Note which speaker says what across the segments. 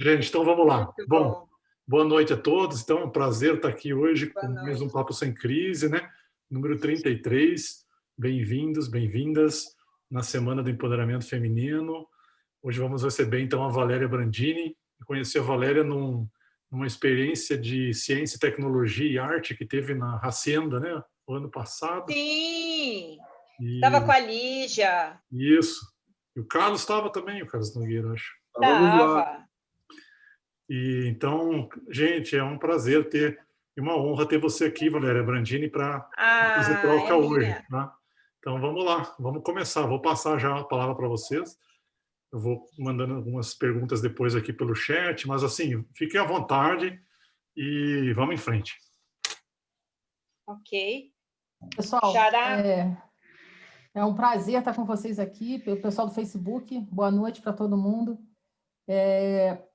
Speaker 1: Gente, então vamos lá.
Speaker 2: Muito
Speaker 1: Bom,
Speaker 2: bom.
Speaker 1: boa noite a todos. Então, é um prazer estar aqui hoje
Speaker 2: Boa
Speaker 1: com mais um
Speaker 2: noite.
Speaker 1: Papo Sem Crise, né? Número 33. Bem-vindos, bem-vindas na Semana do Empoderamento Feminino. Hoje vamos receber, então, a Valéria Brandini. Eu conheci a Valéria numa experiência de ciência, tecnologia e arte que teve na Hacienda, né? O ano passado.
Speaker 2: Sim, estava com
Speaker 1: E
Speaker 2: a Lígia.
Speaker 1: isso. E o Carlos estava também, o Carlos Nogueira, acho.
Speaker 3: Estávamos lá.
Speaker 2: Estava.
Speaker 1: E então, gente, é um prazer ter e uma honra ter você aqui, Valéria Brandini, para fazer
Speaker 2: Ah, é
Speaker 1: troca hoje,
Speaker 2: minha.
Speaker 1: tá? Então vamos lá, vamos começar. Vou passar já a palavra para vocês. Eu vou mandando algumas perguntas depois aqui pelo chat, mas assim, fiquem à vontade e vamos em frente.
Speaker 2: Ok.
Speaker 4: Pessoal,
Speaker 2: Xará.
Speaker 4: é um prazer estar com vocês aqui, o pessoal do Facebook. Boa noite para todo mundo.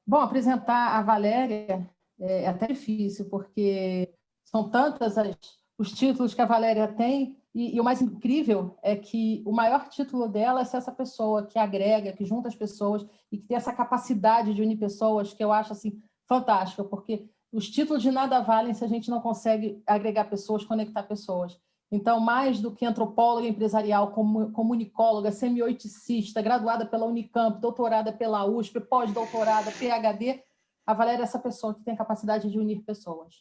Speaker 4: Bom, apresentar a Valéria é até difícil, porque são tantos os títulos que a Valéria tem, e o mais incrível é que o maior título dela é ser essa pessoa que agrega, que junta as pessoas e que tem essa capacidade de unir pessoas, que eu acho assim, fantástica, porque os títulos de nada valem se a gente não consegue agregar pessoas, conectar pessoas. Então, mais do que antropóloga empresarial, comunicóloga, semioticista, graduada pela Unicamp, doutorada pela USP, pós-doutorada, PhD, a Valéria é essa pessoa que tem a capacidade de unir pessoas.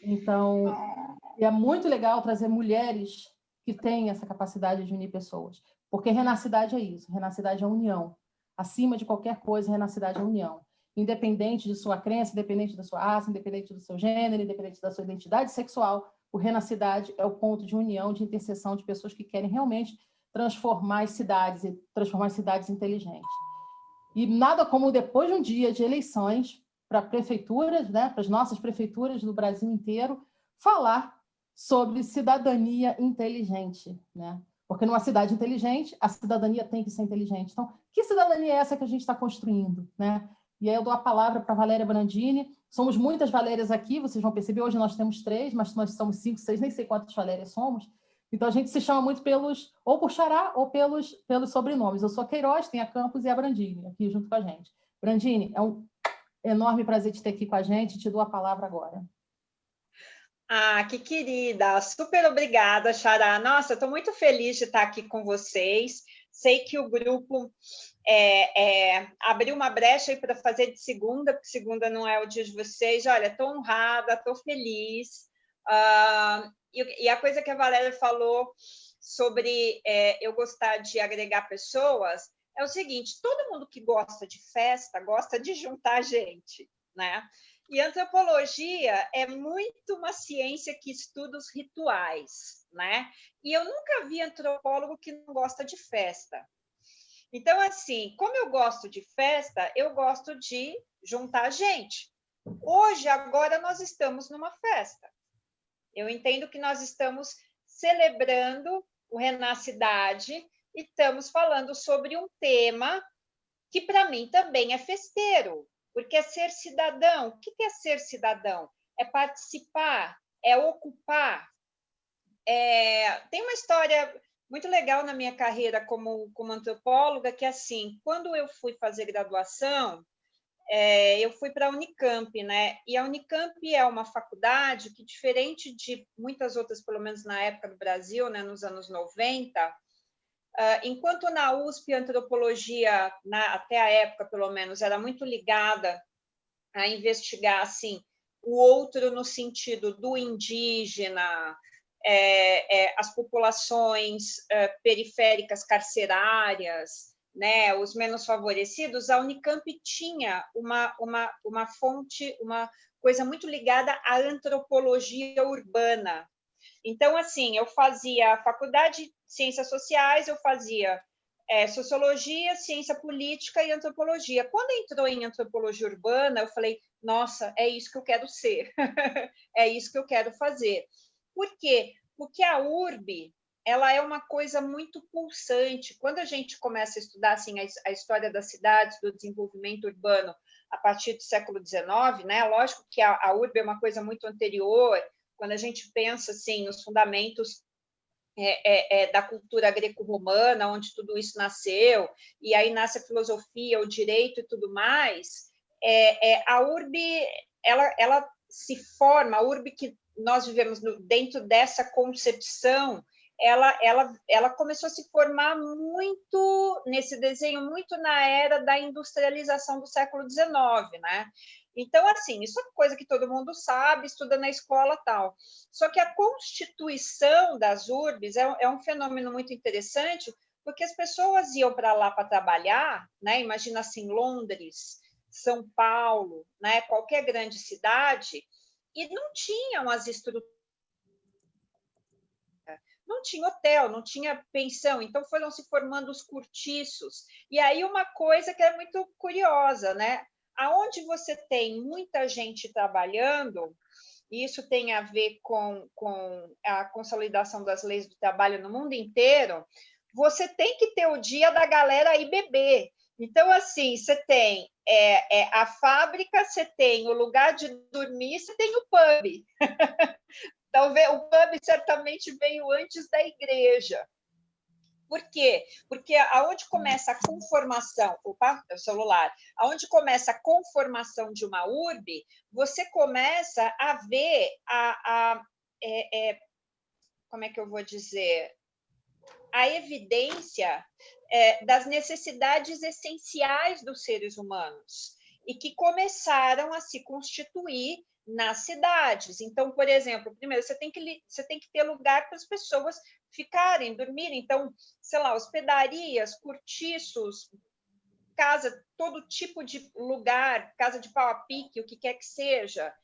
Speaker 4: Então, é muito legal trazer mulheres que têm essa capacidade de unir pessoas, porque Renacidade é isso, Renacidade é união. Acima de qualquer coisa, Renacidade é união. Independente de sua crença, independente da sua raça, independente do seu gênero, independente da sua identidade sexual, o Renacidade é o ponto de união, de interseção de pessoas que querem realmente transformar as cidades e transformar as cidades inteligentes. E nada como depois de um dia de eleições para prefeituras, né, para as nossas prefeituras do Brasil inteiro, falar sobre cidadania inteligente, né? Porque numa cidade inteligente, a cidadania tem que ser inteligente. Então, que cidadania é essa que a gente está construindo, né? E aí eu dou a palavra para a Valéria Brandini. Somos muitas Valérias aqui, vocês vão perceber, hoje nós temos 3, mas nós somos 5, 6, nem sei quantas Valérias somos. Então, a gente se chama muito ou por xará, ou pelos sobrenomes. Eu sou a Queiroz, tem a Campos e a Brandini aqui junto com a gente. Brandini, é um enorme prazer te ter aqui com a gente. Te dou a palavra agora.
Speaker 2: Ah, que querida, super obrigada, Xará. Nossa, estou muito feliz de estar aqui com vocês. Sei que o grupo abriu uma brecha para fazer de segunda, porque segunda não é o dia de vocês. Olha, estou honrada, estou feliz. E a coisa que a Valéria falou sobre eu gostar de agregar pessoas é o seguinte: todo mundo que gosta de festa gosta de juntar gente, né? E antropologia é muito uma ciência que estuda os rituais, né? E eu nunca vi antropólogo que não gosta de festa. Então, assim, como eu gosto de festa, eu gosto de juntar gente. Hoje, agora, nós estamos numa festa. Eu entendo que nós estamos celebrando o Renacidade e estamos falando sobre um tema que, para mim, também é festeiro, porque é ser cidadão. O que é ser cidadão? É participar, é ocupar. Tem uma história muito legal na minha carreira como antropóloga, que, assim, quando eu fui fazer graduação, eu fui para a Unicamp, né? E a Unicamp é uma faculdade que, diferente de muitas outras, pelo menos na época do Brasil, né, nos anos 90, enquanto na USP a antropologia, até a época, pelo menos, era muito ligada a investigar assim, o outro no sentido do indígena, as populações periféricas carcerárias, né, os menos favorecidos, a Unicamp tinha uma fonte, uma coisa muito ligada à antropologia urbana. Então, assim, eu fazia faculdade de Ciências Sociais, eu fazia Sociologia, Ciência Política e Antropologia. Quando entrou em Antropologia Urbana, eu falei, nossa, é isso que eu quero ser, é isso que eu quero fazer. Por quê? Porque a URB, ela é uma coisa muito pulsante. Quando a gente começa a estudar assim, a história das cidades, do desenvolvimento urbano a partir do século XIX, né? Lógico que a URB é uma coisa muito anterior. Quando a gente pensa assim, nos fundamentos da cultura greco-romana, onde tudo isso nasceu, e aí nasce a filosofia, o direito e tudo mais, a urbe, ela se forma, a urbe que nós vivemos dentro dessa concepção, ela começou a se formar muito nesse desenho, muito na era da industrialização do século XIX, né? Então, assim, isso é coisa que todo mundo sabe, estuda na escola tal. Só que a constituição das urbes é um fenômeno muito interessante, porque as pessoas iam para lá para trabalhar, né? Imagina assim, Londres, São Paulo, né? Qualquer grande cidade, e não tinham as estruturas, não tinha hotel, não tinha pensão, então foram se formando os cortiços. E aí uma coisa que é muito curiosa, né? Aonde você tem muita gente trabalhando, e isso tem a ver com a consolidação das leis do trabalho no mundo inteiro, você tem que ter o dia da galera ir beber. Então, assim, você tem a fábrica, você tem o lugar de dormir, você tem o pub. Talvez o pub certamente veio antes da igreja. Por quê? Porque aonde começa a conformação, opa, é o celular, aonde começa a conformação de uma urbe, você começa a ver como é que eu vou dizer, a evidência das necessidades essenciais dos seres humanos e que começaram a se constituir nas cidades. Então, por exemplo, primeiro, você tem que ter lugar para as pessoas ficarem, dormirem. Então, sei lá, hospedarias, cortiços, casa, todo tipo de lugar, casa de pau a pique, o que quer que seja.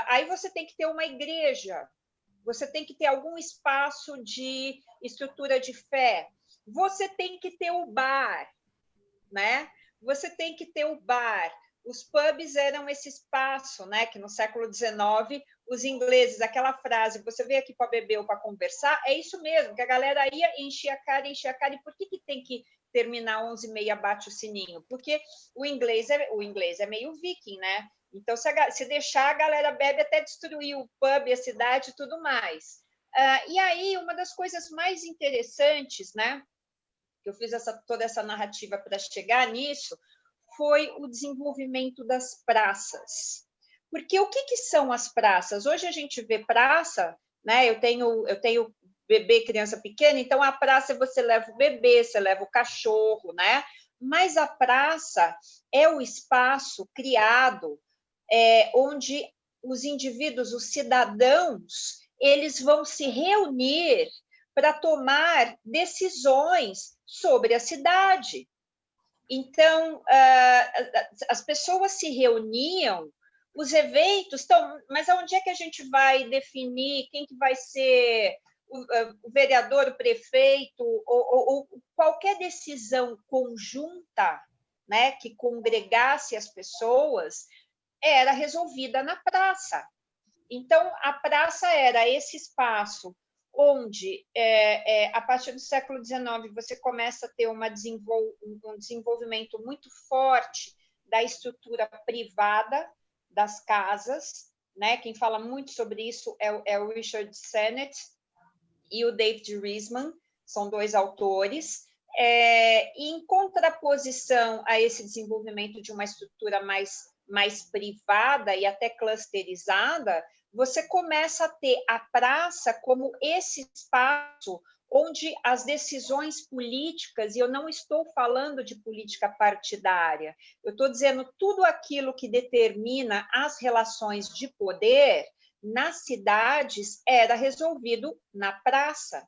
Speaker 2: Aí você tem que ter uma igreja, você tem que ter algum espaço de estrutura de fé, você tem que ter o bar, né? Você tem que ter o bar. Os pubs eram esse espaço, né? Que no século XIX, os ingleses, aquela frase, você veio aqui para beber ou para conversar, é isso mesmo, que a galera ia, enchia a cara, e por que tem que terminar 11h30, bate o sininho? Porque o inglês é meio viking, né? Então, se deixar, a galera bebe até destruir o pub, a cidade e tudo mais. E aí, uma das coisas mais interessantes, né? Eu fiz toda essa narrativa para chegar nisso, foi o desenvolvimento das praças. Porque o que são as praças? Hoje a gente vê praça, né? Eu tenho bebê, criança pequena, então a praça você leva o bebê, você leva o cachorro, né? Mas a praça é o espaço criado onde os indivíduos, os cidadãos, eles vão se reunir para tomar decisões sobre a cidade. Então, as pessoas se reuniam, os eventos, então, mas onde é que a gente vai definir quem que vai ser o vereador, o prefeito, ou qualquer decisão conjunta, né, que congregasse as pessoas, era resolvida na praça. Então, a praça era esse espaço onde, a partir do século XIX, você começa a ter um desenvolvimento muito forte da estrutura privada das casas, né? Quem fala muito sobre isso é o Richard Sennett e o David Riesman, são dois autores, em contraposição a esse desenvolvimento de uma estrutura mais privada e até clusterizada, você começa a ter a praça como esse espaço onde as decisões políticas, e eu não estou falando de política partidária, eu estou dizendo tudo aquilo que determina as relações de poder nas cidades era resolvido na praça.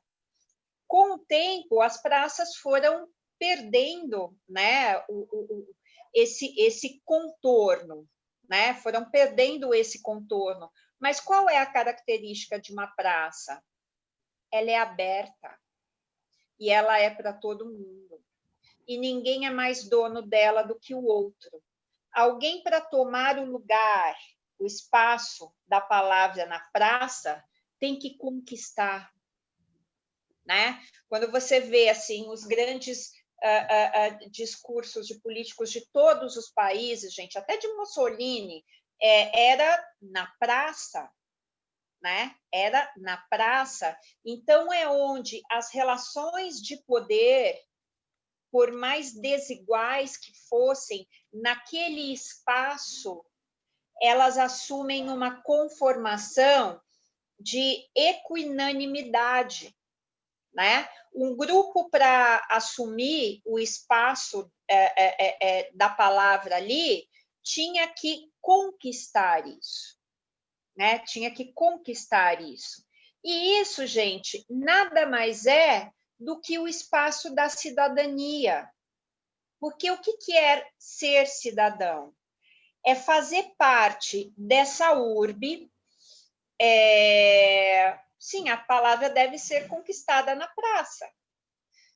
Speaker 2: Com o tempo, as praças foram perdendo, né, esse contorno, né? Foram perdendo esse contorno. Mas qual é a característica de uma praça? Ela é aberta e ela é para todo mundo. E ninguém é mais dono dela do que o outro. Alguém para tomar o lugar, o espaço da palavra na praça, tem que conquistar, né? Quando você vê assim os grandes discursos de políticos de todos os países, gente, até de Mussolini, era na praça, né? Era na praça. Então é onde as relações de poder por mais desiguais que fossem, naquele espaço, elas assumem uma conformação de equinanimidade, né? Um grupo, para assumir o espaço da palavra ali, tinha que conquistar isso, né? Tinha que conquistar isso. E isso, gente, nada mais é do que o espaço da cidadania. Porque o que é ser cidadão? É fazer parte dessa urbe. Sim, a palavra deve ser conquistada na praça,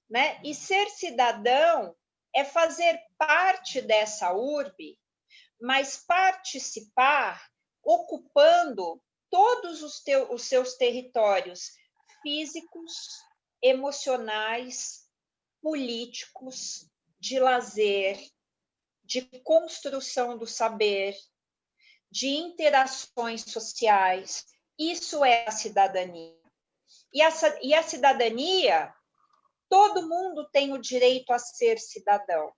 Speaker 2: né? E ser cidadão é fazer parte dessa urbe, mas participar ocupando todos os seus territórios físicos, emocionais, políticos, de lazer, de construção do saber, de interações sociais. Isso é a cidadania. E a cidadania, todo mundo tem o direito a ser cidadão.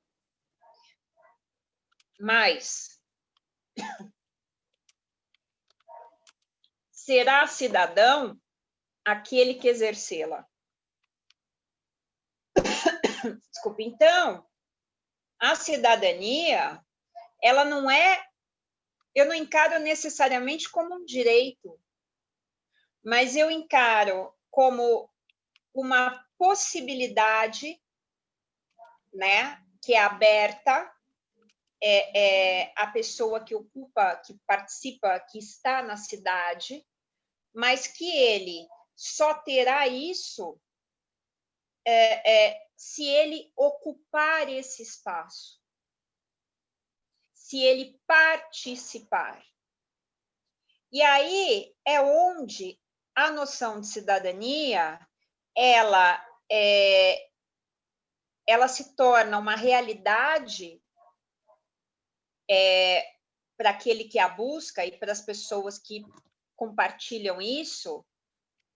Speaker 2: Mas será cidadão aquele que exercê-la. Desculpa. Então, a cidadania, ela não é, eu não encaro necessariamente como um direito, mas eu encaro como uma possibilidade, né, que é aberta, a pessoa que ocupa, que participa, que está na cidade, mas que ele só terá isso se ele ocupar esse espaço, se ele participar. E aí é onde a noção de cidadania ela se torna uma realidade para aquele que a busca e para as pessoas que compartilham isso,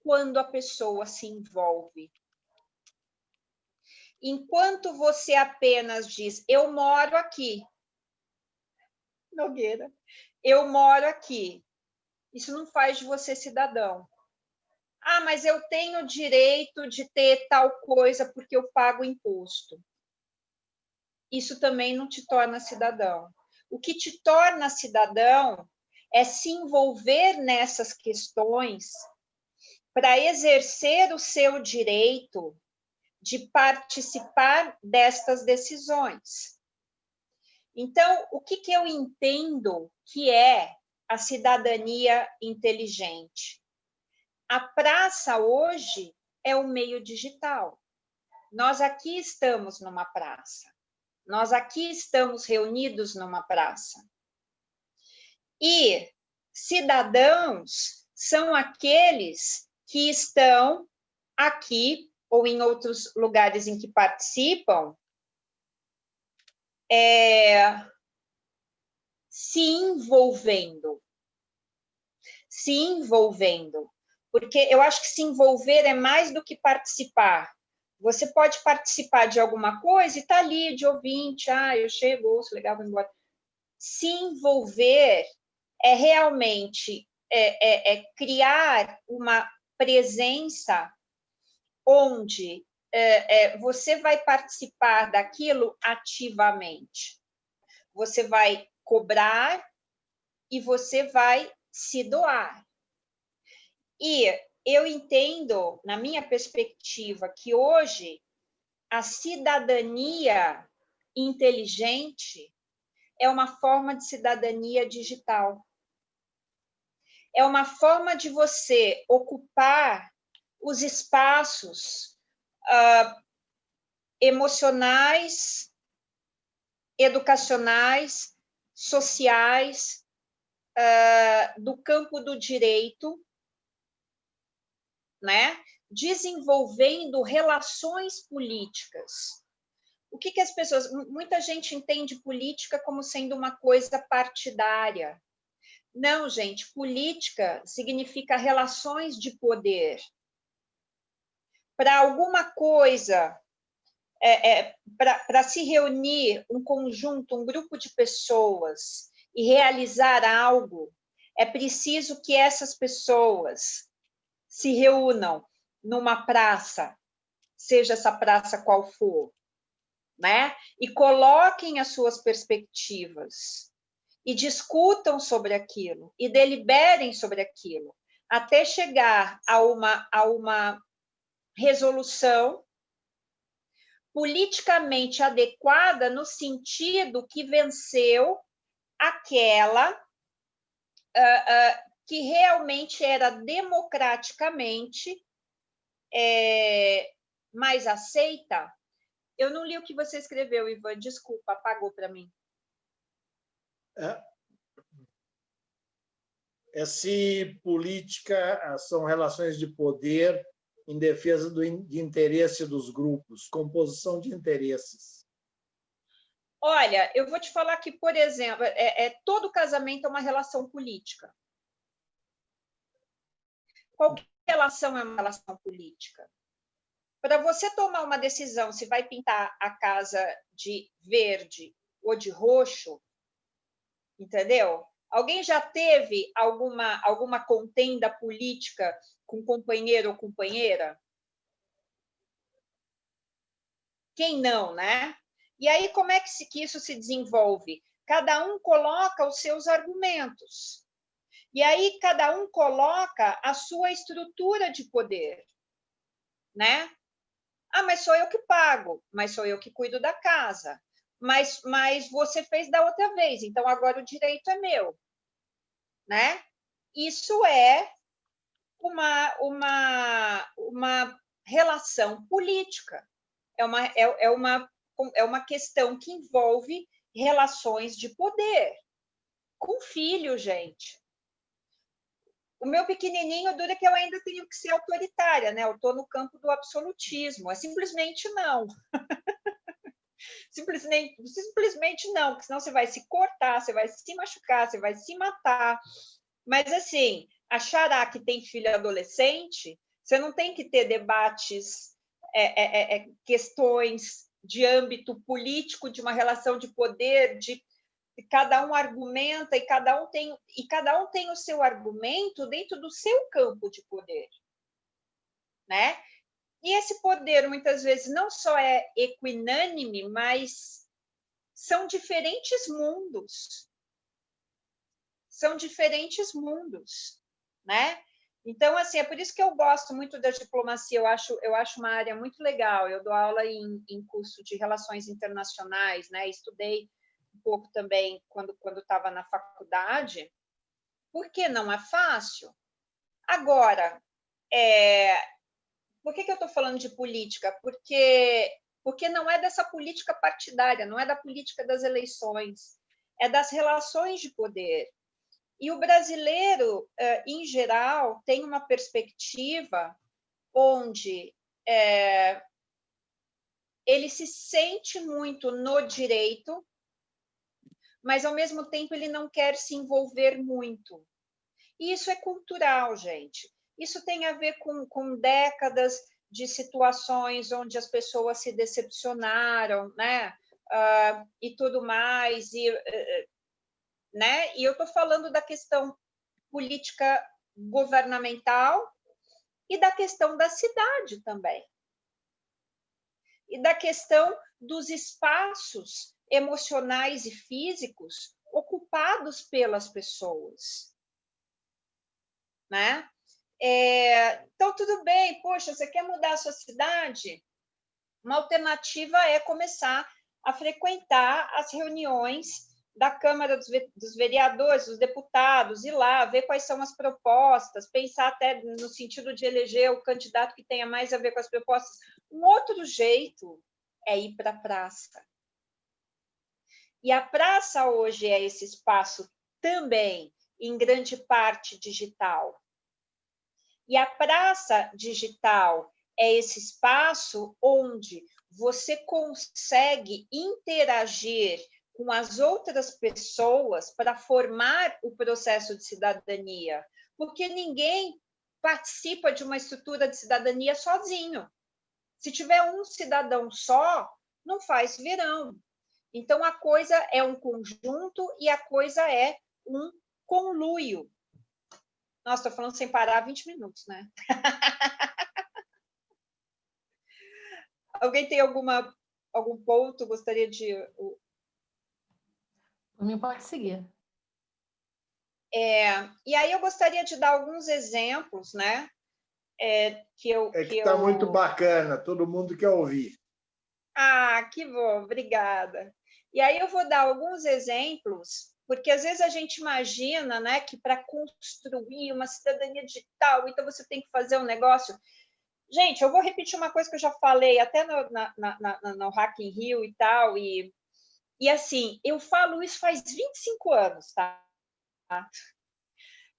Speaker 2: quando a pessoa se envolve. Enquanto você apenas diz, eu moro aqui, Nogueira, eu moro aqui, isso não faz de você cidadão. Ah, mas eu tenho direito de ter tal coisa porque eu pago imposto. Isso também não te torna cidadão. O que te torna cidadão é se envolver nessas questões para exercer o seu direito de participar destas decisões. Então, o que eu entendo que é a cidadania inteligente? A praça hoje é o meio digital. Nós aqui estamos numa praça. Nós aqui estamos reunidos numa praça. E cidadãos são aqueles que estão aqui ou em outros lugares em que participam, se envolvendo. Se envolvendo. Porque eu acho que se envolver é mais do que participar. Você pode participar de alguma coisa e está ali de ouvinte, eu chego, ouço, legal, vou embora. Se envolver é realmente criar uma presença onde você vai participar daquilo ativamente. Você vai cobrar e você vai se doar. E eu entendo, na minha perspectiva, que hoje a cidadania inteligente é uma forma de cidadania digital. É uma forma de você ocupar os espaços emocionais, educacionais, sociais, do campo do direito, né? Desenvolvendo relações políticas. O que as pessoas... Muita gente entende política como sendo uma coisa partidária. Não, gente, política significa relações de poder. Para alguma coisa para se reunir um conjunto, um grupo de pessoas e realizar algo, é preciso que essas pessoas se reúnam numa praça, seja essa praça qual for, né? E coloquem as suas perspectivas e discutam sobre aquilo e deliberem sobre aquilo, até chegar a uma resolução politicamente adequada no sentido que venceu aquela que realmente era democraticamente mais aceita. Eu não li o que você escreveu, Ivan, desculpa, apagou para mim.
Speaker 3: Se política são relações de poder em defesa de interesse dos grupos, composição de interesses.
Speaker 2: Olha, eu vou te falar que, por exemplo, todo casamento é uma relação política. Qualquer relação é uma relação política. Para você tomar uma decisão se vai pintar a casa de verde ou de roxo, entendeu? Alguém já teve alguma contenda política com companheiro ou companheira? Quem não, né? E aí, como é que isso se desenvolve? Cada um coloca os seus argumentos. E aí, cada um coloca a sua estrutura de poder, né? Ah, mas sou eu que pago, mas sou eu que cuido da casa. Mas você fez da outra vez, então agora o direito é meu, né? Isso é uma relação política, é uma questão que envolve relações de poder. Com filho, gente. O meu pequenininho dura que eu ainda tenho que ser autoritária, né? Eu estou no campo do absolutismo. É simplesmente não. Simplesmente não, porque senão você vai se cortar, você vai se machucar, você vai se matar. Mas, assim, achará que tem filho adolescente, você não tem que ter debates, questões de âmbito político, de uma relação de poder, de cada um argumenta e cada um tem o seu argumento dentro do seu campo de poder, né? E esse poder muitas vezes não só é equinânime, mas são diferentes mundos. São diferentes mundos, né? Então, assim, é por isso que eu gosto muito da diplomacia, eu acho uma área muito legal. Eu dou aula em curso de relações internacionais, né? Estudei um pouco também quando estava na faculdade, porque não é fácil. Agora, por que eu estou falando de política? Porque não é dessa política partidária, não é da política das eleições, é das relações de poder. E o brasileiro, em geral, tem uma perspectiva onde ele se sente muito no direito, mas, ao mesmo tempo, ele não quer se envolver muito. E isso é cultural, gente. Isso tem a ver com décadas de situações onde as pessoas se decepcionaram, né? E tudo mais. Né? E eu estou falando da questão política governamental e da questão da cidade também. E da questão dos espaços emocionais e físicos ocupados pelas pessoas, né? Então, tudo bem, poxa, você quer mudar a sua cidade? Uma alternativa é começar a frequentar as reuniões da Câmara dos Vereadores, dos deputados, ir lá, ver quais são as propostas, pensar até no sentido de eleger o candidato que tenha mais a ver com as propostas. Um outro jeito é ir para a praça. E a praça hoje é esse espaço também, em grande parte, digital. E a praça digital é esse espaço onde você consegue interagir com as outras pessoas para formar o processo de cidadania, porque ninguém participa de uma estrutura de cidadania sozinho. Se tiver um cidadão só, não faz verão. Então, a coisa é um conjunto e a coisa é um conluio. Nossa, estou falando sem parar há 20 minutos, né? Alguém tem algum ponto? Gostaria de...
Speaker 4: Por mim, pode seguir.
Speaker 2: E aí eu gostaria de dar alguns exemplos, né? Que
Speaker 3: está muito bacana, todo mundo quer ouvir.
Speaker 2: Ah, que bom, obrigada. E aí eu vou dar alguns exemplos, porque às vezes a gente imagina, né, que para construir uma cidadania digital, então você tem que fazer um negócio. Gente, eu vou repetir uma coisa que eu já falei até no Hack in Rio e tal, e assim, eu falo isso faz 25 anos, tá?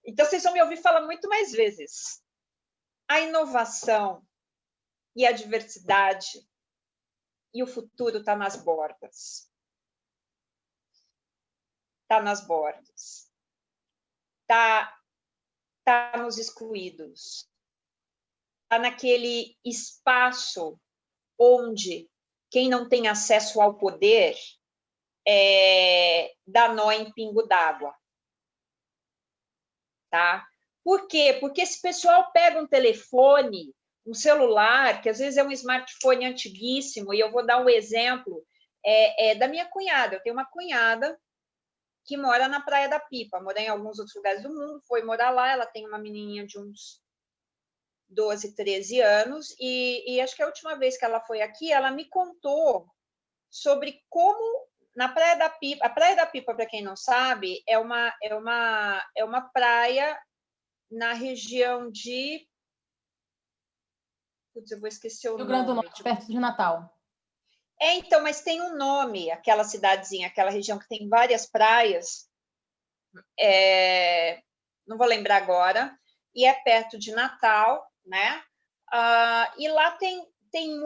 Speaker 2: Então vocês vão me ouvir falar muito mais vezes. A inovação e a diversidade e o futuro está nas bordas. Está nas bordas. Está nos excluídos. Está naquele espaço onde quem não tem acesso ao poder dá nó em pingo d'água. Tá? Por quê? Porque esse pessoal pega um telefone, um celular, que às vezes é um smartphone antiguíssimo, e eu vou dar um exemplo da minha cunhada. Eu tenho uma cunhada que mora na Praia da Pipa, mora em alguns outros lugares do mundo, foi morar lá, ela tem uma menininha de uns 12, 13 anos, e acho que a última vez que ela foi aqui, ela me contou sobre como na Praia da Pipa, a Praia da Pipa, para quem não sabe, é uma praia na região de... Putz, eu vou esquecer o nome.
Speaker 4: Rio Grande do Norte, perto de Natal.
Speaker 2: Então, mas tem um nome, aquela cidadezinha, aquela região que tem várias praias, não vou lembrar agora, e é perto de Natal, né? E lá tem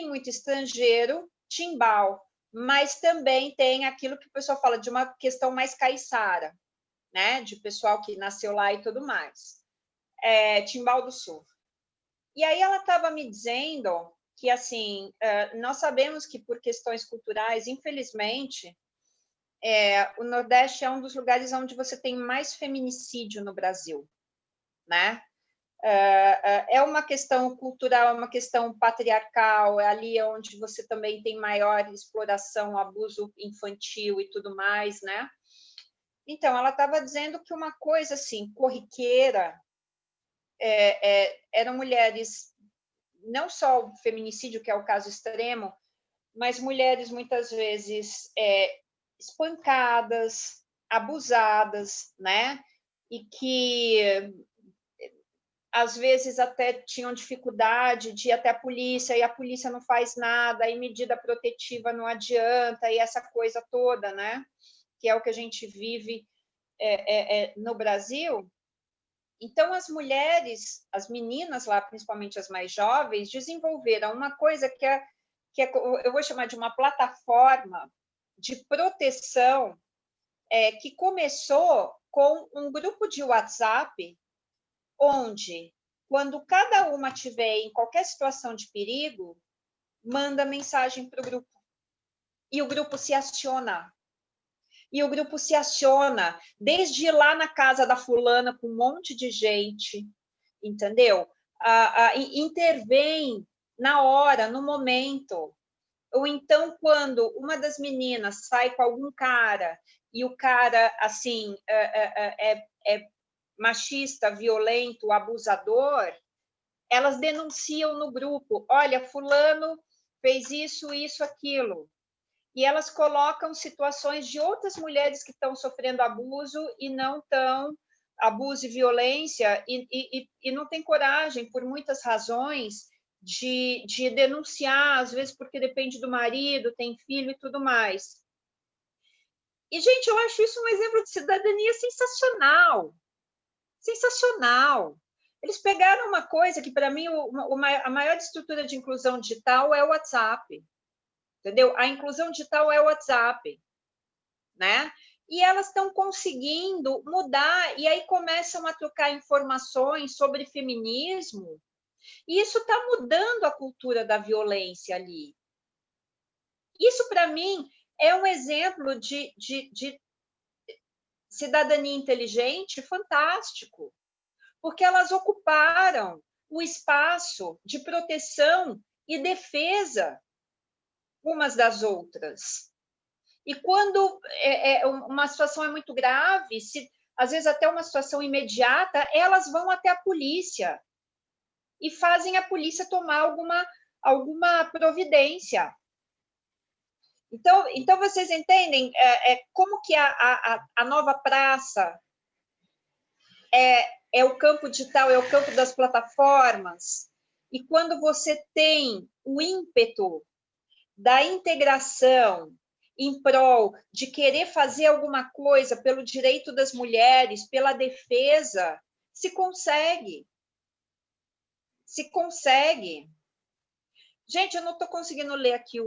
Speaker 2: muito estrangeiro, Timbal, mas também tem aquilo que o pessoal fala de uma questão mais caiçara, né? De pessoal que nasceu lá e tudo mais. Timbal do Sul. E aí ela estava me dizendo que, assim, nós sabemos que por questões culturais, infelizmente, o Nordeste é um dos lugares onde você tem mais feminicídio no Brasil, né? É uma questão cultural, é uma questão patriarcal, é ali onde você também tem maior exploração, abuso infantil e tudo mais, né? Então, ela estava dizendo que uma coisa, assim, corriqueira, eram mulheres, não só o feminicídio, que é o caso extremo, mas mulheres, muitas vezes, espancadas, abusadas, né? E que às vezes até tinham dificuldade de ir até a polícia, e a polícia não faz nada, e medida protetiva não adianta, e essa coisa toda, né? Que é o que a gente vive no Brasil. Então, as mulheres, as meninas lá, principalmente as mais jovens, desenvolveram uma coisa que eu vou chamar de uma plataforma de proteção, que começou com um grupo de WhatsApp, onde, quando cada uma estiver em qualquer situação de perigo, manda mensagem para o grupo. E o grupo se aciona. E o grupo se aciona desde ir lá na casa da fulana com um monte de gente, entendeu? Intervém na hora, no momento. Ou então, quando uma das meninas sai com algum cara e o cara, assim, é machista, violento, abusador, elas denunciam no grupo, olha, fulano fez isso, isso, aquilo. E elas colocam situações de outras mulheres que estão sofrendo abuso e não estão, abuso e violência, e não tem coragem, por muitas razões, de denunciar, às vezes porque depende do marido, tem filho e tudo mais. E, gente, eu acho isso um exemplo de cidadania sensacional. Sensacional. Eles pegaram uma coisa que, para mim, a maior estrutura de inclusão digital é o WhatsApp. Entendeu? A inclusão digital é o WhatsApp, né? E elas estão conseguindo mudar, e aí começam a trocar informações sobre feminismo E isso está mudando a cultura da violência ali. Isso, para mim, é um exemplo de cidadania inteligente fantástico, porque elas ocuparam o espaço de proteção e defesa umas das outras. E quando uma situação é muito grave, às vezes até uma situação imediata, elas vão até a polícia e fazem a polícia tomar alguma providência. Então vocês entendem como que a nova praça é o campo digital, é o campo das plataformas, e quando você tem o ímpeto da integração em prol de querer fazer alguma coisa pelo direito das mulheres, pela defesa, se consegue. Se consegue. Gente, eu não estou conseguindo ler aqui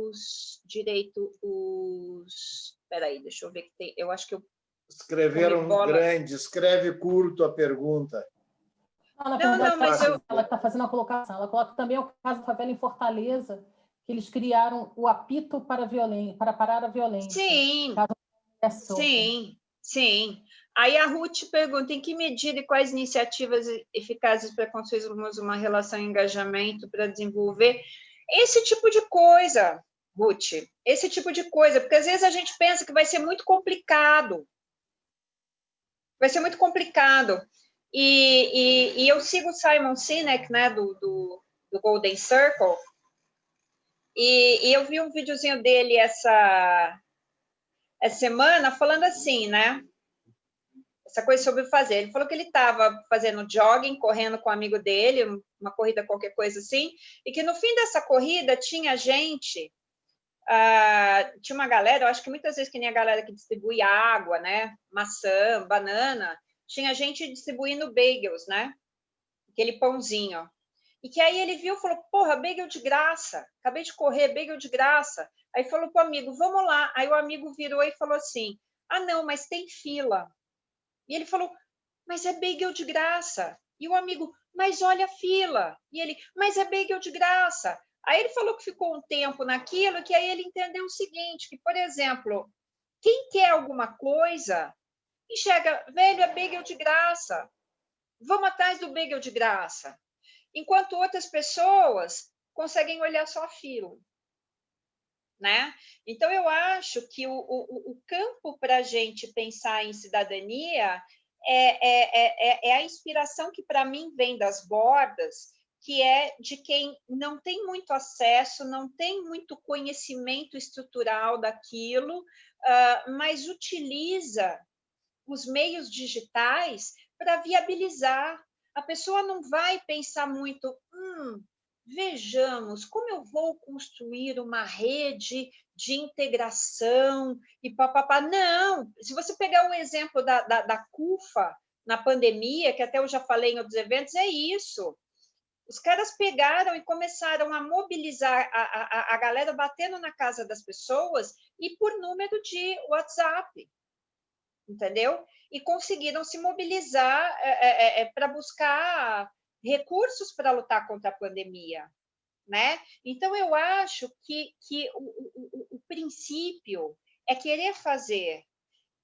Speaker 2: Espera aí, deixa eu ver que tem. Eu acho que eu.
Speaker 3: Escreveram grande, escreve curto a pergunta.
Speaker 4: Não, mas ela está fazendo a colocação. Ela coloca também o caso da favela em Fortaleza, que eles criaram o apito para parar a violência.
Speaker 2: Sim, sim. Aí a Ruth pergunta, em que medida e quais iniciativas eficazes para construirmos uma relação de engajamento para desenvolver esse tipo de coisa, Ruth, esse tipo de coisa, porque às vezes a gente pensa que vai ser muito complicado. Vai ser muito complicado. E eu sigo o Simon Sinek, né, do Golden Circle, e eu vi um videozinho dele essa semana falando assim, né? Essa coisa sobre fazer. Ele falou que ele estava fazendo jogging, correndo com um amigo dele, uma corrida, qualquer coisa assim, e que no fim dessa corrida tinha gente, tinha uma galera, eu acho que muitas vezes que nem a galera que distribui água, né? Maçã, banana, tinha gente distribuindo bagels, né? Aquele pãozinho. E que aí ele viu e falou, porra, bagel de graça, acabei de correr, bagel de graça. Aí falou para o amigo, vamos lá. Aí o amigo virou e falou assim, não, mas tem fila. E ele falou, mas é bagel de graça. E o amigo, mas olha a fila. E ele, mas é bagel de graça. Aí ele falou que ficou um tempo naquilo, que aí ele entendeu o seguinte, que, por exemplo, quem quer alguma coisa, enxerga, velho, é bagel de graça. Vamos atrás do bagel de graça. Enquanto outras pessoas conseguem olhar só a fila. Né? Então, eu acho que o campo para a gente pensar em cidadania é a inspiração que, para mim, vem das bordas, que é de quem não tem muito acesso, não tem muito conhecimento estrutural daquilo, mas utiliza os meios digitais para viabilizar. A pessoa não vai pensar muito, vejamos como eu vou construir uma rede de integração e papapá. Não, se você pegar um exemplo da CUFA na pandemia, que até eu já falei em outros eventos, é isso. Os caras pegaram e começaram a mobilizar a galera batendo na casa das pessoas e por número de WhatsApp, entendeu? E conseguiram se mobilizar para buscar recursos para lutar contra a pandemia, né? Então, eu acho que o princípio é querer fazer.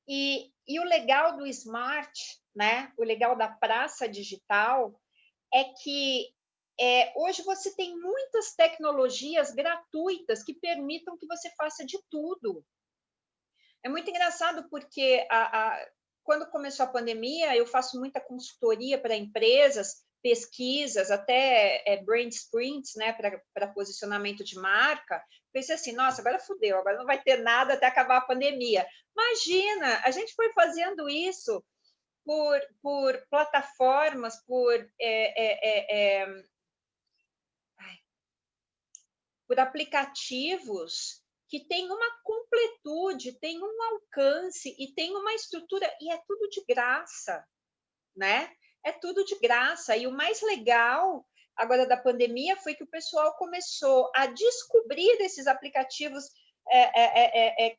Speaker 2: E o legal do Smart, né? O legal da praça digital é que hoje você tem muitas tecnologias gratuitas que permitam que você faça de tudo. É muito engraçado porque quando começou a pandemia, eu faço muita consultoria para empresas, pesquisas, até brand sprints, né, para posicionamento de marca. Pensei assim, nossa, agora fudeu, agora não vai ter nada até acabar a pandemia. Imagina, a gente foi fazendo isso por plataformas, por aplicativos que tem uma completude, tem um alcance e tem uma estrutura, e é tudo de graça, né? É tudo de graça. E o mais legal agora da pandemia foi que o pessoal começou a descobrir esses aplicativos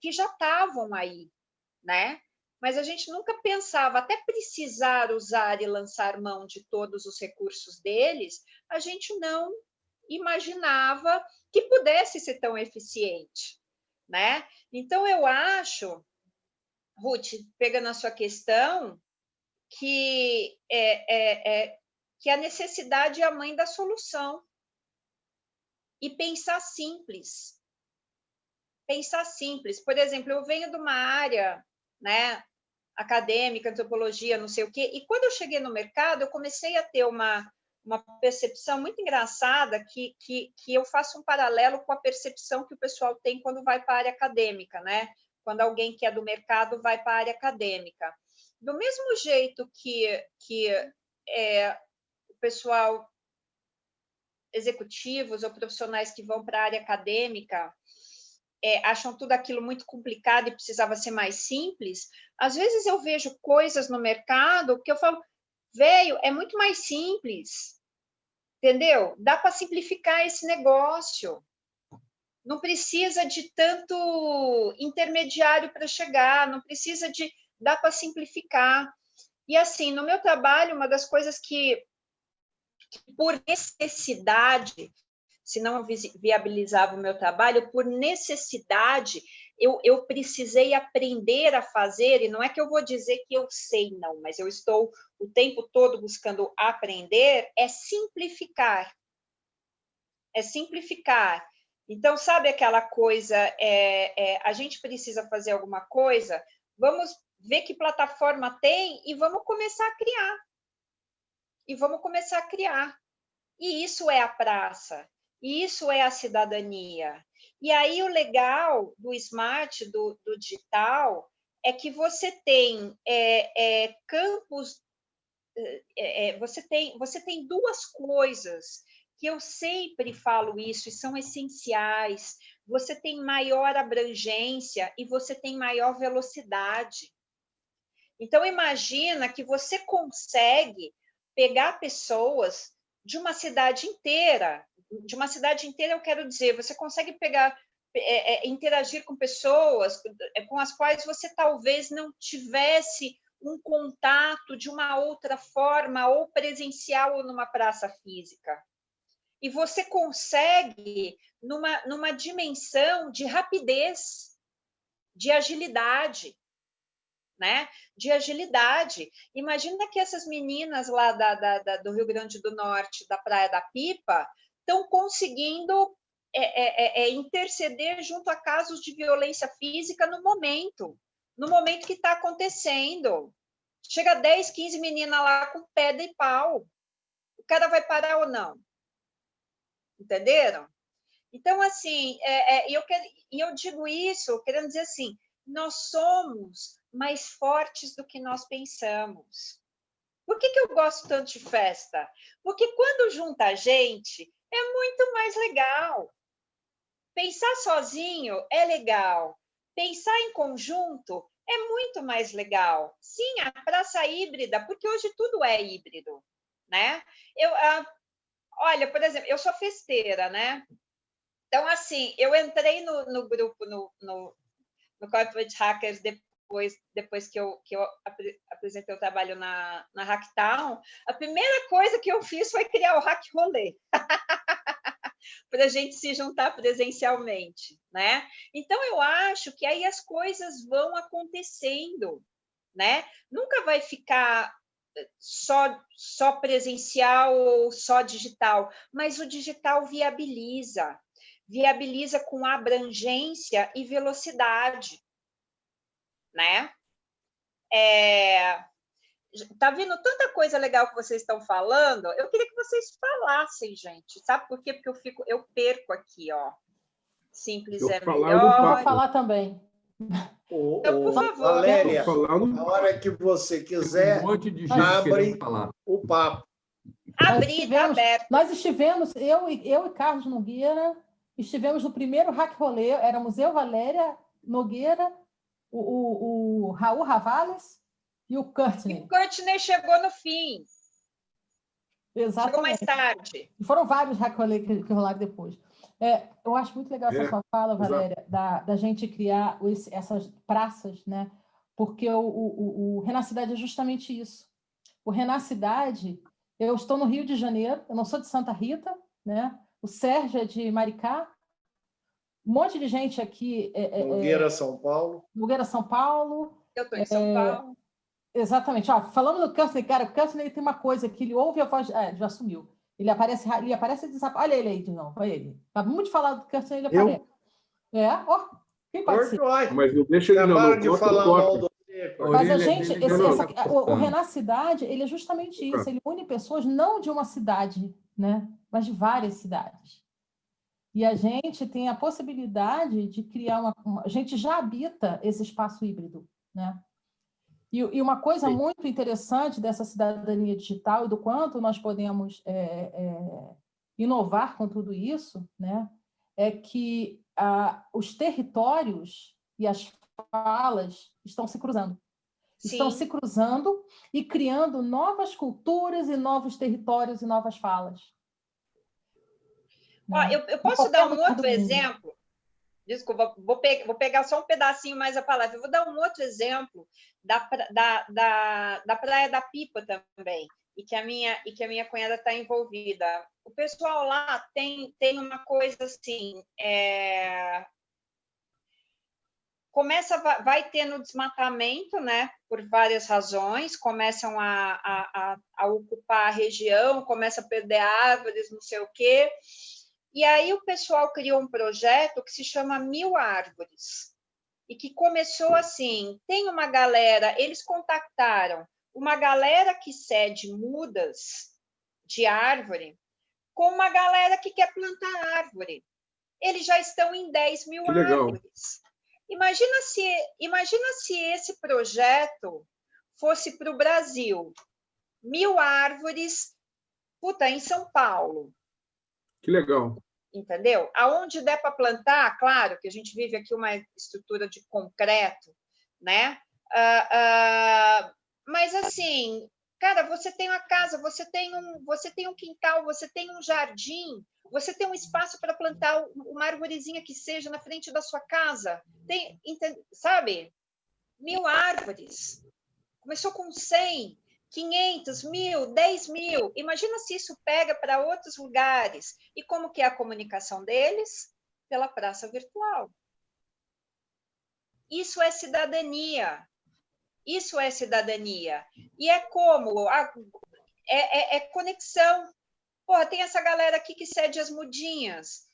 Speaker 2: que já estavam aí, né? mas a gente nunca pensava, até precisar usar e lançar mão de todos os recursos deles, a gente não imaginava que pudesse ser tão eficiente, né? Então, eu acho, Ruth, pegando a sua questão, que que a necessidade é a mãe da solução. E pensar simples. Pensar simples. Por exemplo, eu venho de uma área, né, acadêmica, antropologia, não sei o quê, e quando eu cheguei no mercado, eu comecei a ter uma percepção muito engraçada que eu faço um paralelo com a percepção que o pessoal tem quando vai para a área acadêmica, né? Quando alguém que é do mercado vai para a área acadêmica. Do mesmo jeito que o pessoal, executivos ou profissionais que vão para a área acadêmica acham tudo aquilo muito complicado e precisava ser mais simples, às vezes eu vejo coisas no mercado que eu falo, velho, é muito mais simples, entendeu? Dá para simplificar esse negócio. Não precisa de tanto intermediário para chegar, não precisa de... Dá para simplificar. E, assim, no meu trabalho, uma das coisas que por necessidade, se não viabilizava o meu trabalho, por necessidade, eu precisei aprender a fazer, e não é que eu vou dizer que eu sei, não, mas eu estou o tempo todo buscando aprender, é simplificar. É simplificar. Então, sabe aquela coisa, a gente precisa fazer alguma coisa, vamos ver que plataforma tem e vamos começar a criar. E vamos começar a criar. E isso é a praça, e isso é a cidadania. E aí o legal do smart, do digital, é que você tem campos, você tem duas coisas que eu sempre falo isso e são essenciais. Você tem maior abrangência e você tem maior velocidade. Então, imagina que você consegue pegar pessoas de uma cidade inteira. De uma cidade inteira, eu quero dizer, você consegue pegar, interagir com pessoas com as quais você talvez não tivesse um contato de uma outra forma, ou presencial, ou numa praça física. E você consegue numa dimensão de rapidez, de agilidade. Né? De agilidade. Imagina que essas meninas lá do Rio Grande do Norte, da Praia da Pipa, estão conseguindo interceder junto a casos de violência física no momento que está acontecendo. Chega 10, 15 meninas lá com pedra e pau. O cara vai parar ou não? Entenderam? Então, assim, eu digo isso querendo dizer assim, nós somos mais fortes do que nós pensamos. Por que eu gosto tanto de festa? Porque quando junta a gente, é muito mais legal. Pensar sozinho é legal. Pensar em conjunto é muito mais legal. Sim, a praça híbrida, porque hoje tudo é híbrido, né? Olha, por exemplo, eu sou festeira, né? Então, assim, eu entrei no grupo, no Corporate Hackers, depois que eu apresentei o trabalho na Hacktown, a primeira coisa que eu fiz foi criar o Hack Rolê, para a gente se juntar presencialmente, né? Então, eu acho que aí as coisas vão acontecendo, né? Nunca vai ficar só presencial ou só digital, mas o digital viabiliza com abrangência e velocidade, né? Tá vendo tanta coisa legal que vocês estão falando? Eu queria que vocês falassem, gente. Sabe por quê? Porque eu perco aqui, ó. Simples é melhor.
Speaker 4: Eu vou falar também.
Speaker 2: Então, por favor.
Speaker 3: Valéria, na hora que você quiser, abre o papo.
Speaker 2: Abrir, tá aberto.
Speaker 4: Nós estivemos, eu e Carlos Nogueira, estivemos no primeiro Hack Rolê, éramos eu, Valéria Nogueira, o Raul Ravales e o Courtney.
Speaker 2: E o Courtney chegou no fim.
Speaker 4: Exatamente.
Speaker 2: Chegou mais tarde.
Speaker 4: E foram vários Hack Rolê que rolaram depois. Eu acho muito legal essa sua fala, Valéria, da gente criar essas praças, né, porque o Renacidade é justamente isso. O Renacidade, eu estou no Rio de Janeiro, eu não sou de Santa Rita, né? O Sérgio é de Maricá, um monte de gente aqui...
Speaker 3: Nogueira, São Paulo.
Speaker 4: Nogueira, São Paulo.
Speaker 2: Eu estou em São Paulo.
Speaker 4: Exatamente. Ó, falando do Câncer, cara, o Câncer tem uma coisa que ele ouve a voz... já sumiu. Ele aparece e desaparece. Olha ele aí de novo, olha ele. Acabamos muito de falar do Câncer, ele aparece. Quem pode ser?
Speaker 5: Mas não deixa ele não
Speaker 3: de falar mal do
Speaker 4: Mas a gente, o Renacidade, ele é justamente isso, ele une pessoas não de uma cidade, né, mas de várias cidades. E a gente tem a possibilidade de criar a gente já habita esse espaço híbrido, né? E uma coisa muito interessante dessa cidadania digital e do quanto nós podemos inovar com tudo isso, né, é que os territórios e as falas estão se cruzando.
Speaker 2: Sim.
Speaker 4: Estão se cruzando e criando novas culturas e novos territórios e novas falas.
Speaker 2: Ó, eu posso dar um outro exemplo? Desculpa, vou pegar só um pedacinho mais a palavra. Eu vou dar um outro exemplo da Praia da Pipa também, e que a minha cunhada está envolvida. O pessoal lá tem uma coisa assim... vai tendo desmatamento, né, por várias razões, começam a ocupar a região, começa a perder árvores, não sei o quê, e aí o pessoal criou um projeto que se chama 1000 Árvores, e que começou assim, tem uma galera, eles contactaram uma galera que cede mudas de árvore com uma galera que quer plantar árvore. Eles já estão em 10.000 árvores. Imagina se esse projeto fosse para o Brasil. 1000 árvores, em São Paulo.
Speaker 5: Que legal.
Speaker 2: Entendeu? Aonde der para plantar, claro que a gente vive aqui uma estrutura de concreto, né? Mas assim, cara, você tem uma casa, você tem um quintal, você tem um jardim, você tem um espaço para plantar uma arvorezinha que seja na frente da sua casa. Sabe? 1000 árvores. Começou com 100, 500, 1000, 10.000. Imagina se isso pega para outros lugares. E como que é a comunicação deles? Pela praça virtual. Isso é cidadania. Isso é cidadania. E é como? É conexão. Porra, tem essa galera aqui que cede as mudinhas.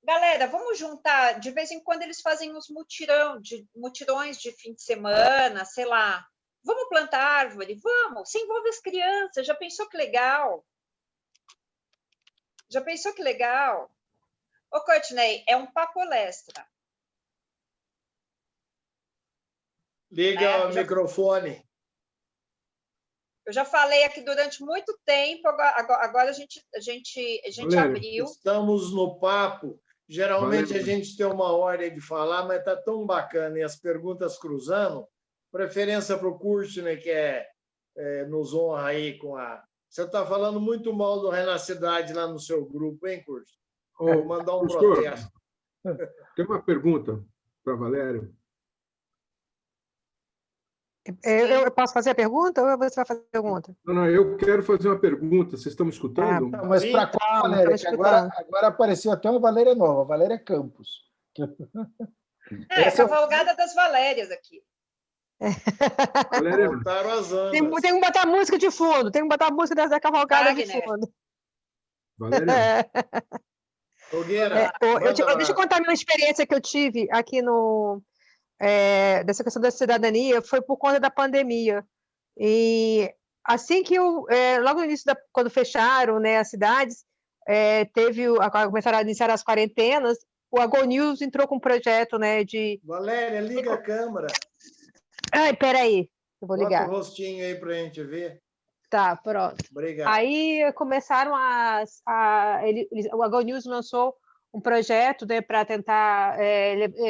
Speaker 2: Galera, vamos juntar. De vez em quando eles fazem uns mutirões de fim de semana, sei lá. Vamos plantar árvore? Vamos. Se envolve as crianças. Já pensou que legal? Já pensou que legal? Ô, Courtney, é um papolestra.
Speaker 3: Liga o microfone.
Speaker 2: Eu já falei aqui durante muito tempo, agora a gente abriu.
Speaker 3: Estamos no papo. Geralmente a gente tem uma hora de falar, mas está tão bacana e as perguntas cruzando. Preferência para o Courtney, que nos honra aí com a... Você está falando muito mal do Renacidade lá no seu grupo, hein, Courtney? Vou mandar um protesto.
Speaker 5: Tem uma pergunta para a Valéria.
Speaker 6: Eu posso fazer a pergunta ou você vai fazer a pergunta?
Speaker 5: Não, eu quero fazer uma pergunta. Vocês estão me escutando?
Speaker 7: Mas para qual, Valéria? Agora apareceu até uma Valéria nova, Valéria Campos.
Speaker 2: É a cavalgada das Valérias aqui.
Speaker 5: Valéria,
Speaker 6: tem que botar música de fundo, tem que botar a música da cavalgada de fundo.
Speaker 5: Valéria.
Speaker 6: Deixa eu contar a minha experiência que eu tive aqui dessa questão da cidadania, foi por conta da pandemia. E assim que logo no início, quando fecharam, né, as cidades, começaram a iniciar as quarentenas, o AgroNews entrou com um projeto, né, de...
Speaker 3: Valéria, liga a câmera.
Speaker 6: Ai, peraí, eu vou ligar.
Speaker 3: Bota o rostinho aí para a gente ver.
Speaker 6: Tá, pronto.
Speaker 3: Obrigado.
Speaker 6: Aí começaram o AgroNews lançou um projeto, né, para tentar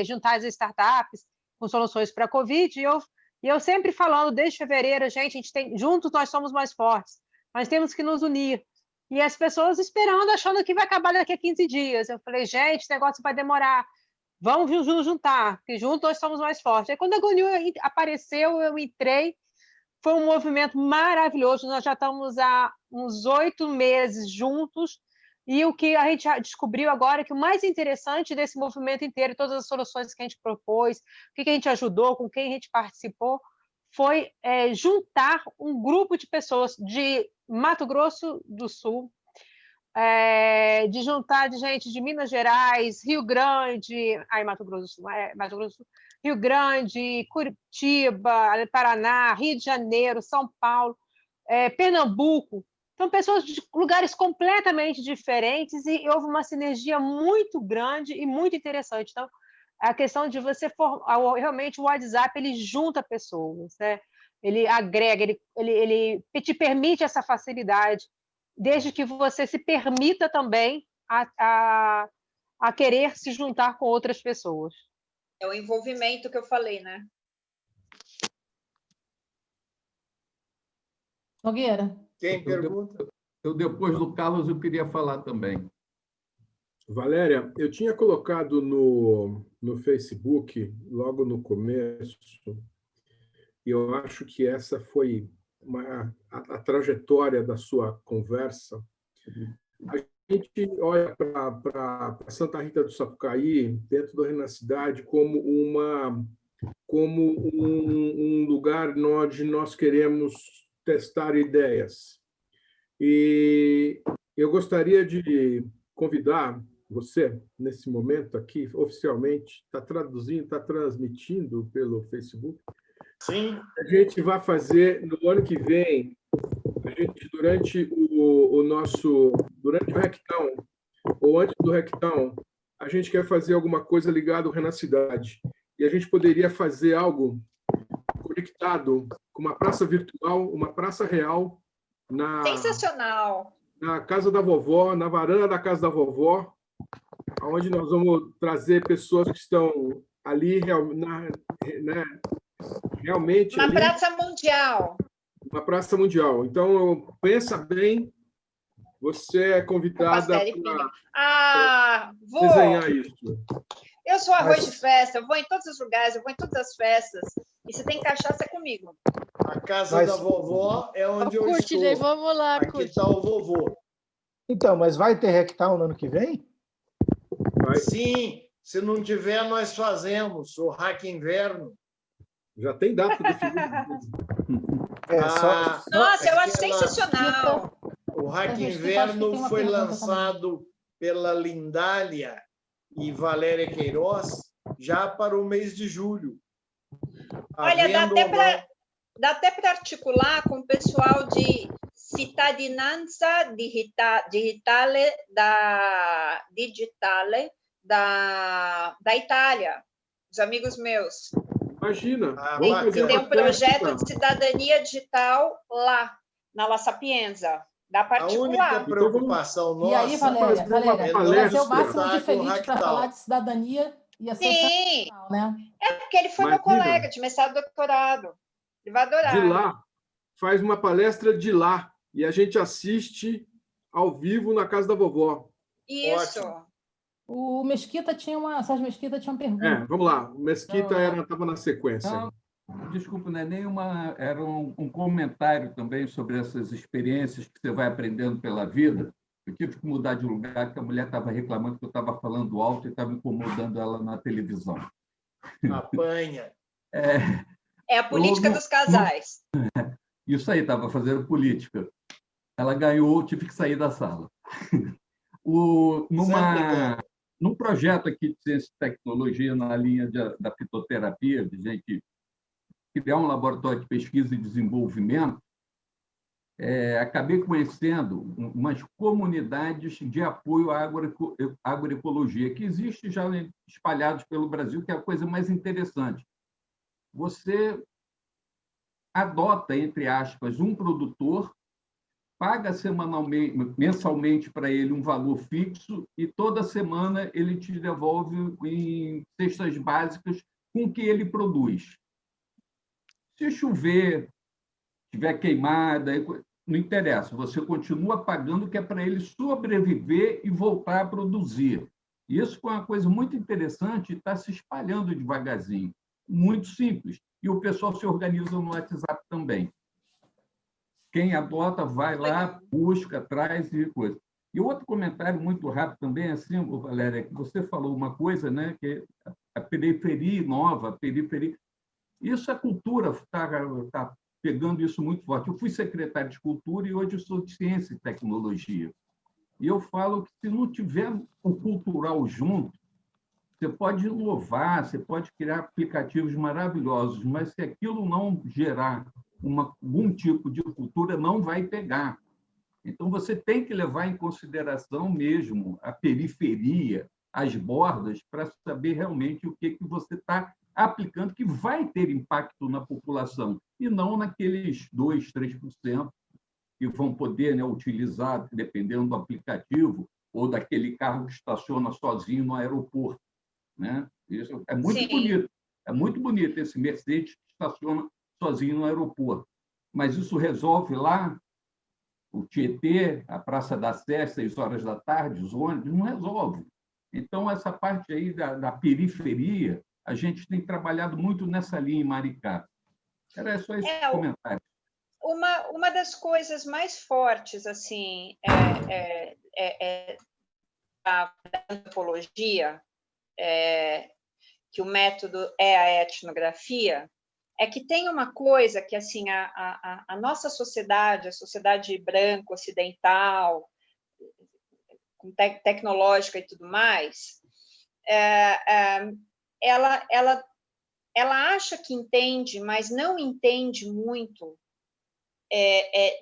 Speaker 6: juntar as startups com soluções para a Covid, e eu sempre falando, desde fevereiro, gente juntos nós somos mais fortes, nós temos que nos unir. E as pessoas esperando, achando que vai acabar daqui a 15 dias. Eu falei, gente, esse negócio vai demorar. vamos nos juntar, porque juntos nós somos mais fortes. Aí, quando a GONIU apareceu, eu entrei, foi um movimento maravilhoso, nós já estamos há uns 8 meses juntos, e o que a gente descobriu agora é que o mais interessante desse movimento inteiro, todas as soluções que a gente propôs, o que a gente ajudou, com quem a gente participou, foi juntar um grupo de pessoas de Mato Grosso do Sul, de juntar de gente de Minas Gerais, Rio Grande, Mato Grosso do Sul, Mato Grosso do Sul, Rio Grande, Curitiba, Paraná, Rio de Janeiro, São Paulo, Pernambuco. São pessoas de lugares completamente diferentes e houve uma sinergia muito grande e muito interessante. Então, a questão de você realmente o WhatsApp ele junta pessoas, né? Ele agrega, ele te permite essa facilidade, desde que você se permita também a querer se juntar com outras pessoas.
Speaker 2: É o envolvimento que eu falei, né?
Speaker 4: Nogueira.
Speaker 3: Quem pergunta?
Speaker 8: Eu, depois do Carlos, eu queria falar também.
Speaker 5: Valéria, eu tinha colocado no Facebook, logo no começo, e eu acho que essa foi a trajetória da sua conversa. A gente olha para Santa Rita do Sapucaí, dentro da Renacidade, como um lugar onde nós queremos testar ideias. E eu gostaria de convidar você, nesse momento aqui, oficialmente, está traduzindo, está transmitindo pelo Facebook.
Speaker 3: Sim.
Speaker 5: A gente vai fazer, no ano que vem, durante o Hacktown, ou antes do Hacktown, a gente quer fazer alguma coisa ligada ao Renacidade. E a gente poderia fazer algo conectado com uma praça virtual, uma praça real,
Speaker 2: Sensacional!
Speaker 5: Na casa da vovó, na varanda da casa da vovó, onde nós vamos trazer pessoas que estão ali realmente...
Speaker 2: Uma praça mundial.
Speaker 5: Uma praça mundial. Então, pensa bem, você é convidada para desenhar isso.
Speaker 2: Eu sou arroz de festa, eu vou em todos os lugares, eu vou em todas as festas. E se tem cachaça, é comigo.
Speaker 3: A casa da vovó é onde eu estou.
Speaker 6: Vamos lá,
Speaker 3: aqui está o vovô.
Speaker 7: Então, mas vai ter Hacktown no ano que vem?
Speaker 5: Vai.
Speaker 3: Sim, se não tiver, nós fazemos o Hack Inverno.
Speaker 5: Já tem data definida.
Speaker 2: Nossa, eu acho sensacional.
Speaker 3: O Hack Inverno foi lançado pela Lindália e Valéria Queiroz já para o mês de julho.
Speaker 2: Olha, dá até para articular com o pessoal de Cittadinanza Digitale da Itália, os amigos meus.
Speaker 5: Imagina.
Speaker 2: Que tem um projeto de cidadania digital lá, na La Sapienza. Dá para articular.
Speaker 3: A única preocupação nossa...
Speaker 4: E aí, Valéria, vai ser o máximo de feliz para falar de cidadania e a sensacional, né?
Speaker 2: É porque ele foi meu colega de mestrado e doutorado. Ele vai adorar.
Speaker 5: De lá, faz uma palestra de lá, e a gente assiste ao vivo na casa da vovó.
Speaker 2: Isso.
Speaker 3: Ótimo.
Speaker 4: O Mesquita Sérgio Mesquita tinha uma pergunta.
Speaker 5: Vamos lá. O Mesquita estava na sequência.
Speaker 8: Não, desculpa, não é nenhuma... Era um comentário também sobre essas experiências que você vai aprendendo pela vida. Eu tive que mudar de lugar, que a mulher estava reclamando que eu estava falando alto e estava incomodando ela na televisão.
Speaker 3: Apanha.
Speaker 2: É a política dos casais.
Speaker 8: Isso aí, estava fazendo política. Ela ganhou, tive que sair da sala. Num projeto aqui de ciência e tecnologia na linha da fitoterapia, de gente criar um laboratório de pesquisa e desenvolvimento, acabei conhecendo umas comunidades de apoio à agroecologia, que existe já espalhados pelo Brasil, que é a coisa mais interessante. Você adota, entre aspas, um produtor, paga mensalmente para ele um valor fixo e toda semana ele te devolve em cestas básicas com o que ele produz. Se chover, tiver queimada, não interessa, você continua pagando, que é para ele sobreviver e voltar a produzir. E isso foi uma coisa muito interessante e está se espalhando devagarzinho. Muito simples. E o pessoal se organiza no WhatsApp também. Quem adota, vai lá, busca, traz e coisa. E outro comentário muito rápido também, assim, Valéria, que você falou uma coisa, né, que a periferia nova, a periferia... Isso, a cultura está pegando isso muito forte. Eu fui secretário de Cultura e hoje eu sou de Ciência e Tecnologia. E eu falo que, se não tiver o cultural junto, você pode inovar, você pode criar aplicativos maravilhosos, mas se aquilo não gerar algum tipo de cultura, não vai pegar. Então, você tem que levar em consideração mesmo a periferia, as bordas, para saber realmente o que você está aplicando, que vai ter impacto na população, e não naqueles 2%, 3% que vão poder, né, utilizar, dependendo do aplicativo, ou daquele carro que estaciona sozinho no aeroporto. Né? Isso é muito bonito. É muito bonito esse Mercedes que estaciona sozinho no aeroporto. Mas isso resolve lá o Tietê, a Praça da Sé, 6 horas da tarde, os ônibus, não resolve. Então, essa parte aí da periferia, a gente tem trabalhado muito nessa linha em Maricá. Era só esse comentário.
Speaker 2: Uma das coisas mais fortes assim da antropologia, que o método é a etnografia, é que tem uma coisa que assim a nossa sociedade, a sociedade branca ocidental, tecnológica e tudo mais, ela acha que entende, mas não entende muito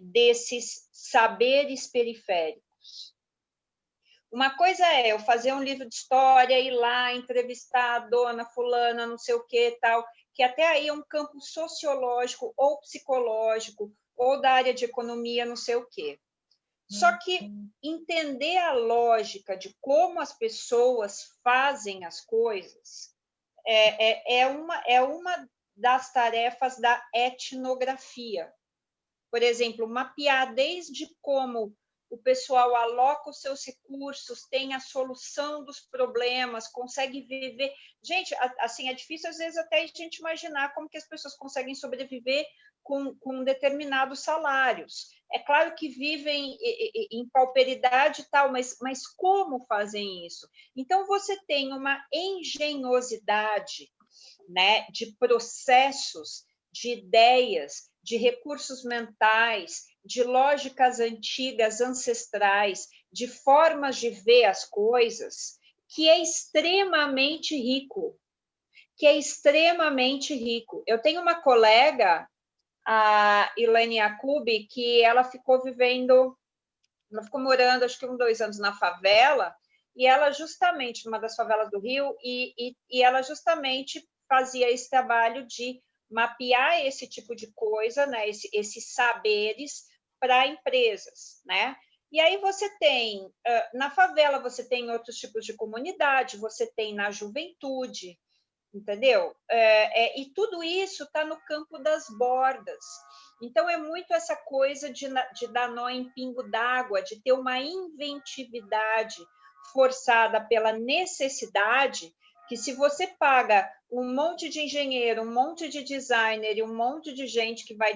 Speaker 2: desses saberes periféricos. Uma coisa é eu fazer um livro de história, ir lá entrevistar a dona fulana, não sei o que tal, que até aí é um campo sociológico ou psicológico ou da área de economia, não sei o quê. Só que entender a lógica de como as pessoas fazem as coisas é uma das tarefas da etnografia. Por exemplo, mapear desde como o pessoal aloca os seus recursos, tem a solução dos problemas, consegue viver. Gente, assim, é difícil às vezes até a gente imaginar como que as pessoas conseguem sobreviver com determinados salários. É claro que vivem em pauperidade e tal, mas como fazem isso? Então, você tem uma engenhosidade, né, de processos, de ideias, de recursos mentais, de lógicas antigas, ancestrais, de formas de ver as coisas, que é extremamente rico. Eu tenho uma colega, a Ilane Yacoub, que ela ficou morando, acho que 2 anos na favela, e ela justamente, numa das favelas do Rio, e ela justamente fazia esse trabalho de mapear esse tipo de coisa, né, esses saberes para empresas, né? E aí você tem, na favela, você tem outros tipos de comunidade, você tem na juventude, entendeu? E tudo isso está no campo das bordas. Então, é muito essa coisa de dar nó em pingo d'água, de ter uma inventividade forçada pela necessidade, que se você paga um monte de engenheiro, um monte de designer e um monte de gente que vai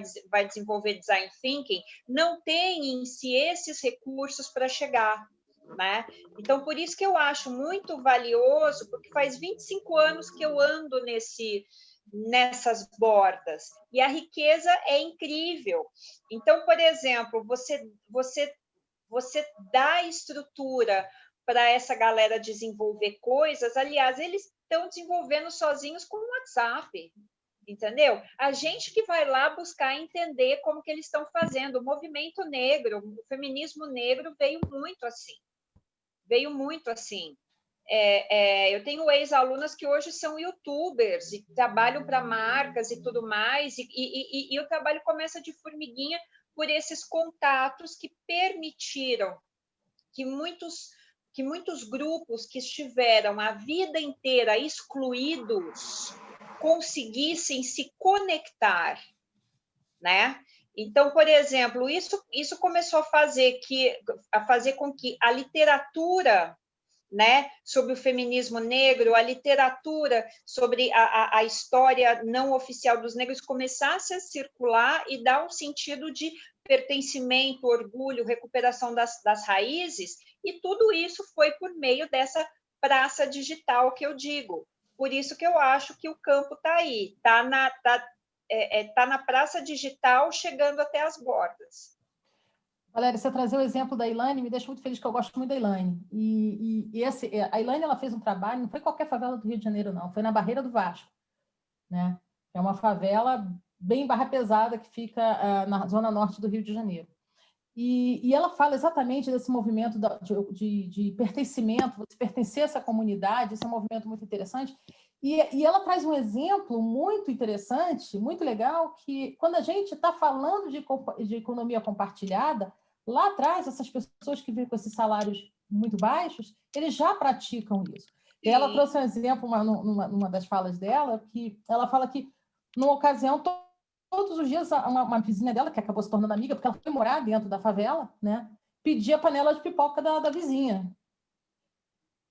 Speaker 2: desenvolver design thinking, não tem em si esses recursos para chegar. Né? Então, por isso que eu acho muito valioso, porque faz 25 anos que eu ando nessas bordas, e a riqueza é incrível. Então, por exemplo, você dá estrutura para essa galera desenvolver coisas, aliás, eles estão desenvolvendo sozinhos com o WhatsApp, entendeu? A gente que vai lá buscar entender como que eles estão fazendo. O movimento negro, o feminismo negro veio muito assim. Eu tenho ex-alunas que hoje são youtubers e trabalham para marcas e tudo mais, e o trabalho começa de formiguinha por esses contatos que permitiram que muitos grupos que estiveram a vida inteira excluídos conseguissem se conectar, né? Então, por exemplo, isso começou a fazer com que a literatura, né, sobre o feminismo negro, a literatura sobre a história não oficial dos negros começasse a circular e dar um sentido de pertencimento, orgulho, recuperação das raízes, e tudo isso foi por meio dessa praça digital que eu digo. Por isso que eu acho que o campo está aí, está na praça digital, chegando até as bordas.
Speaker 4: Valéria, você trazer o exemplo da Elaine me deixa muito feliz, que eu gosto muito da Elaine. A Elaine, ela fez um trabalho, não foi qualquer favela do Rio de Janeiro, não, foi na Barreira do Vasco, né? É uma favela bem barra pesada que fica na zona norte do Rio de Janeiro. E ela fala exatamente desse movimento de pertencimento, você pertencer a essa comunidade, esse é um movimento muito interessante. E ela traz um exemplo muito interessante, muito legal, que quando a gente está falando de economia compartilhada, lá atrás, essas pessoas que vivem com esses salários muito baixos, eles já praticam isso. E ela trouxe um exemplo numa das falas dela, que ela fala que, numa ocasião, todos os dias, uma vizinha dela, que acabou se tornando amiga, porque ela foi morar dentro da favela, né, pedia panela de pipoca da vizinha.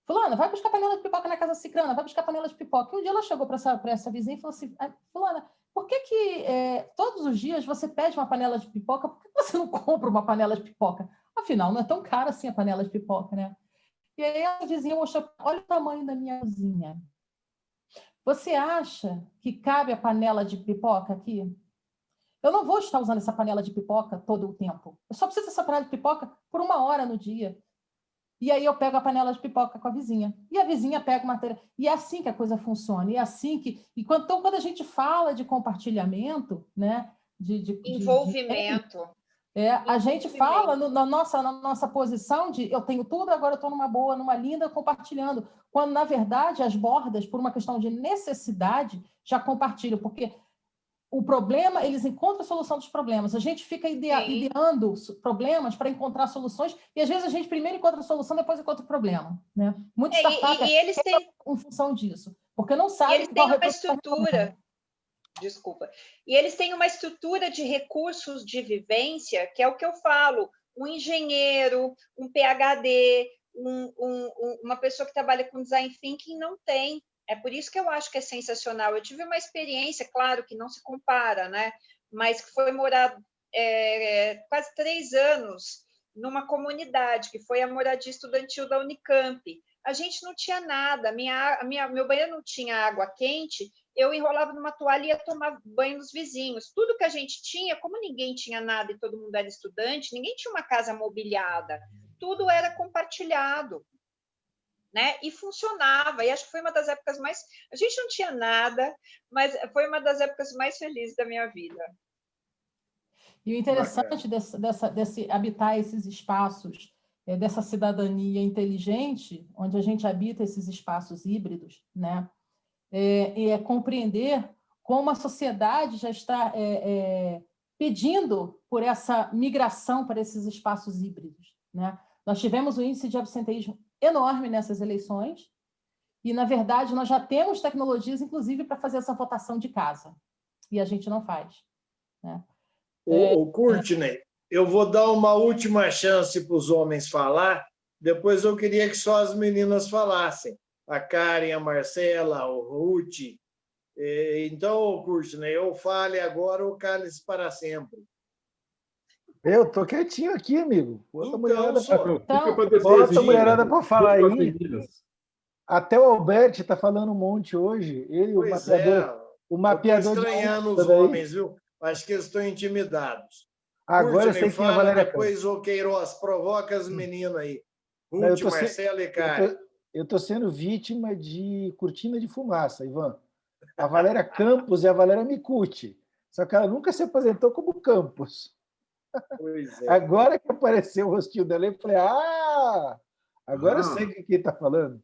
Speaker 4: Fulana, vai buscar panela de pipoca na casa cicrana, vai buscar panela de pipoca. E um dia ela chegou para essa vizinha e falou assim, Fulana, por que todos os dias você pede uma panela de pipoca, por que você não compra uma panela de pipoca? Afinal, não é tão cara assim a panela de pipoca, né? E aí a vizinha mostrou, olha o tamanho da minha cozinha. Você acha que cabe a panela de pipoca aqui? Eu não vou estar usando essa panela de pipoca todo o tempo. Eu só preciso dessa panela de pipoca por 1 hora no dia. E aí eu pego a panela de pipoca com a vizinha. E a vizinha pega uma matéria. E é assim que a coisa funciona. E é assim que... Então, quando a gente fala de compartilhamento, né?
Speaker 2: Envolvimento.
Speaker 4: A gente fala na nossa posição de eu tenho tudo, agora eu estou numa boa, numa linda, compartilhando. Quando, na verdade, as bordas, por uma questão de necessidade, já compartilham. Porque o problema, eles encontram a solução dos problemas. A gente fica ideando problemas para encontrar soluções, e às vezes a gente primeiro encontra a solução, depois encontra o problema, né? Muitos startups
Speaker 2: eles têm
Speaker 4: em função disso, porque não sabem...
Speaker 2: Eles têm uma estrutura... Desculpa. E eles têm uma estrutura de recursos de vivência, que é o que eu falo, um engenheiro, um PhD, uma pessoa que trabalha com design thinking não tem. É por isso que eu acho que é sensacional. Eu tive uma experiência, claro, que não se compara, né? Mas que foi morar quase 3 anos numa comunidade, que foi a moradia estudantil da Unicamp. A gente não tinha nada, meu banheiro não tinha água quente, eu enrolava numa toalha e ia tomar banho nos vizinhos. Tudo que a gente tinha, como ninguém tinha nada e todo mundo era estudante, ninguém tinha uma casa mobiliada, tudo era compartilhado. Né? E funcionava, e acho que foi uma das épocas mais... A gente não tinha nada, mas foi uma das épocas mais felizes da minha vida.
Speaker 4: E o interessante desse habitar esses espaços, dessa cidadania inteligente, onde a gente habita esses espaços híbridos, né? É compreender como a sociedade já está pedindo por essa migração para esses espaços híbridos, né? Nós tivemos um índice de absenteísmo enorme nessas eleições e, na verdade, nós já temos tecnologias, inclusive, para fazer essa votação de casa, e a gente não faz, né?
Speaker 3: Courtney, eu vou dar uma última chance para os homens falar, depois eu queria que só as meninas falassem, a Karen, a Marcela, o Ruth. Então, Courtney, ou fale agora ou cale-se para sempre.
Speaker 7: Eu tô quietinho aqui, amigo. Bota
Speaker 5: a
Speaker 7: mulherada para falar aí. Até o Alberto está falando um monte hoje. Ele, o mapeador.
Speaker 3: Estou estranhando os homens, viu? Acho que eles estão intimidados.
Speaker 7: Agora eu sei que a Valéria...
Speaker 3: Depois o Queiroz provoca as meninas aí. Ruth, Marcela e Karen.
Speaker 7: Eu estou sendo vítima de cortina de fumaça, Ivan. A Valéria Campos é a Valéria Micucci. Só que ela nunca se apresentou como Campos.
Speaker 3: Pois é.
Speaker 7: Agora que apareceu o rostinho dela, eu falei, agora eu sei o que ele está falando.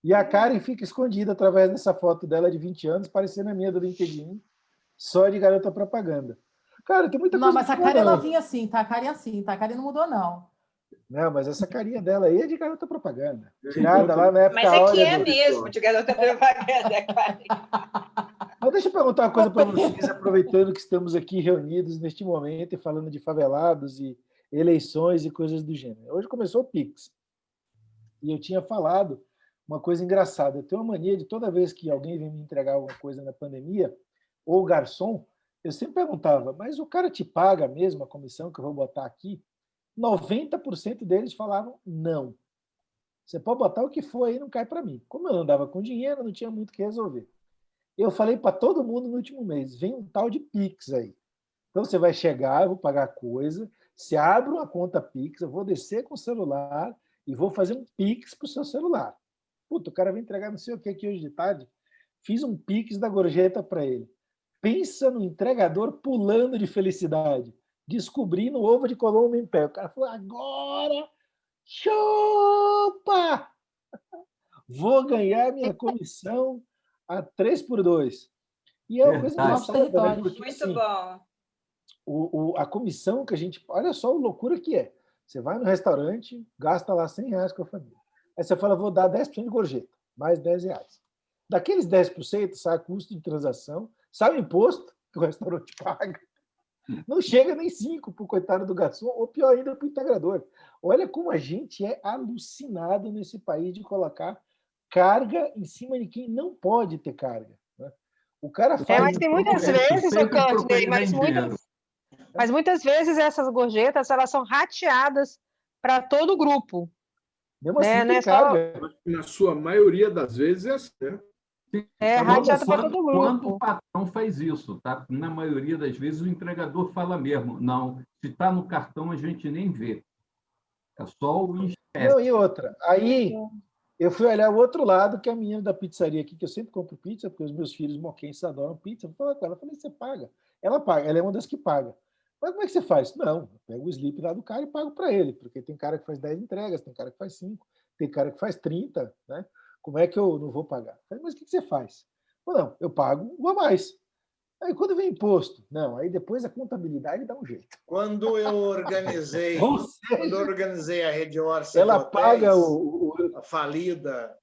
Speaker 7: E a Karen fica escondida através dessa foto dela de 20 anos, parecendo a minha do LinkedIn, só de garota propaganda. Cara, tem muita coisa...
Speaker 4: Não, mas a Karen ela vinha assim, tá? A Karen assim, tá? A Karen não mudou, não.
Speaker 7: Não, mas essa carinha dela aí é de garota propaganda. Tirada lá na época...
Speaker 2: Mas é que é mesmo de garota propaganda, Karen.
Speaker 7: Mas deixa eu perguntar uma coisa para vocês, aproveitando que estamos aqui reunidos neste momento e falando de favelados e eleições e coisas do gênero. Hoje começou o Pix. E eu tinha falado uma coisa engraçada. Eu tenho uma mania de toda vez que alguém vem me entregar alguma coisa na pandemia, ou o garçom, eu sempre perguntava, mas o cara te paga mesmo a comissão que eu vou botar aqui? 90% deles falavam não. Você pode botar o que for aí, não cai para mim. Como eu não andava com dinheiro, não tinha muito o que resolver. Eu falei para todo mundo no último mês, vem um tal de Pix aí. Então você vai chegar, eu vou pagar a coisa, você abre uma conta Pix, eu vou descer com o celular e vou fazer um Pix para o seu celular. Puta, o cara vai entregar não sei o que aqui hoje de tarde. Fiz um Pix da gorjeta para ele. Pensa no entregador pulando de felicidade, descobrindo o ovo de Colombo em pé. O cara falou, agora chupa! Vou ganhar minha comissão a 3x2. E é uma coisa engraçada, porque
Speaker 2: muito
Speaker 7: assim,
Speaker 2: bom.
Speaker 7: A comissão que a gente... Olha só a loucura que é. Você vai no restaurante, gasta lá R$100 com a família. Aí você fala, vou dar 10% de gorjeta, mais R$10. Daqueles 10% sai custo de transação, sai o imposto que o restaurante paga. Não chega nem 5% para o coitado do garçom, ou pior ainda, para o integrador. Olha como a gente é alucinado nesse país de colocar carga em cima de quem não pode ter carga. Né? O cara faz...
Speaker 6: mas tem muitas vezes, Courtney, mas muitas vezes essas gorjetas elas são rateadas para todo o grupo.
Speaker 7: Mesmo assim, tem carga.
Speaker 5: Na sua maioria das vezes é assim, né?
Speaker 6: Rateado para todo grupo.
Speaker 8: Quando o patrão faz isso, tá? Na maioria das vezes o entregador fala mesmo, não, se está no cartão a gente nem vê. É só o espécie.
Speaker 7: Não, e outra. Aí eu fui olhar o outro lado, que é a menina da pizzaria aqui, que eu sempre compro pizza, porque os meus filhos moquenses adoram pizza. Eu vou falar com ela, eu falei, você paga? Ela paga, ela é uma das que paga. Mas como é que você faz? Não, eu pego o slip lá do cara e pago para ele, porque tem cara que faz 10 entregas, tem cara que faz 5, tem cara que faz 30, né? Como é que eu não vou pagar? Eu falei, mas o que você faz? Não, eu pago um a mais. Aí quando vem imposto, não, aí depois a contabilidade dá um jeito.
Speaker 3: Quando eu organizei, a Rede Orça,
Speaker 7: ela paga
Speaker 3: a falida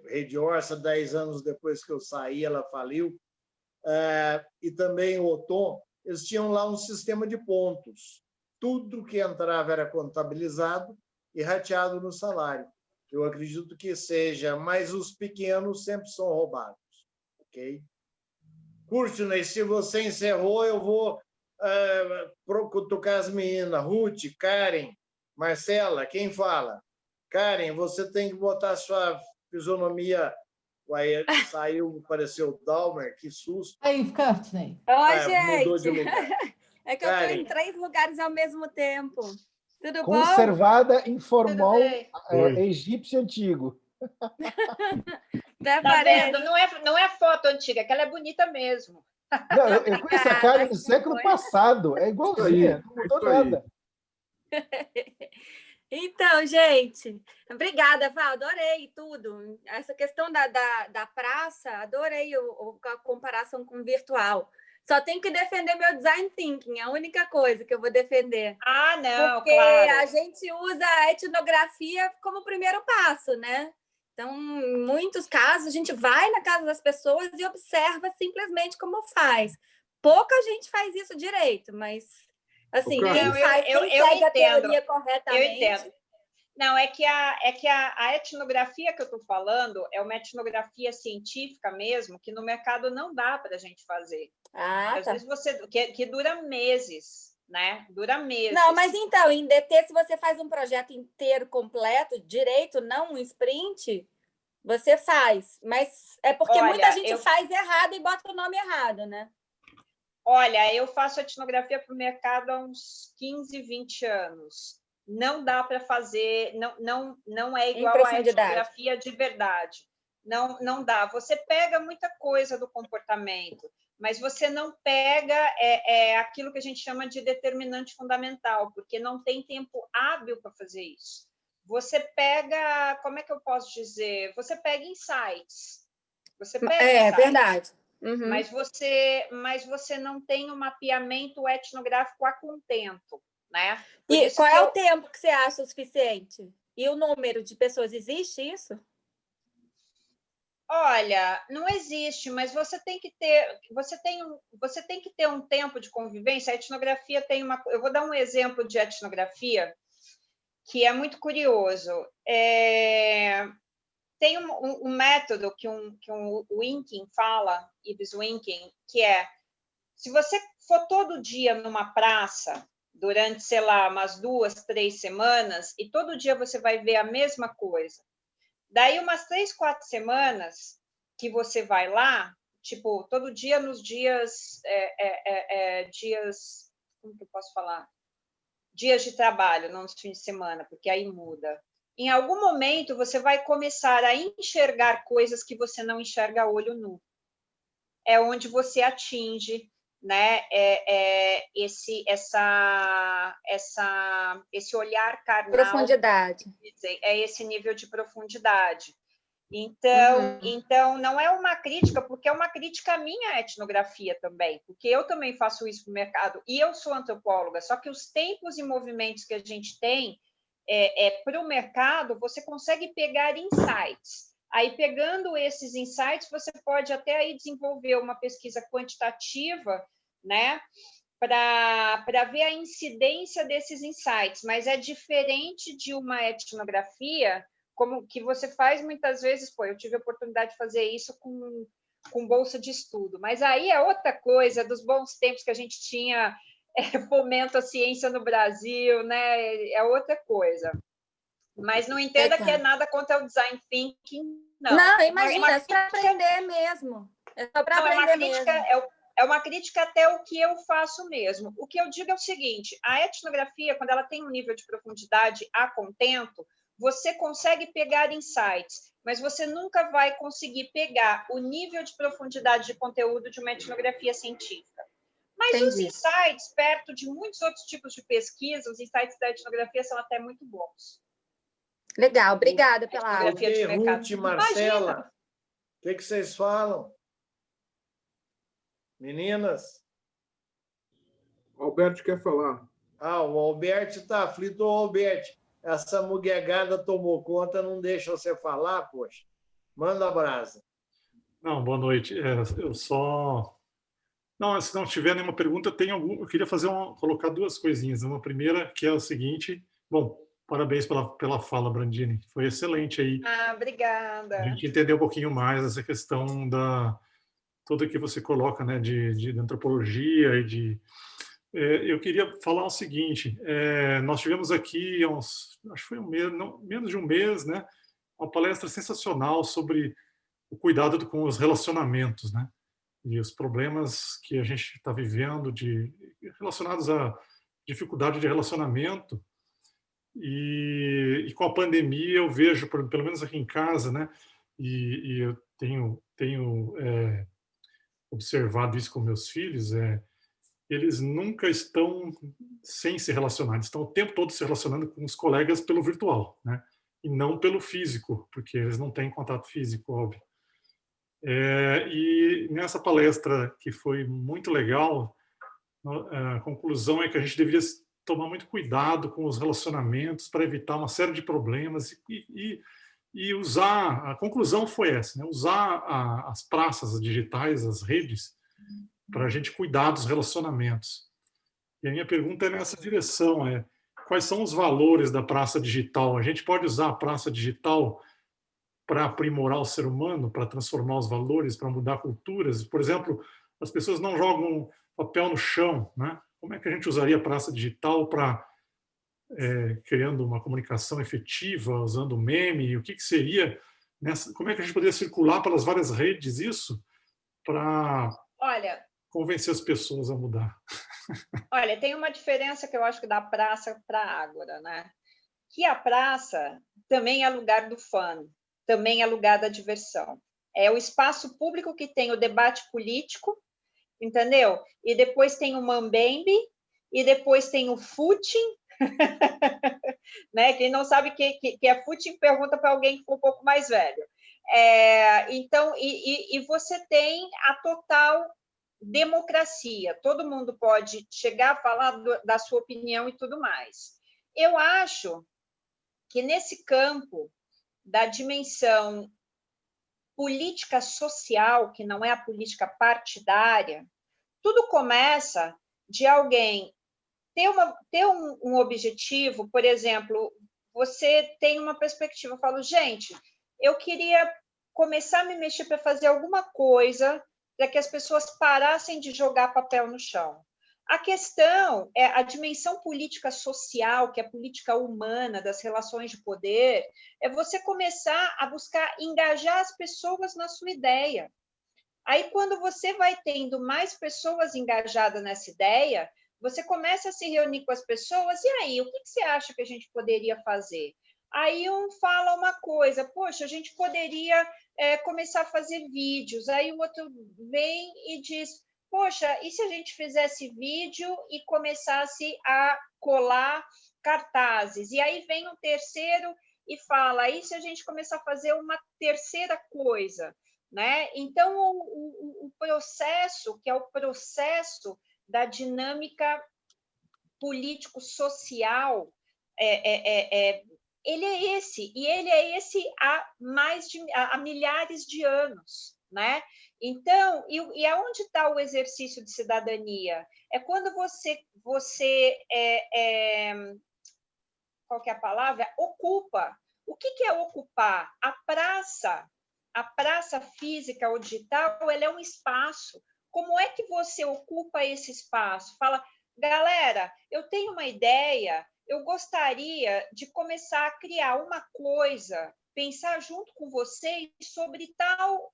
Speaker 3: Rede Orça, 10 anos depois que eu saí, ela faliu, e também o Otom, eles tinham lá um sistema de pontos. Tudo que entrava era contabilizado e rateado no salário. Eu acredito que seja, mas os pequenos sempre são roubados. Ok? Courtney, se você encerrou, eu vou cutucar as meninas. Ruth, Karen, Marcela, quem fala? Karen, você tem que botar a sua fisionomia. Uai, saiu, pareceu Dalmer, que susto.
Speaker 4: Aí, Courtney.
Speaker 9: Oi, gente.
Speaker 3: Mudou de lugar.
Speaker 9: É que eu estou em 3 lugares ao mesmo tempo. Tudo bom?
Speaker 7: Conservada, informal, egípcio antigo.
Speaker 2: Tá vendo? Não é foto antiga, que ela é bonita mesmo.
Speaker 7: Não, eu conheço a Karen do século passado. É igualzinha, não mudou nada.
Speaker 9: Então, gente, obrigada, Val, adorei tudo. Essa questão da praça, adorei a comparação com o virtual. Só tenho que defender meu design thinking, a única coisa que eu vou defender.
Speaker 2: Ah, não,
Speaker 9: porque
Speaker 2: claro.
Speaker 9: A gente usa a etnografia como primeiro passo, né? Então, em muitos casos, a gente vai na casa das pessoas e observa simplesmente como faz. Pouca gente faz isso direito, mas, assim, quem segue a teoria corretamente...
Speaker 2: Eu entendo. Não, é que a etnografia que eu estou falando é uma etnografia científica mesmo, que no mercado não dá para a gente fazer. Às vezes que dura meses, né? Dura meses.
Speaker 9: Não, mas então, em DT, se você faz um projeto inteiro, completo, direito, não um sprint, você faz. Mas é porque muita gente faz errado e bota o nome errado, né?
Speaker 2: Olha, eu faço etnografia para o mercado há uns 15, 20 anos. Não dá para fazer, não é igual a etnografia de verdade. Não dá. Você pega muita coisa do comportamento, mas você não pega aquilo que a gente chama de determinante fundamental, porque não tem tempo hábil para fazer isso. Você pega, como é que eu posso dizer? Você pega insights. Você pega insights,
Speaker 9: verdade. Uhum.
Speaker 2: Mas você não tem um mapeamento etnográfico a contento. Né?
Speaker 9: E qual é o tempo que você acha o suficiente? E o número de pessoas? Existe isso?
Speaker 2: Olha, não existe, mas você tem que ter um tempo de convivência. A etnografia tem uma... Eu vou dar um exemplo de etnografia. que é muito curioso. Tem um método que o Winking fala, Ives Winking, que é, se você for todo dia numa praça, durante, sei lá, umas 2, 3 semanas, e todo dia você vai ver a mesma coisa. Daí, umas 3, 4 semanas que você vai lá, tipo, todo dia nos dias, como que eu posso falar? Dias de trabalho, não nos fins de semana, porque aí muda. Em algum momento, você vai começar a enxergar coisas que você não enxerga a olho nu. É onde você atinge, né, esse olhar carnal.
Speaker 9: Profundidade.
Speaker 2: É esse nível de profundidade. Então, não é uma crítica, porque é uma crítica à minha etnografia também, porque eu também faço isso no mercado, e eu sou antropóloga, só que os tempos e movimentos que a gente tem para o mercado, você consegue pegar insights. Aí, pegando esses insights, você pode até aí desenvolver uma pesquisa quantitativa, né, para ver a incidência desses insights, mas é diferente de uma etnografia, como que você faz muitas vezes. Eu tive a oportunidade de fazer isso com bolsa de estudo, mas aí é outra coisa, dos bons tempos que a gente tinha fomento à ciência no Brasil, né? É outra coisa. Mas não entenda que é nada contra o design thinking, não.
Speaker 9: Não, imagina, é só para aprender mesmo. É só para aprender mesmo.
Speaker 2: É uma crítica até o que eu faço mesmo. O que eu digo é o seguinte, a etnografia, quando ela tem um nível de profundidade a contento, você consegue pegar insights, mas você nunca vai conseguir pegar o nível de profundidade de conteúdo de uma etnografia científica. Mas os insights, perto de muitos outros tipos de pesquisa, os insights da etnografia são até muito bons.
Speaker 9: Legal, obrigada pela aula.
Speaker 3: Ok, Ruth e Marcela, o que vocês falam? Meninas?
Speaker 5: O Alberto quer falar.
Speaker 3: O Alberto está aflito. Ô, Alberto, essa muguegada tomou conta, não deixa você falar, poxa. Manda a brasa.
Speaker 1: Não, boa noite. Eu só... Não, se não tiver nenhuma pergunta, eu queria colocar duas coisinhas. Uma primeira, que é o seguinte... Bom, parabéns pela fala, Brandini. Foi excelente aí.
Speaker 2: Obrigada.
Speaker 1: A gente entendeu um pouquinho mais essa questão tudo que você coloca, né, de antropologia e de... eu queria falar o seguinte, nós tivemos aqui, acho que foi menos de um mês, né, uma palestra sensacional sobre o cuidado com os relacionamentos, né, e os problemas que a gente está vivendo relacionados à dificuldade de relacionamento. E com a pandemia eu vejo, pelo menos aqui em casa, né, e eu tenho observado isso com meus filhos, eles nunca estão sem se relacionar, eles estão o tempo todo se relacionando com os colegas pelo virtual, né? E não pelo físico, porque eles não têm contato físico, óbvio. E nessa palestra, que foi muito legal, a conclusão é que a gente deveria tomar muito cuidado com os relacionamentos para evitar uma série de problemas e usar, a conclusão foi essa, né? Usar as praças digitais, as redes, para a gente cuidar dos relacionamentos. E a minha pergunta é nessa direção, quais são os valores da praça digital? A gente pode usar a praça digital para aprimorar o ser humano, para transformar os valores, para mudar culturas? Por exemplo, as pessoas não jogam papel no chão, né? Como é que a gente usaria a praça digital para criando uma comunicação efetiva, usando meme? O que seria como é que a gente poderia circular pelas várias redes isso para convencer as pessoas a mudar?
Speaker 2: Olha, tem uma diferença que eu acho que da praça para a Ágora, né? Que a praça também é lugar do fun, também é lugar da diversão. É o espaço público que tem o debate político, entendeu? E depois tem o mambembe, e depois tem o footing, né? Quem não sabe que é footing, pergunta para alguém que for um pouco mais velho. Então, você tem a total democracia. Todo mundo pode chegar a falar da sua opinião e tudo mais. Eu acho que nesse campo da dimensão política social, que não é a política partidária, tudo começa de alguém ter um objetivo. Por exemplo, você tem uma perspectiva. Eu falo, gente, eu queria começar a me mexer para fazer alguma coisa para que as pessoas parassem de jogar papel no chão. A questão é a dimensão política social, que é a política humana das relações de poder, é você começar a buscar engajar as pessoas na sua ideia. Aí, quando você vai tendo mais pessoas engajadas nessa ideia, você começa a se reunir com as pessoas, e aí, o que você acha que a gente poderia fazer? Aí um fala uma coisa, poxa, a gente poderia começar a fazer vídeos. Aí o outro vem e diz, poxa, e se a gente fizesse vídeo e começasse a colar cartazes? E aí vem um terceiro e fala, e se a gente começar a fazer uma terceira coisa? Né? Então, o processo, que é o processo da dinâmica político-social, ele é esse, e ele é esse há milhares de anos. Né? Então, e aonde está o exercício de cidadania? É quando você qual que é a palavra? Ocupa. O que é ocupar? A praça física ou digital, ela é um espaço. Como é que você ocupa esse espaço? Fala, galera, eu tenho uma ideia, eu gostaria de começar a criar uma coisa, pensar junto com vocês sobre tal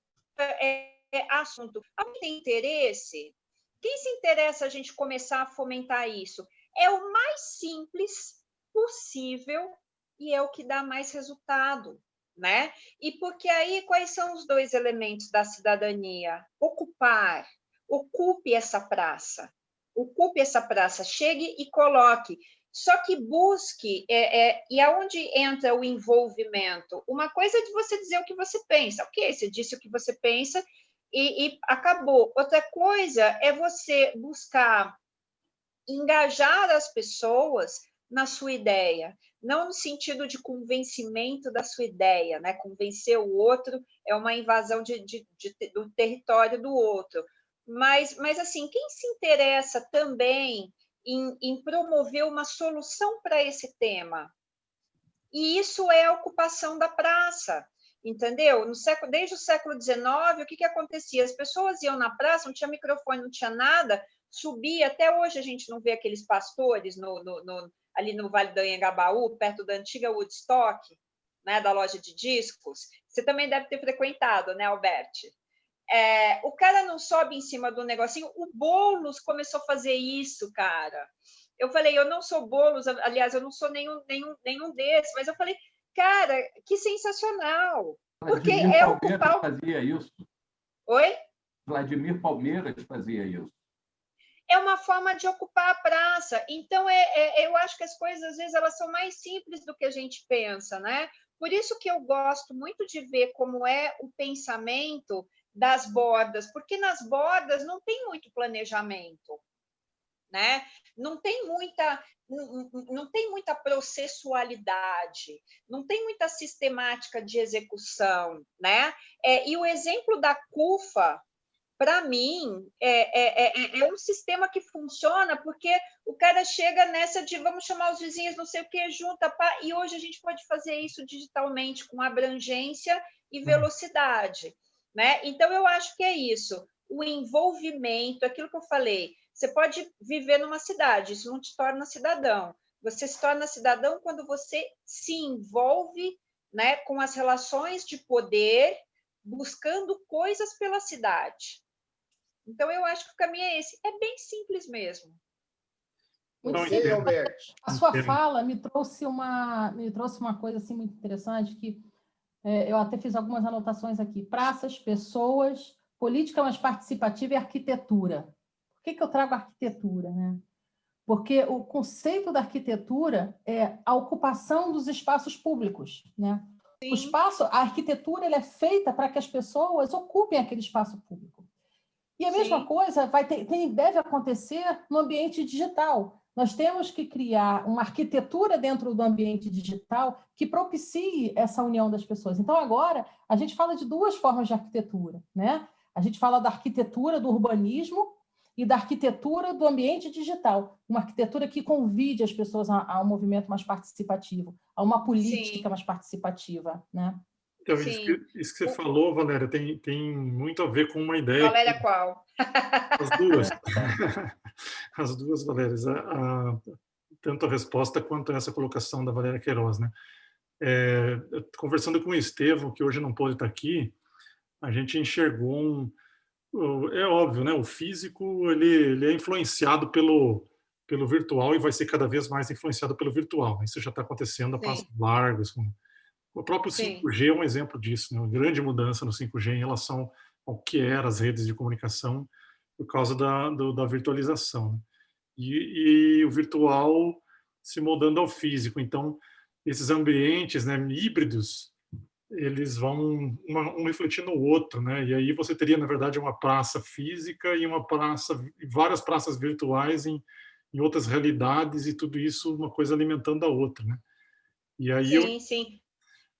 Speaker 2: assunto. Alguém tem interesse? Quem se interessa a gente começar a fomentar isso? É o mais simples possível e é o que dá mais resultado. Né? E porque aí, quais são os dois elementos da cidadania? Ocupar. Ocupe essa praça. Ocupe essa praça. Chegue e coloque. Só que busque. E aonde entra o envolvimento? Uma coisa é de você dizer o que você pensa. Ok, você disse o que você pensa e acabou. Outra coisa é você buscar engajar as pessoas na sua ideia, não no sentido de convencimento da sua ideia, né? Convencer o outro é uma invasão do território do outro. Mas assim, quem se interessa também em promover uma solução para esse tema? E isso é a ocupação da praça, entendeu? Desde o século XIX, o que acontecia? As pessoas iam na praça, não tinha microfone, não tinha nada, subia, até hoje a gente não vê aqueles pastores ali no Vale do Anhangabaú, perto da antiga Woodstock, né, da loja de discos. Você também deve ter frequentado, né, Alberti? O cara não sobe em cima do negocinho. O Boulos começou a fazer isso, cara. Eu falei, eu não sou Boulos, aliás, eu não sou nenhum desses, mas eu falei, cara, que sensacional. Porque
Speaker 8: Vladimir Palmeiras fazia isso.
Speaker 2: Oi?
Speaker 8: Vladimir Palmeiras fazia isso.
Speaker 2: É uma forma de ocupar a praça. Então, eu acho que as coisas, às vezes, elas são mais simples do que a gente pensa, né? Por isso que eu gosto muito de ver como é o pensamento das bordas, porque nas bordas não tem muito planejamento, né? Não tem muita processualidade, não tem muita sistemática de execução, né? E o exemplo da CUFA, para mim, é um sistema que funciona porque o cara chega nessa de vamos chamar os vizinhos, não sei o que, junta, e hoje a gente pode fazer isso digitalmente com abrangência e velocidade, né? Então, eu acho que é isso, o envolvimento, aquilo que eu falei, você pode viver numa cidade, isso não te torna cidadão, você se torna cidadão quando você se envolve, né, com as relações de poder, buscando coisas pela cidade. Então, eu acho que o caminho é esse. É bem simples mesmo.
Speaker 3: Você, Alberto?
Speaker 4: A sua fala me trouxe uma coisa assim, muito interessante, que eu até fiz algumas anotações aqui. Praças, pessoas, política mais participativa e arquitetura. Por que eu trago arquitetura? Né? Porque o conceito da arquitetura é a ocupação dos espaços públicos. Né? O espaço, a arquitetura ela é feita para que as pessoas ocupem aquele espaço público. E a mesma coisa deve acontecer no ambiente digital. Nós temos que criar uma arquitetura dentro do ambiente digital que propicie essa união das pessoas. Então, agora, a gente fala de duas formas de arquitetura. Né? A gente fala da arquitetura do urbanismo e da arquitetura do ambiente digital, uma arquitetura que convide as pessoas a um movimento mais participativo, a uma política mais participativa, né?
Speaker 1: Então, isso que você falou, Valéria, tem muito a ver com uma ideia...
Speaker 2: Valéria qual?
Speaker 1: As duas. As duas, Valérias. Tanto a resposta quanto essa colocação da Valéria Queiroz, né? Conversando com o Estevão, que hoje não pôde estar aqui, a gente enxergou é óbvio, né? O físico ele é influenciado pelo virtual e vai ser cada vez mais influenciado pelo virtual. Isso já está acontecendo a passos largos. O próprio 5G é um exemplo disso, né? Uma grande mudança no 5G em relação ao que eram as redes de comunicação por causa da virtualização, né? E o virtual se moldando ao físico. Então, esses ambientes, né, híbridos, eles vão um refletir no outro, né? E aí você teria, na verdade, uma praça física e várias praças virtuais em outras realidades, e tudo isso uma coisa alimentando a outra, né? E aí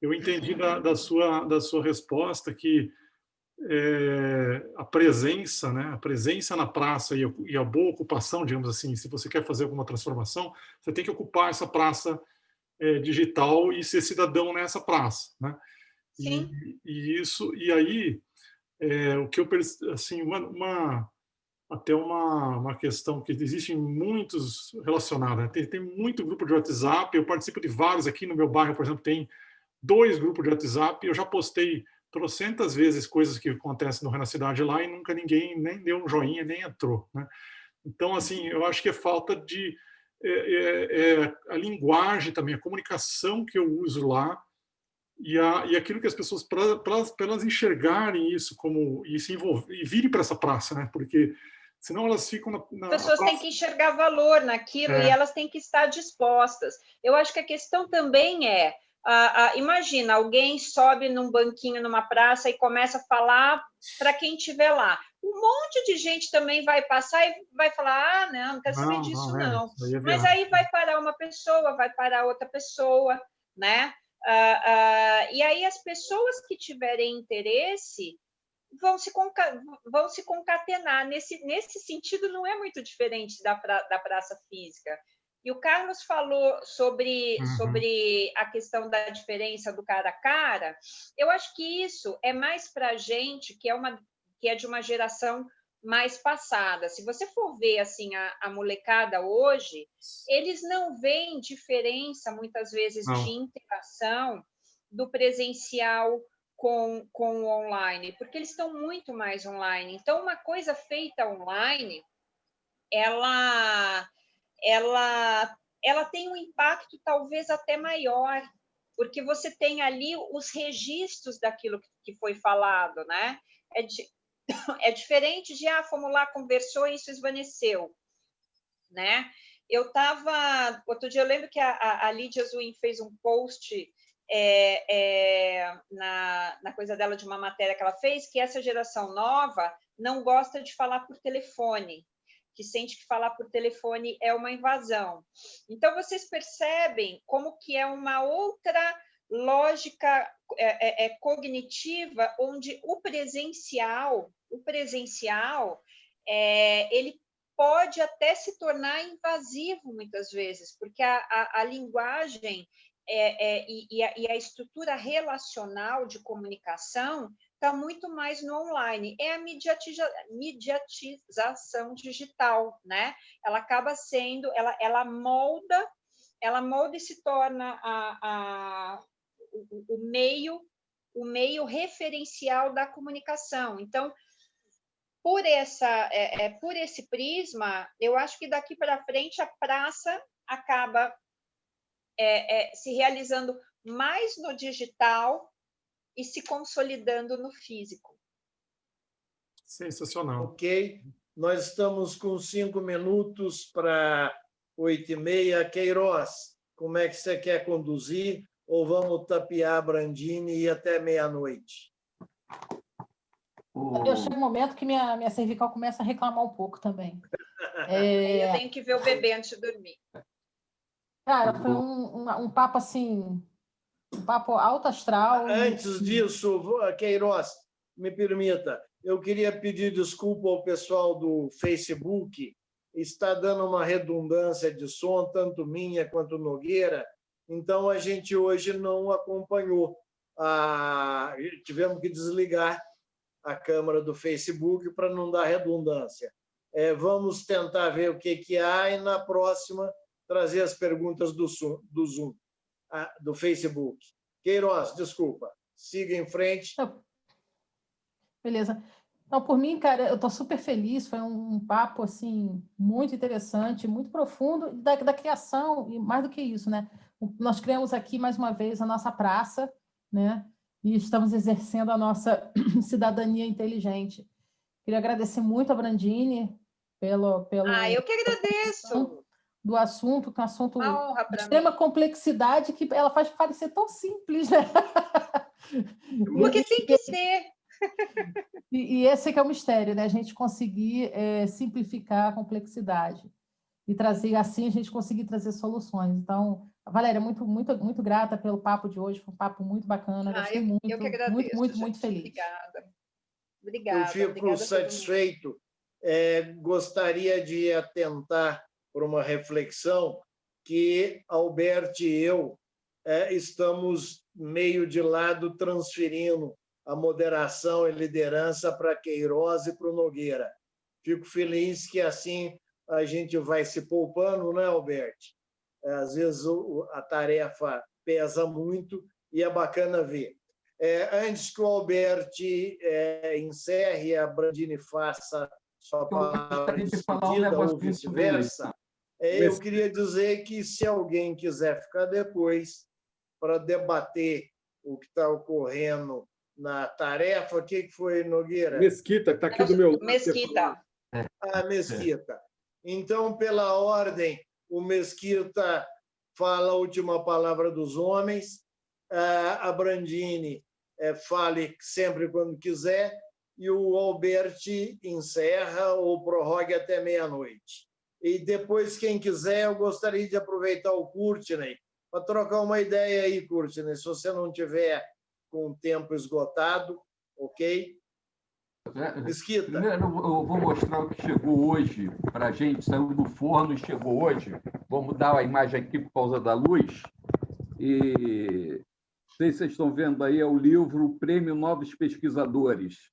Speaker 1: eu entendi da sua resposta que a presença, né? A presença na praça e a boa ocupação, digamos assim, se você quer fazer alguma transformação, você tem que ocupar essa praça digital e ser cidadão nessa praça, né?
Speaker 2: Sim.
Speaker 1: E aí o que eu assim até uma questão que existe muitos relacionados, né? Tem muito grupo de WhatsApp, eu participo de vários aqui no meu bairro, por exemplo, tem 2 grupos de WhatsApp, eu já postei trocentas vezes coisas que acontecem no Renacidade lá e nunca ninguém nem deu um joinha, nem entrou, né? Então, assim, eu acho que é falta de a linguagem também, a comunicação que eu uso lá e aquilo que as pessoas, para elas enxergarem isso como e se envolver e virem para essa praça, né? Porque senão elas ficam
Speaker 2: as pessoas têm que enxergar valor naquilo e elas têm que estar dispostas. Eu acho que a questão também imagina, alguém sobe num banquinho numa praça e começa a falar para quem estiver lá. Um monte de gente também vai passar e vai falar, não quero saber disso, não. Mas aí vai parar uma pessoa, vai parar outra pessoa, né? E aí as pessoas que tiverem interesse vão se concatenar. Nesse sentido, não é muito diferente da praça física. E o Carlos falou sobre a questão da diferença do cara a cara. Eu acho que isso é mais para a gente que é de uma geração mais passada. Se você for ver assim a molecada hoje, eles não veem diferença muitas vezes de interação do presencial com o online, porque eles estão muito mais online. Então, uma coisa feita online, ela tem um impacto talvez até maior, porque você tem ali os registros daquilo que foi falado, né? É diferente de, fomos lá, conversou e isso esvaneceu, né? Outro dia eu lembro que a Lídia Zuin fez um post na coisa dela, de uma matéria que ela fez, que essa geração nova não gosta de falar por telefone, que sente que falar por telefone é uma invasão. Então, vocês percebem como que é uma outra lógica cognitiva, onde o presencial ele pode até se tornar invasivo muitas vezes, porque a linguagem e a estrutura relacional de comunicação está muito mais no online. É a mediatização digital, né? Ela acaba sendo, ela molda e se torna o meio referencial da comunicação. Então, por esse prisma, eu acho que daqui para frente a praça acaba se realizando mais no digital e se consolidando no físico.
Speaker 1: Sensacional.
Speaker 3: Ok, nós estamos com 5 minutos para 8h30. Queiroz, como é que você quer conduzir? Ou vamos tapear Brandini e ir até meia-noite?
Speaker 4: Eu chego um momento que minha cervical começa a reclamar um pouco também.
Speaker 2: Eu tenho que ver o bebê antes de dormir.
Speaker 4: Cara, foi um papo assim, um papo alto astral.
Speaker 3: Antes disso, Queiroz, me permita, Eu queria pedir desculpa ao pessoal do Facebook, está dando uma redundância de som, tanto minha quanto Nogueira, então a gente hoje não acompanhou. Tivemos que desligar a câmera do Facebook para não dar redundância. Vamos tentar ver o que há e, na próxima, trazer as perguntas do Zoom, do Facebook. Queiroz, desculpa. Siga em frente.
Speaker 4: Beleza. Então, por mim, cara, eu estou super feliz. Foi um papo assim muito interessante, muito profundo da criação, e mais do que isso, né? Nós criamos aqui, mais uma vez, a nossa praça, né? E estamos exercendo a nossa cidadania inteligente. Queria agradecer muito a Brandini pelo
Speaker 2: eu que agradeço
Speaker 4: do assunto, que é um assunto
Speaker 2: de
Speaker 4: extrema complexidade, que ela faz parecer tão simples, né?
Speaker 2: Porque tem que ser.
Speaker 4: E esse que é o mistério, né? A gente conseguir simplificar a complexidade e trazer, assim, a gente conseguir trazer soluções. Então, Valéria, muito, muito, muito grata pelo papo de hoje, foi um papo muito bacana, gostei muito,
Speaker 2: eu que agradeço,
Speaker 4: muito, muito feliz.
Speaker 2: Obrigada.
Speaker 3: Eu fico satisfeito. Gostaria de atentar para uma reflexão que Alberto e eu estamos meio de lado transferindo a moderação e liderança para Queiroz e para o Nogueira. Fico feliz que assim a gente vai se poupando, né, Alberto? Às vezes a tarefa pesa muito e é bacana ver. Antes que o Alberto encerre e a Brandini faça sua palavra de despedida ou vice-versa, eu queria dizer que se alguém quiser ficar depois para debater o que está ocorrendo na tarefa, o que foi, Nogueira?
Speaker 5: Mesquita, que está aqui do meu lado.
Speaker 2: Mesquita.
Speaker 3: Mesquita. Então, pela ordem, o Mesquita fala a última palavra dos homens, a Brandini fale sempre quando quiser, e o Alberti encerra ou prorrogue até meia-noite. E depois, quem quiser, eu gostaria de aproveitar o Courtney para trocar uma ideia aí, Courtney, se você não tiver com o tempo esgotado, ok? Mesquita.
Speaker 8: Primeiro, eu vou mostrar o que chegou hoje para a gente, saiu do forno e chegou hoje. Vou mudar a imagem aqui por causa da luz. E não sei se vocês estão vendo aí, é o livro Prêmio Novos Pesquisadores.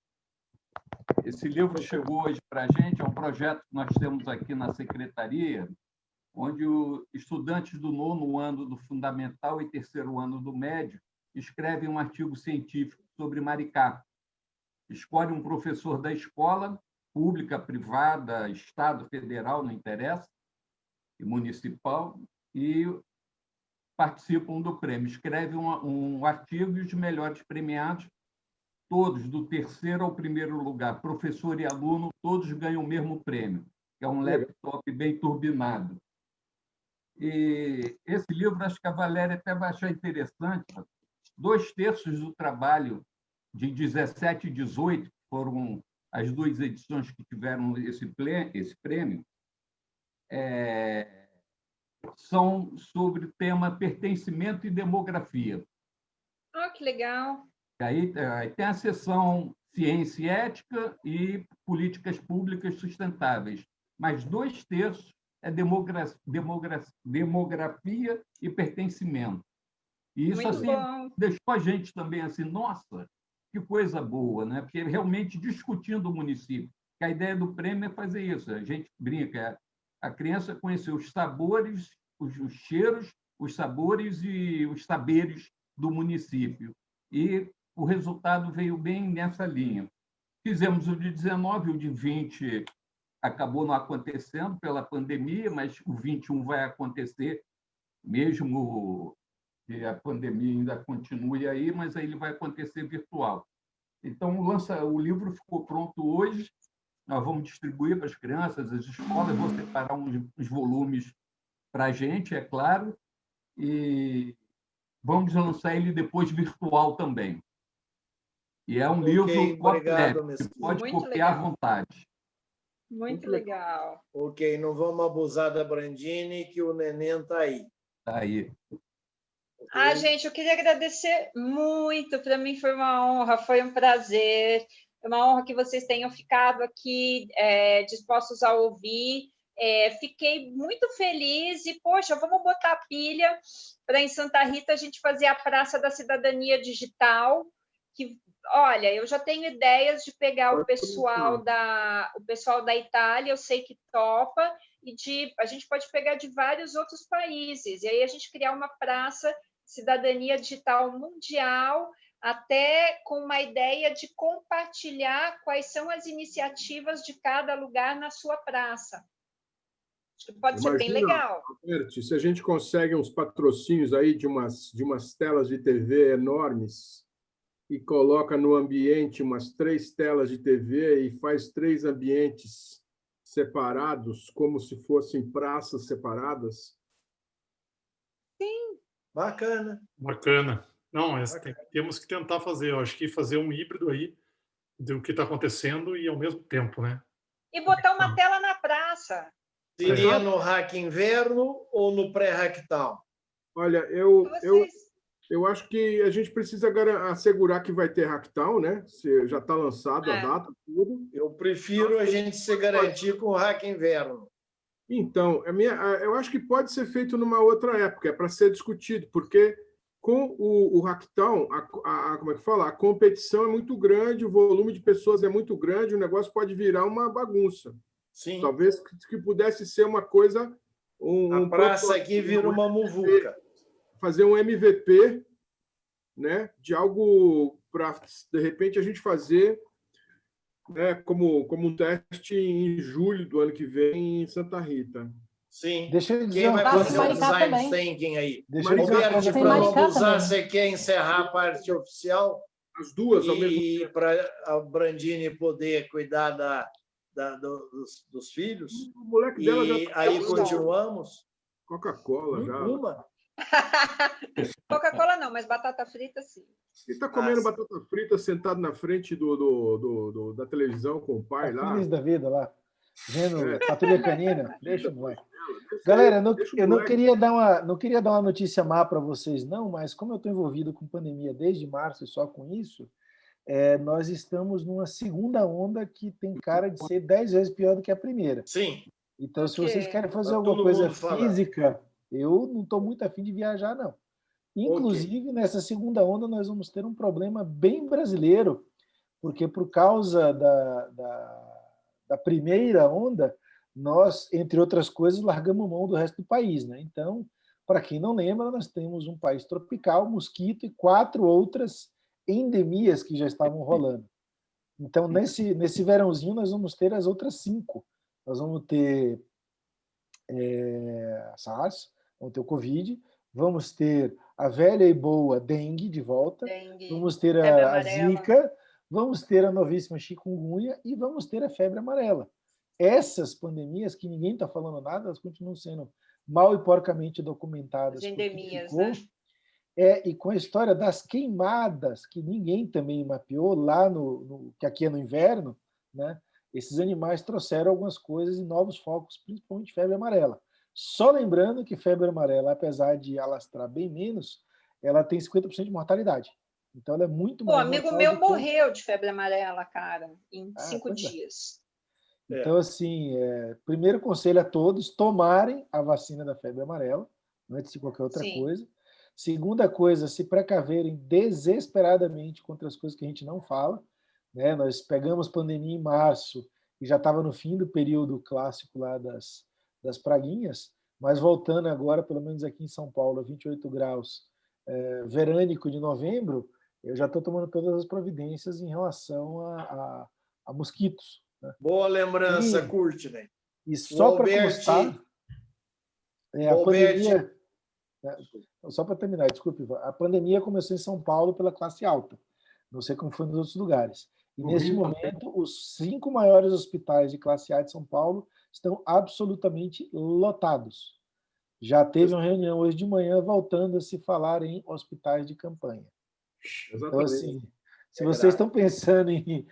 Speaker 8: Esse livro chegou hoje para a gente, é um projeto que nós temos aqui na Secretaria, onde os estudantes do 9º ano do Fundamental e 3º ano do Médio escrevem um artigo científico sobre Maricá. Escolhe um professor da escola, pública, privada, Estado, federal, não interessa, e municipal, e participam do prêmio. Escreve um artigo e os melhores premiados, todos, do 3º ao 1º lugar, professor e aluno, todos ganham o mesmo prêmio, que é um laptop bem turbinado. E esse livro, acho que a Valéria até vai achar interessante. 2/3 do trabalho de 17 e 18, que foram as 2 edições que tiveram esse prêmio, são sobre o tema pertencimento e demografia.
Speaker 2: Que legal!
Speaker 8: Aí tem a seção ciência e ética e políticas públicas sustentáveis, mas 2/3 é demografia e pertencimento. E isso assim, deixou a gente também assim, nossa, que coisa boa, né? Porque realmente discutindo o município, que a ideia do prêmio é fazer isso, a gente brinca, a criança conhecer os sabores, os cheiros, os sabores e os saberes do município. E o resultado veio bem nessa linha. Fizemos o de 19, o de 20 acabou não acontecendo pela pandemia, mas o 21 vai acontecer, mesmo que a pandemia ainda continue aí, mas aí ele vai acontecer virtual. Então, o livro ficou pronto hoje, nós vamos distribuir para as crianças, as escolas, vou separar uns volumes para a gente, é claro, e vamos lançar ele depois virtual também. E é um livro copyleft, que pode copiar à vontade.
Speaker 2: Muito legal.
Speaker 3: Ok, não vamos abusar da Brandini, que o neném está aí.
Speaker 8: Está aí.
Speaker 2: Gente, eu queria agradecer muito. Para mim foi uma honra, foi um prazer. Foi uma honra que vocês tenham ficado aqui dispostos a ouvir. Fiquei muito feliz e, poxa, vamos botar a pilha para em Santa Rita a gente fazer a Praça da Cidadania Digital, que, olha, eu já tenho ideias de pegar o pessoal da Itália, eu sei que topa, e a gente pode pegar de vários outros países, e aí a gente criar uma praça cidadania digital mundial, até com uma ideia de compartilhar quais são as iniciativas de cada lugar na sua praça. Acho que pode ser bem legal.
Speaker 5: Alberti, se a gente consegue uns patrocínios aí de umas telas de TV enormes e coloca no ambiente umas 3 telas de TV e faz 3 ambientes separados, como se fossem praças separadas.
Speaker 2: Sim.
Speaker 3: Bacana.
Speaker 1: Bacana. Não, temos que tentar fazer. Eu acho que fazer um híbrido aí do que está acontecendo e ao mesmo tempo, né?
Speaker 2: E botar uma tela na praça.
Speaker 3: Seria no Hack Inverno ou no pré-Hacktown?
Speaker 5: Olha, eu acho que a gente precisa assegurar que vai ter Hacktown, né? Se já está lançado a data, tudo.
Speaker 3: Eu prefiro a gente se garantir com o Hack Inverno.
Speaker 5: Então, eu acho que pode ser feito numa outra época, é para ser discutido, porque com o Hacktown, como é que fala? A competição é muito grande, o volume de pessoas é muito grande, o negócio pode virar uma bagunça.
Speaker 3: Sim.
Speaker 5: Talvez que pudesse ser uma coisa...
Speaker 3: A praça aqui vira uma muvuca.
Speaker 5: Fazer um MVP, né, de algo para, de repente, a gente fazer, né, como um teste em julho do ano que vem em Santa Rita.
Speaker 3: Sim.
Speaker 7: Deixa eu dizer
Speaker 3: Quem vai fazer o design
Speaker 4: também.
Speaker 3: thinking aí?
Speaker 5: Roberto,
Speaker 3: para não abusar, você quer encerrar a parte oficial?
Speaker 5: As duas, ao mesmo
Speaker 3: E
Speaker 5: tempo.
Speaker 3: para a Brandini poder cuidar dos filhos?
Speaker 5: O moleque dela
Speaker 3: E
Speaker 5: já
Speaker 3: aí continuamos?
Speaker 5: Coca-Cola já.
Speaker 3: Uma?
Speaker 2: Coca-Cola não, mas batata frita sim.
Speaker 5: Ele está comendo batata frita sentado na frente da televisão com o pai lá.
Speaker 7: Feliz da vida lá, vendo Patrulha Canina. Deixa o moleque. Galera, eu não queria dar uma notícia má para vocês, não, mas como eu estou envolvido com pandemia desde março e só com isso, nós estamos numa segunda onda que tem cara de ser 10 vezes pior do que a primeira.
Speaker 3: Sim.
Speaker 7: Então, se vocês querem fazer
Speaker 3: Tá
Speaker 7: alguma
Speaker 3: todo
Speaker 7: coisa
Speaker 3: mundo falando.
Speaker 7: física, eu não estou muito afim de viajar, não. Inclusive, nessa segunda onda, nós vamos ter um problema bem brasileiro, porque por causa da primeira onda, nós, entre outras coisas, largamos mão do resto do país, né? Então, para quem não lembra, nós temos um país tropical, mosquito e 4 outras endemias que já estavam rolando. Então, nesse verãozinho, nós vamos ter as outras 5. Nós vamos ter a SARS, vamos ter o Covid, vamos ter a velha e boa dengue de volta, vamos ter a Zika, vamos ter a novíssima chikungunya e vamos ter a febre amarela. Essas pandemias, que ninguém está falando nada, elas continuam sendo mal e porcamente documentadas.
Speaker 2: As endemias,
Speaker 7: né? E com a história das queimadas, que ninguém também mapeou, lá que aqui é no inverno, né? Esses animais trouxeram algumas coisas e novos focos, principalmente febre amarela. Só lembrando que febre amarela, apesar de alastrar bem menos, ela tem 50% de mortalidade. Então, ela é muito mais.
Speaker 2: Um amigo meu morreu de febre amarela, cara, em 5 dias.
Speaker 7: Então, assim, primeiro conselho a todos, tomarem a vacina da febre amarela, antes de qualquer outra coisa. Segunda coisa, se precaverem desesperadamente contra as coisas que a gente não fala. Né? Nós pegamos pandemia em março e já estava no fim do período clássico lá das praguinhas, mas voltando agora, pelo menos aqui em São Paulo, a 28 graus, verânico de novembro, eu já estou tomando todas as providências em relação a mosquitos. Né?
Speaker 3: Boa lembrança, Courtney.
Speaker 7: E só para constar, a pandemia... Só para terminar, desculpe, a pandemia começou em São Paulo pela classe alta. Não sei como foi nos outros lugares. E, neste momento, os 5 maiores hospitais de classe A de São Paulo estão absolutamente lotados. Já teve uma reunião hoje de manhã voltando a se falar em hospitais de campanha. Exatamente. Então, assim, se vocês estão pensando em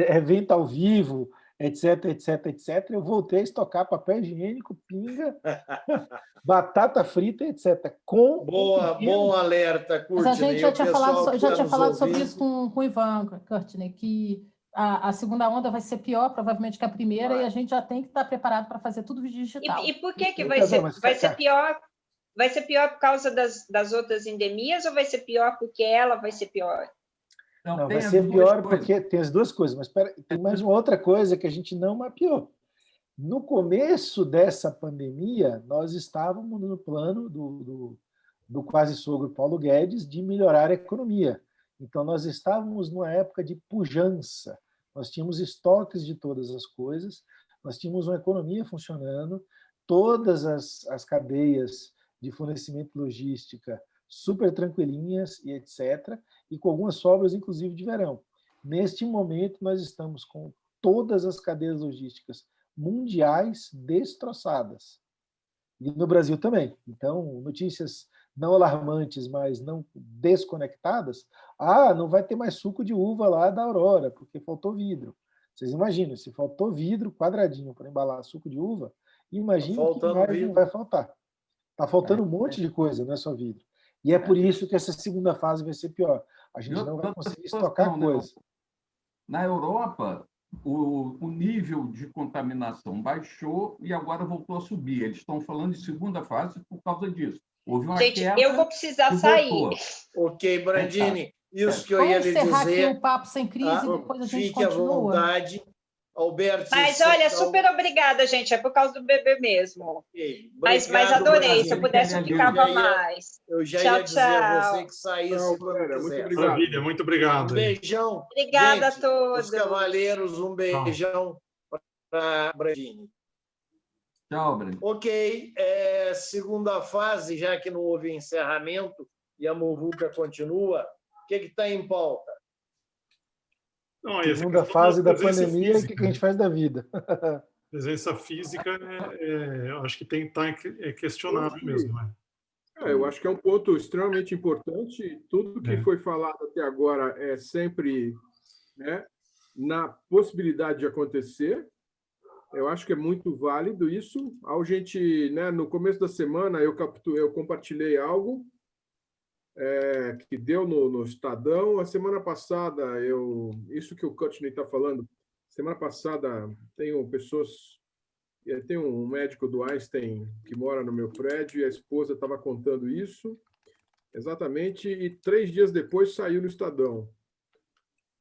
Speaker 7: evento ao vivo, etc, etc, etc, eu voltei a estocar papel higiênico, pinga, batata frita, etc.
Speaker 3: Bom alerta, Courtney.
Speaker 4: Mas a gente já tinha falado sobre isso com o Ivan, Courtney, que a segunda onda vai ser pior, provavelmente, que a primeira, e a gente já tem que estar preparado para fazer tudo digital.
Speaker 2: E por que vai ser pior? Vai ser pior por causa das outras endemias ou vai ser pior porque ela vai ser pior?
Speaker 7: Não, vai ser pior porque tem as duas coisas, mas tem mais uma outra coisa que a gente não mapeou. No começo dessa pandemia, nós estávamos no plano do quase-sogro Paulo Guedes de melhorar a economia. Então, nós estávamos numa época de pujança. Nós tínhamos estoques de todas as coisas, nós tínhamos uma economia funcionando, todas as cadeias de fornecimento logística super tranquilinhas e etc., e com algumas sobras, inclusive, de verão. Neste momento, nós estamos com todas as cadeias logísticas mundiais destroçadas. E no Brasil também. Então, notícias não alarmantes, mas não desconectadas. Não vai ter mais suco de uva lá da Aurora, porque faltou vidro. Vocês imaginam, se faltou vidro quadradinho para embalar suco de uva, imagina o que mais não vai faltar. Está faltando um monte de coisa, não é só vidro. E é por isso que essa segunda fase vai ser pior. A gente não vai conseguir estocar coisa.
Speaker 8: Na Europa, o nível de contaminação baixou e agora voltou a subir. Eles estão falando de segunda fase por causa disso. Houve uma queda,
Speaker 2: eu vou precisar sair.
Speaker 3: Ok, Brandini. Isso que eu ia lhe dizer.
Speaker 4: Vamos encerrar aqui o papo sem crise e depois a gente
Speaker 3: fique
Speaker 4: continua.
Speaker 3: à vontade. Alberto,
Speaker 2: mas olha, super obrigada, gente. É por causa do bebê mesmo. Okay. Mas adorei. Brandini. Se eu pudesse, eu ficava mais.
Speaker 3: Eu já ia dizer a você que saísse quando quiser.
Speaker 1: Muito obrigado.
Speaker 3: Um beijão.
Speaker 2: Obrigada
Speaker 3: gente,
Speaker 2: a todos.
Speaker 3: Os cavaleiros, um beijão para Brandini.
Speaker 8: Tchau, Brandini.
Speaker 3: Ok. Segunda fase, já que não houve encerramento e a muvuca continua, o que está em pauta?
Speaker 1: Não,
Speaker 7: segunda fase da pandemia, o que a gente faz da vida?
Speaker 1: Presença física, eu acho que tem que estar questionável mesmo. Né?
Speaker 5: Eu acho que é um ponto extremamente importante. Tudo que foi falado até agora é sempre, né, na possibilidade de acontecer. Eu acho que é muito válido isso. Né, no começo da semana, eu compartilhei algo que deu no Estadão. A semana passada, isso que o Courtney está falando, semana passada tem um médico do Einstein que mora no meu prédio e a esposa estava contando isso exatamente, e 3 dias depois saiu no Estadão.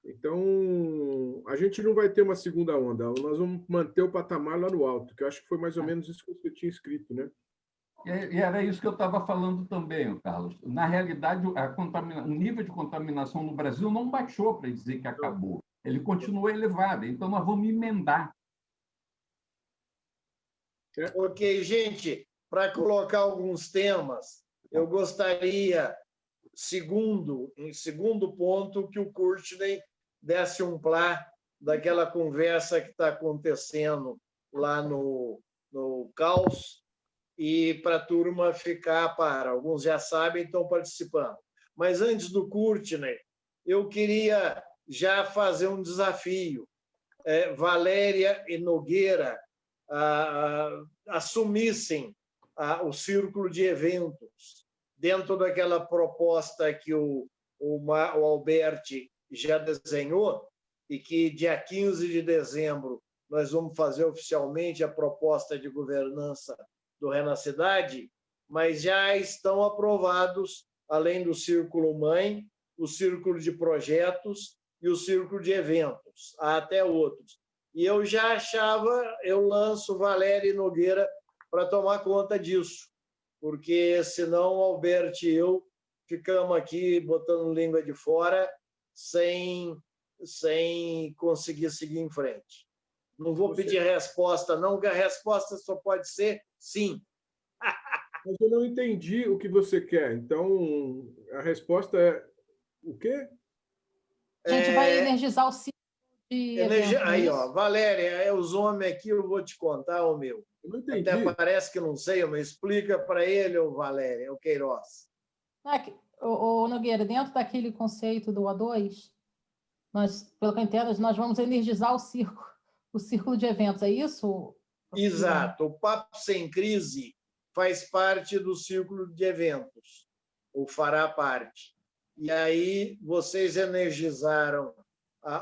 Speaker 5: Então, a gente não vai ter uma segunda onda, nós vamos manter o patamar lá no alto, que eu acho que foi mais ou menos isso que eu tinha escrito, né?
Speaker 8: E era isso que eu estava falando também, Carlos. Na realidade, o nível de contaminação no Brasil não baixou para dizer que acabou. Ele continua elevado, então nós vamos emendar.
Speaker 3: Ok, gente, para colocar alguns temas, eu gostaria, em segundo ponto, que o Courtney desse um plá daquela conversa que está acontecendo lá no Caos, e para a turma ficar para. Alguns já sabem, estão participando. Mas antes do Courtney, eu queria já fazer um desafio. Valéria e Nogueira assumissem o círculo de eventos dentro daquela proposta que o Alberti já desenhou e que dia 15 de dezembro nós vamos fazer oficialmente a proposta de governança do Renacidade, mas já estão aprovados, além do Círculo Mãe, o Círculo de Projetos e o Círculo de Eventos, há até outros. E eu já achava, eu lanço Valéria e Nogueira para tomar conta disso, porque senão o Alberto e eu ficamos aqui botando língua de fora sem conseguir seguir em frente. Não vou pedir resposta, não, porque a resposta só pode ser sim.
Speaker 5: Mas eu não entendi o que você quer. Então, a resposta é o quê?
Speaker 4: A gente vai energizar o ciclo de eventos.
Speaker 3: Aí, Valéria, os homens aqui, eu vou te contar o meu.
Speaker 5: Eu não entendi.
Speaker 3: Até parece que não sei, mas explica para ele, Valéria, o Queiroz.
Speaker 4: O Nogueira, dentro daquele conceito do O2, pelo que eu entendo, nós vamos energizar o círculo de eventos, é isso?
Speaker 3: Exato. O Papo Sem Crise faz parte do círculo de eventos, ou fará parte. E aí vocês energizaram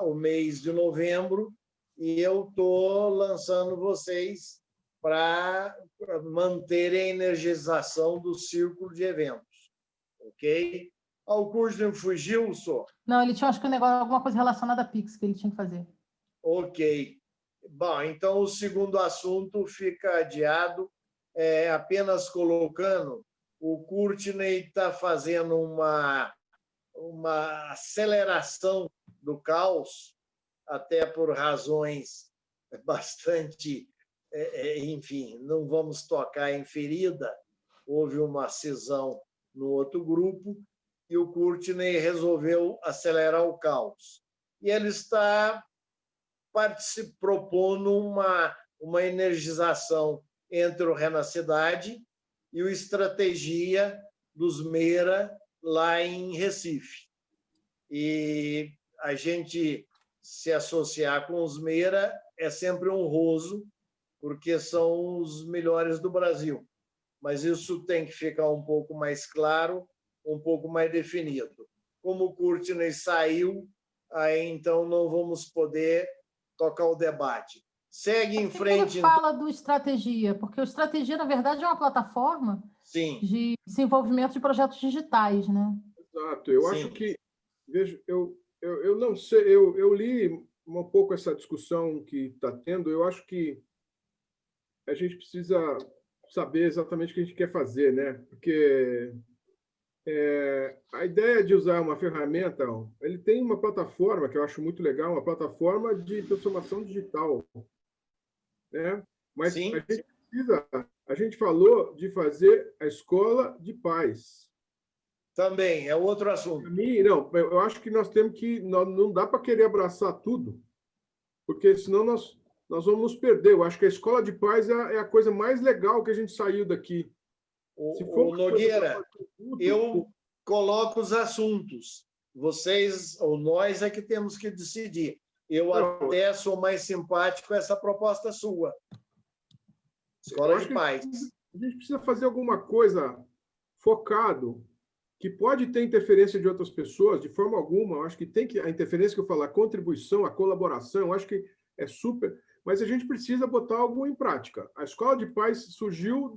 Speaker 3: o mês de novembro, e eu estou lançando vocês para manterem a energização do círculo de eventos. Ok? O curso fugiu, só?
Speaker 4: Não, ele tinha, acho que um negócio, alguma coisa relacionada a Pix que ele tinha que fazer.
Speaker 3: Ok. Bom, então o segundo assunto fica adiado, apenas colocando, o Courtney está fazendo uma aceleração do caos, até por razões bastante, enfim, não vamos tocar em ferida, houve uma cisão no outro grupo, e o Courtney resolveu acelerar o caos. E ele está propondo uma energização entre o Renacidade e o Estratégia dos Meira, lá em Recife. E a gente se associar com os Meira é sempre honroso, porque são os melhores do Brasil. Mas isso tem que ficar um pouco mais claro, um pouco mais definido. Como o Courtney saiu, aí então não vamos poder tocar o debate. Segue em frente.
Speaker 4: Ele fala do Estratégia, porque o Estratégia, na verdade, é uma plataforma de desenvolvimento de projetos digitais, né?
Speaker 5: Exato. Eu acho que, vejo, eu não sei, eu li um pouco essa discussão que está tendo. Eu acho que a gente precisa saber exatamente o que a gente quer fazer, né? Porque a ideia de usar uma ferramenta, ele tem uma plataforma que eu acho muito legal, uma plataforma de transformação digital, né? Mas a gente falou de fazer a escola de paz.
Speaker 3: Também é outro assunto.
Speaker 5: Para mim, não, eu acho que nós temos que, não dá para querer abraçar tudo, porque senão nós vamos nos perder. Eu acho que a escola de paz é a coisa mais legal que a gente saiu daqui.
Speaker 3: O Nogueira, eu coloco os assuntos. Vocês ou nós é que temos que decidir. Eu até sou mais simpático a essa proposta sua. Escola de paz.
Speaker 5: A gente precisa fazer alguma coisa focado, que pode ter interferência de outras pessoas, de forma alguma. Eu acho que tem que a interferência que eu falo, a contribuição, a colaboração, eu acho que é super. Mas a gente precisa botar algo em prática. A Escola de Paz surgiu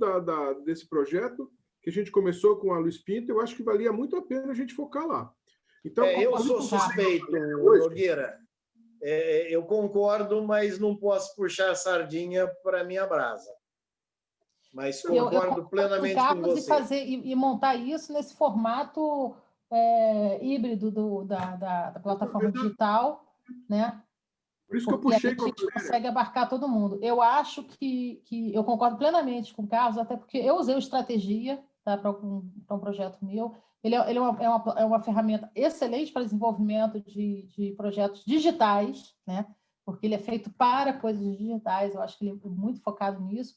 Speaker 5: desse projeto, que a gente começou com a Luiz Pinto, eu acho que valia muito a pena a gente focar lá. Então,
Speaker 3: eu sou suspeito, Nogueira. Eu concordo, mas não posso puxar a sardinha para a minha brasa. Mas concordo plenamente com você.
Speaker 4: E montar isso nesse formato híbrido da plataforma digital, né?
Speaker 5: Por isso que eu puxei.
Speaker 4: A gente consegue abarcar todo mundo. Eu acho que eu concordo plenamente com o Carlos, até porque eu usei o Estratégia, tá, para um projeto meu. Ele é uma ferramenta excelente para desenvolvimento de projetos digitais, né? Porque ele é feito para coisas digitais. Eu acho que ele é muito focado nisso.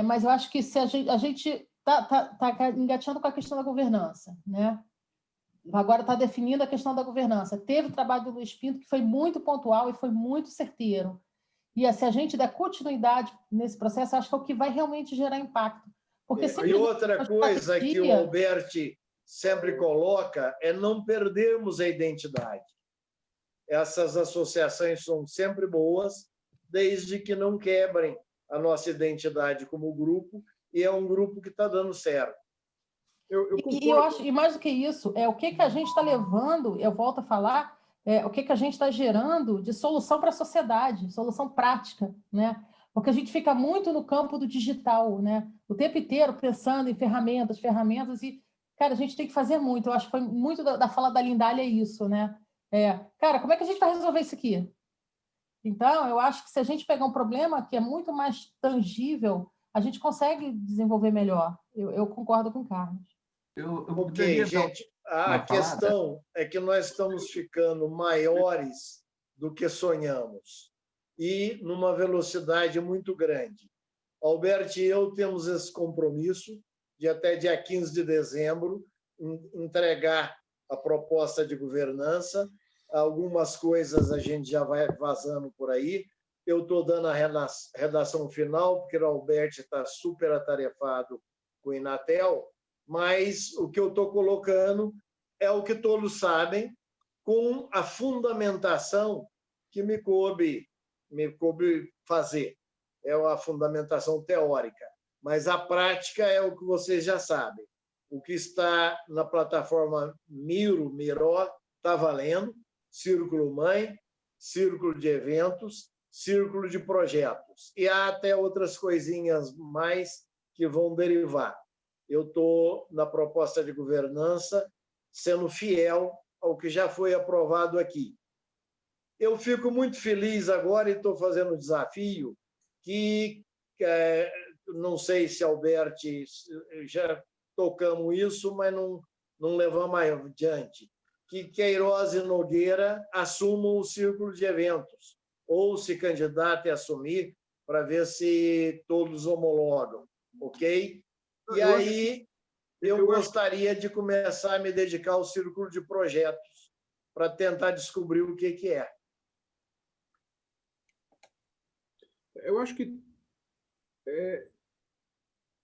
Speaker 4: Mas eu acho que se a gente está engateando com a questão da governança, né? Agora está definindo a questão da governança. Teve o trabalho do Luiz Pinto, que foi muito pontual e foi muito certeiro. E se a gente der continuidade nesse processo, acho que é o que vai realmente gerar impacto. Porque
Speaker 3: e outra coisa que o Alberti sempre coloca é não perdermos a identidade. Essas associações são sempre boas, desde que não quebrem a nossa identidade como grupo, e é um grupo que está dando certo.
Speaker 4: E eu acho, e mais do que isso, o que a gente está levando, eu volto a falar, o que a gente está gerando de solução para a sociedade, solução prática, né? Porque a gente fica muito no campo do digital, né? O tempo inteiro pensando em ferramentas, e, cara, a gente tem que fazer muito. Eu acho que foi muito da fala da Lindália isso, né? Cara, como é que a gente vai resolver isso aqui? Então, eu acho que se a gente pegar um problema que é muito mais tangível, a gente consegue desenvolver melhor. Eu concordo com o Carlos.
Speaker 3: Ok, gente. A questão é que nós estamos ficando maiores do que sonhamos e numa velocidade muito grande. Alberto e eu temos esse compromisso de até dia 15 de dezembro entregar a proposta de governança. Algumas coisas a gente já vai vazando por aí. Eu estou dando a redação final, porque o Alberto está super atarefado com o Inatel, mas o que eu estou colocando é o que todos sabem. com a fundamentação que me coube fazer. É a fundamentação teórica. Mas a prática é o que vocês já sabem. O que está na plataforma Miró, está valendo, Círculo Mãe, Círculo de Eventos, Círculo de Projetos. E há até outras coisinhas mais que vão derivar. Eu estou, na proposta de governança, sendo fiel ao que já foi aprovado aqui. Eu fico muito feliz agora e estou fazendo um desafio que, não sei se Alberti já tocamos isso, mas não levamos adiante, que Queiroz e Nogueira assumam o círculo de eventos, ou se candidatem a assumir, para ver se todos homologam, ok? E aí eu gostaria de começar a me dedicar ao círculo de projetos, para tentar descobrir o que é.
Speaker 5: Eu acho que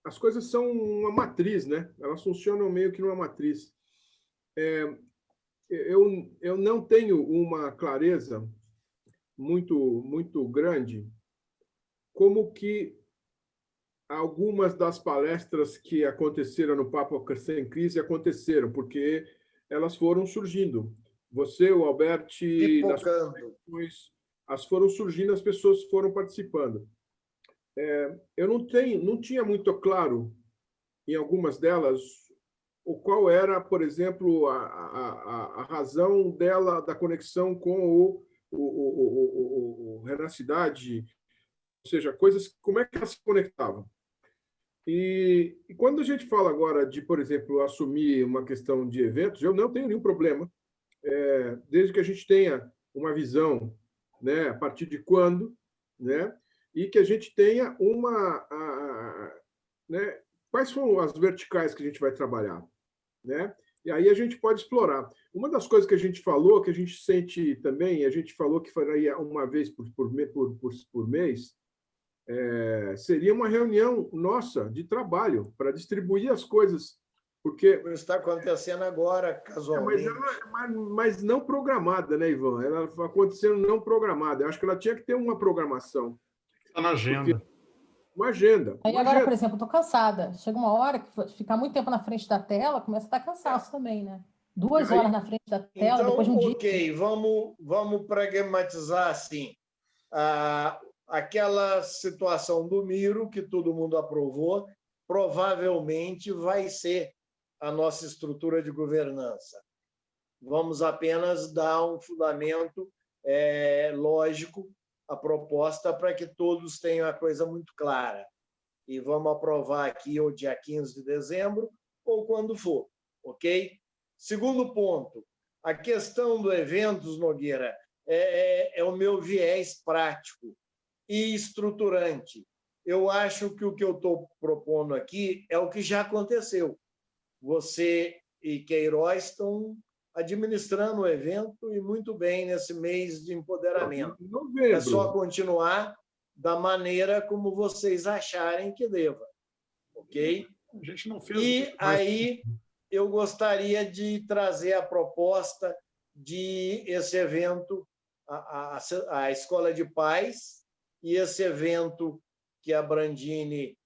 Speaker 5: as coisas são uma matriz, né? Elas funcionam meio que numa matriz. Eu não tenho uma clareza muito grande como que algumas das palestras que aconteceram no Papo Sem Crise aconteceram, porque elas foram surgindo. Você, o Alberti, as foram surgindo, as pessoas foram participando. Eu não tinha muito claro, em algumas delas, qual era, por exemplo, a razão da conexão com o Renacidade, ou seja, coisas, como é que elas se conectavam. E quando a gente fala agora de, por exemplo, assumir uma questão de eventos, eu não tenho nenhum problema, desde que a gente tenha uma visão, né, a partir de quando, né, e que a gente tenha né, quais são as verticais que a gente vai trabalhar, né? E aí a gente pode explorar. Uma das coisas que a gente falou, que a gente sente também, a gente falou que faria uma vez por mês, seria uma reunião nossa de trabalho para distribuir as coisas, porque
Speaker 3: está acontecendo agora, casualmente.
Speaker 5: Mas não programada, né, Ivan? Ela está acontecendo não programada. Eu acho que ela tinha que ter uma programação.
Speaker 1: Está na agenda.
Speaker 5: Uma agenda.
Speaker 4: Aí agora, por exemplo, eu estou cansada. Chega uma hora que ficar muito tempo na frente da tela, começa a dar cansaço também, né? 2 horas na frente da tela,
Speaker 3: então,
Speaker 4: depois de um dia.
Speaker 3: Ok, vamos pragmatizar assim. Aquela situação do Miro, que todo mundo aprovou, provavelmente vai ser a nossa estrutura de governança. Vamos apenas dar um fundamento lógico à proposta para que todos tenham a coisa muito clara. E vamos aprovar aqui o dia 15 de dezembro ou quando for, ok? Segundo ponto, a questão do eventos, Nogueira, é o meu viés prático e estruturante. Eu acho que o que eu estou propondo aqui é o que já aconteceu. Você e Queiroz estão administrando o evento e muito bem nesse mês de empoderamento. É só continuar da maneira como vocês acharem que deva, ok?
Speaker 1: A gente não fez.
Speaker 3: E aí eu gostaria de trazer a proposta de esse evento, a Escola de Paz, e esse evento que a Brandini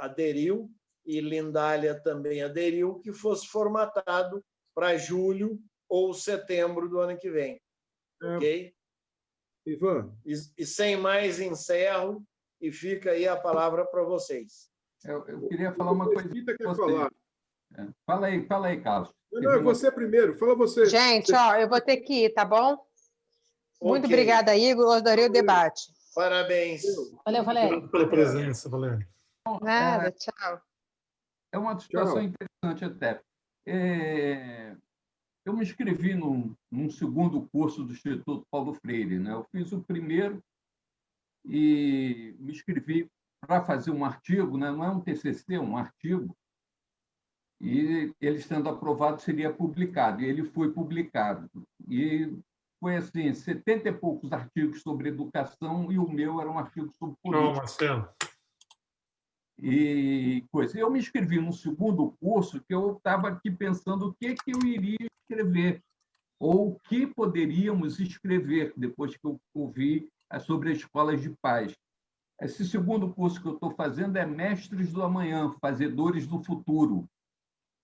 Speaker 3: aderiu e Lindália também aderiu, que fosse formatado para julho ou setembro do ano que vem. Ok?
Speaker 5: Ivan.
Speaker 3: E sem mais, encerro e fica aí a palavra para vocês.
Speaker 8: Eu queria falar uma coisa.
Speaker 5: Quer falar?
Speaker 8: Fala aí, Carlos.
Speaker 5: Não, é você primeiro. Fala você.
Speaker 6: Gente, eu vou ter que ir, tá bom? Muito obrigada, Igor. Adorei o debate.
Speaker 3: Parabéns.
Speaker 4: Valeu, Valéria.
Speaker 1: Obrigado pela presença, Valéria.
Speaker 6: Nada, tchau.
Speaker 8: É uma situação interessante até. Eu me inscrevi num segundo curso do Instituto Paulo Freire, né? Eu fiz o primeiro e me inscrevi para fazer um artigo, né? Não é um TCC, é um artigo, e ele sendo aprovado seria publicado, e ele foi publicado. E foi assim, 70 e poucos artigos sobre educação, e o meu era um artigo sobre política.
Speaker 1: Marcelo.
Speaker 8: E coisa. Eu me inscrevi no segundo curso, que eu estava aqui pensando o que eu iria escrever, ou o que poderíamos escrever, depois que eu ouvi sobre as escolas de paz. Esse segundo curso que eu estou fazendo é Mestres do Amanhã, Fazedores do Futuro,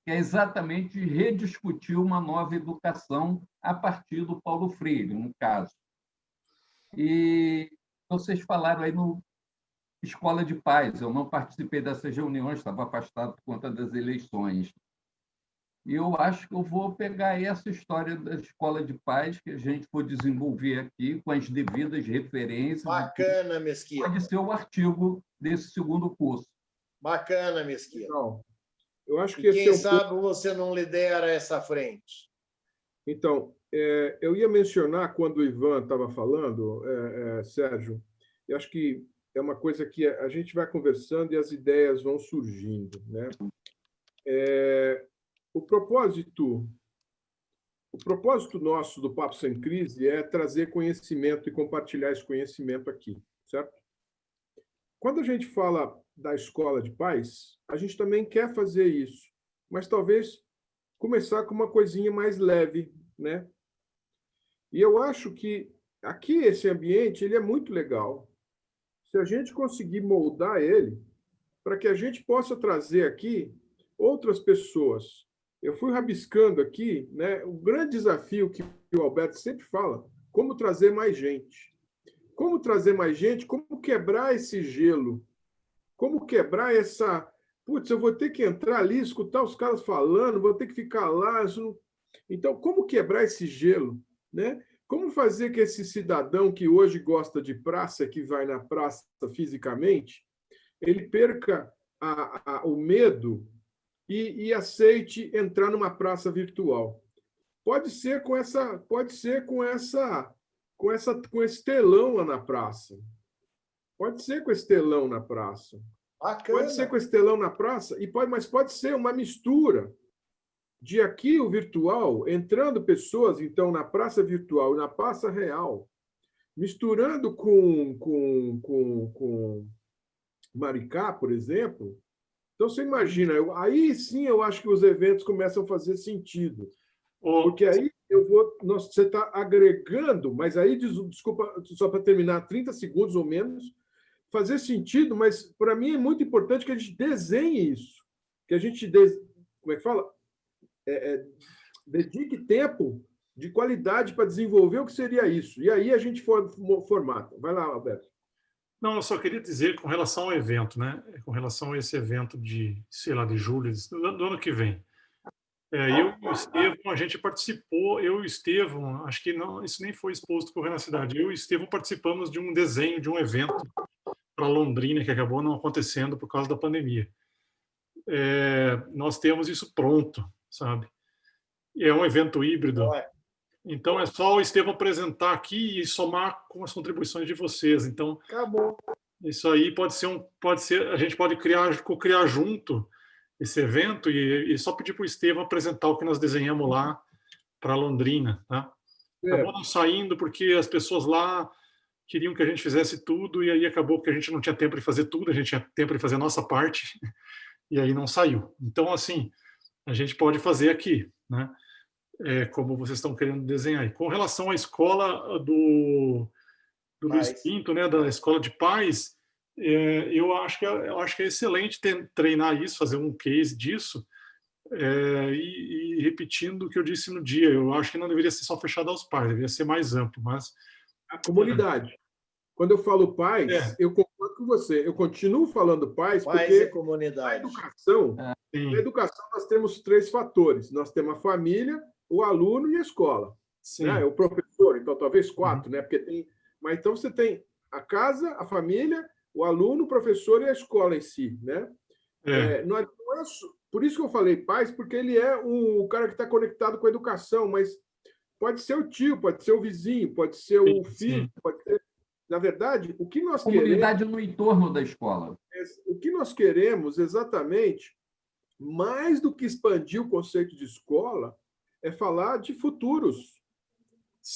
Speaker 8: que é exatamente rediscutir uma nova educação a partir do Paulo Freire, no caso. E vocês falaram aí no Escola de Paz, eu não participei dessas reuniões, estava afastado por conta das eleições. E eu acho que eu vou pegar essa história da Escola de Paz, que a gente for desenvolver aqui, com as devidas referências.
Speaker 3: Bacana, Mesquita.
Speaker 8: Pode ser o artigo desse segundo curso.
Speaker 3: Bacana, Mesquita.
Speaker 5: Então, eu acho que
Speaker 3: quem sabe você não lidera essa frente.
Speaker 5: Então, eu ia mencionar, quando o Ivan estava falando, Sérgio, eu acho que é uma coisa que a gente vai conversando e as ideias vão surgindo, né? O propósito nosso do Papo Sem Crise é trazer conhecimento e compartilhar esse conhecimento aqui, certo? Quando a gente fala da Escola de Paz, a gente também quer fazer isso, mas talvez começar com uma coisinha mais leve, né? E eu acho que aqui esse ambiente ele é muito legal. Se a gente conseguir moldar ele para que a gente possa trazer aqui outras pessoas. Eu fui rabiscando aqui, né, o grande desafio que o Alberto sempre fala, como trazer mais gente. Como trazer mais gente, como quebrar esse gelo, como quebrar essa... Putz, eu vou ter que entrar ali, escutar os caras falando, vou ter que ficar lá. Então, como quebrar esse gelo, né? Como fazer que esse cidadão que hoje gosta de praça, que vai na praça fisicamente, ele perca o medo e aceite entrar numa praça virtual? Pode ser com esse telão lá na praça. Pode ser com esse telão na praça.
Speaker 3: Bacana.
Speaker 5: Pode ser com esse telão na praça, mas pode ser uma mistura de aqui o virtual, entrando pessoas, então, na praça virtual e na praça real, misturando com Maricá, por exemplo. Então, você imagina, aí sim eu acho que os eventos começam a fazer sentido. Porque aí você está agregando, mas aí, desculpa, só para terminar, 30 segundos ou menos, fazer sentido, mas para mim é muito importante que a gente desenhe isso, que a gente, como é que fala? Dedique tempo de qualidade para desenvolver o que seria isso. E aí a gente formata. Vai lá, Alberto.
Speaker 1: Não, eu só queria dizer com relação ao evento, né? Com relação a esse evento de, sei lá, de julho, do ano que vem. Eu e o Estevão, a gente participou, eu e o Estevão, acho que não, isso nem foi exposto correndo na cidade. Eu e o Estevão participamos de um desenho de um evento para Londrina, que acabou não acontecendo por causa da pandemia. Nós temos isso pronto, sabe? É um evento híbrido. Então é só o Estevão apresentar aqui e somar com as contribuições de vocês. Então,
Speaker 3: acabou.
Speaker 1: Isso aí pode ser, a gente pode co-criar junto esse evento e só pedir para o Estevão apresentar o que nós desenhamos lá para Londrina, tá? Acabou não saindo porque as pessoas lá queriam que a gente fizesse tudo e aí acabou que a gente não tinha tempo de fazer tudo, a gente tinha tempo de fazer a nossa parte e aí não saiu. Então, assim, a gente pode fazer aqui, né? Como vocês estão querendo desenhar aí. Com relação à escola do Luiz Pinto, né, da Escola de Paz, eu acho que é excelente treinar isso, fazer um case disso, e repetindo o que eu disse no dia, eu acho que não deveria ser só fechado aos pais, deveria ser mais amplo, mas...
Speaker 5: A comunidade. Quando eu falo pais, eu concordo com você, eu continuo falando pais porque
Speaker 3: comunidade.
Speaker 5: Na educação nós temos 3 fatores, nós temos a família, o aluno e a escola, né? O professor, então talvez 4, né? Porque tem... Mas então você tem a casa, a família, o aluno, o professor e a escola em si, né? Por isso que eu falei pais, porque ele é o cara que está conectado com a educação, mas pode ser o tio, pode ser o vizinho, pode ser o filho, pode ser... Na verdade, o que nós queremos...
Speaker 8: Comunidade no entorno da escola.
Speaker 5: O que nós queremos exatamente, mais do que expandir o conceito de escola, é falar de futuros.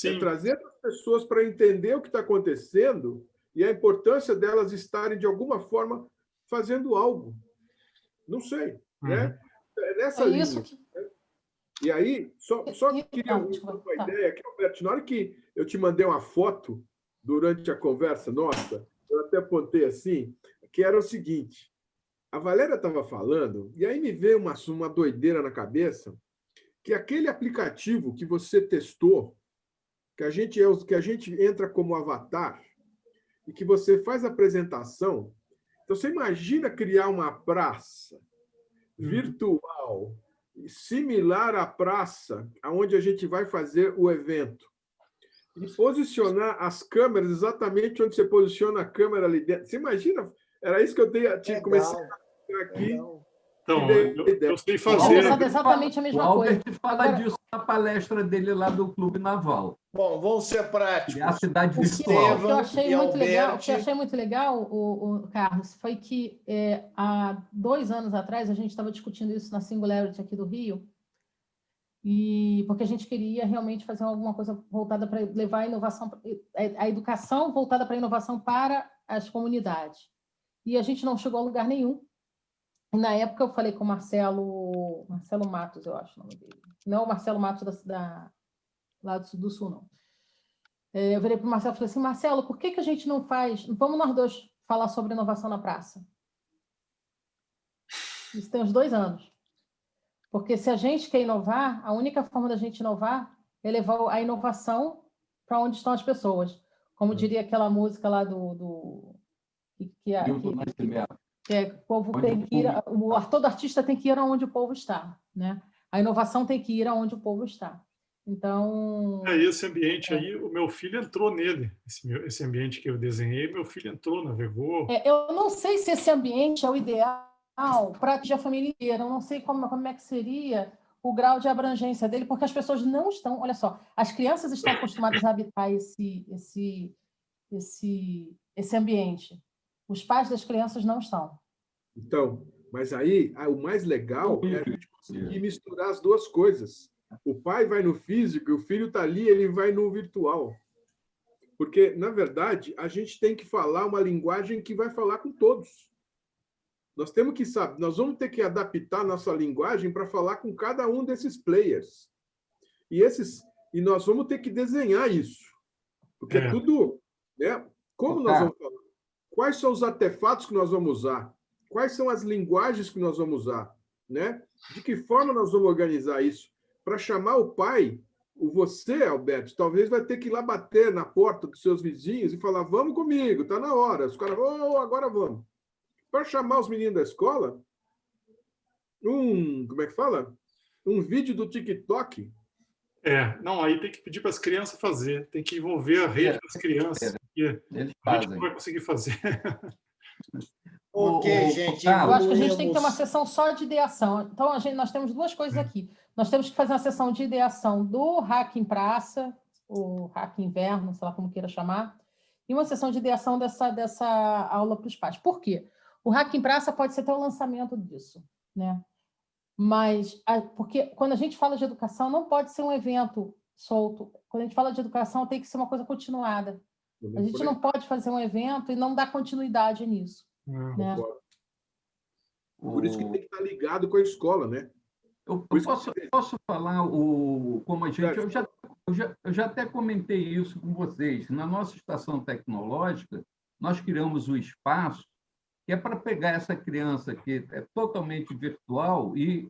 Speaker 5: É trazer as pessoas para entender o que está acontecendo e a importância delas estarem, de alguma forma, fazendo algo. Não sei. Né? Nessa linha. E aí, só queria uma ideia aqui, Alberto, na hora que eu te mandei uma foto durante a conversa nossa, eu até apontei assim, que era o seguinte, a Valéria estava falando, e aí me veio uma doideira na cabeça, que aquele aplicativo que você testou, que a gente entra como avatar, e que você faz a apresentação, então você imagina criar uma praça virtual, similar à praça onde a gente vai fazer o evento. E posicionar as câmeras exatamente onde você posiciona a câmera ali dentro. Você imagina? Era isso que eu comecei a fazer aqui.
Speaker 3: Legal.
Speaker 1: Então, eu sei fazer.
Speaker 4: Exatamente a mesma
Speaker 8: o Albert
Speaker 4: coisa.
Speaker 8: fala disso na palestra dele lá do Clube Naval.
Speaker 3: Bom, vamos ser práticos.
Speaker 8: É a cidade virtual.
Speaker 4: O que eu achei muito legal, o Carlos, foi que há 2 anos atrás a gente estava discutindo isso na Singularity aqui do Rio, e porque a gente queria realmente fazer alguma coisa voltada para levar a inovação, a educação voltada para a inovação para as comunidades. E a gente não chegou a lugar nenhum. E na época eu falei com o Marcelo Matos, eu acho o nome dele. Não o Marcelo Matos lá do Sul, não. Eu virei para o Marcelo e falei assim, Marcelo, por que a gente não faz... Vamos nós dois falar sobre inovação na praça. Isso tem uns 2 anos. Porque se a gente quer inovar, a única forma da gente inovar é levar a inovação para onde estão as pessoas. Como diria aquela música lá o povo tem que ir, todo artista tem que ir aonde o povo está, né? A inovação tem que ir aonde o povo está. Então...
Speaker 1: Esse ambiente aí, o meu filho entrou nele. Esse ambiente que eu desenhei, meu filho entrou, navegou.
Speaker 4: Eu não sei se esse ambiente é o ideal para a família inteira. Eu não sei como é que seria o grau de abrangência dele, porque as pessoas não estão... Olha só, as crianças estão acostumadas a habitar esse ambiente. Os pais das crianças não estão.
Speaker 5: Então, mas aí, o mais legal é a gente conseguir misturar as duas coisas. O pai vai no físico e o filho está ali, ele vai no virtual. Porque, na verdade, a gente tem que falar uma linguagem que vai falar com todos. Nós temos que saber, nós vamos ter que adaptar nossa linguagem para falar com cada um desses players. E nós vamos ter que desenhar isso. Porque tudo... Né? Como nós vamos falar? Quais são os artefatos que nós vamos usar? Quais são as linguagens que nós vamos usar? Né? De que forma nós vamos organizar isso? Para chamar o pai, você, Alberto, talvez vai ter que ir lá bater na porta dos seus vizinhos e falar, vamos comigo, está na hora. Os caras, agora vamos. Para chamar os meninos da escola, como é que fala? Um vídeo do TikTok.
Speaker 1: Não, aí tem que pedir para as crianças fazer, tem que envolver a rede das crianças, porque a gente não vai conseguir fazer.
Speaker 3: Ok, gente.
Speaker 4: Eu acho que a gente tem que ter uma sessão só de ideação. Então, nós temos 2 coisas aqui. Nós temos que fazer uma sessão de ideação do Hack em Praça, o Hack Inverno, sei lá como queira chamar, e uma sessão de ideação dessa aula para os pais. Por quê? O Hack em Praça pode ser até o lançamento disso, né? Mas, porque quando a gente fala de educação, não pode ser um evento solto. Quando a gente fala de educação, tem que ser uma coisa continuada. A gente não pode fazer um evento e não dar continuidade nisso. Né?
Speaker 5: Por isso que tem que estar ligado com a escola, né?
Speaker 8: Eu posso falar como a gente... Eu já até comentei isso com vocês. Na nossa estação tecnológica, nós criamos o espaço que é para pegar essa criança que é totalmente virtual e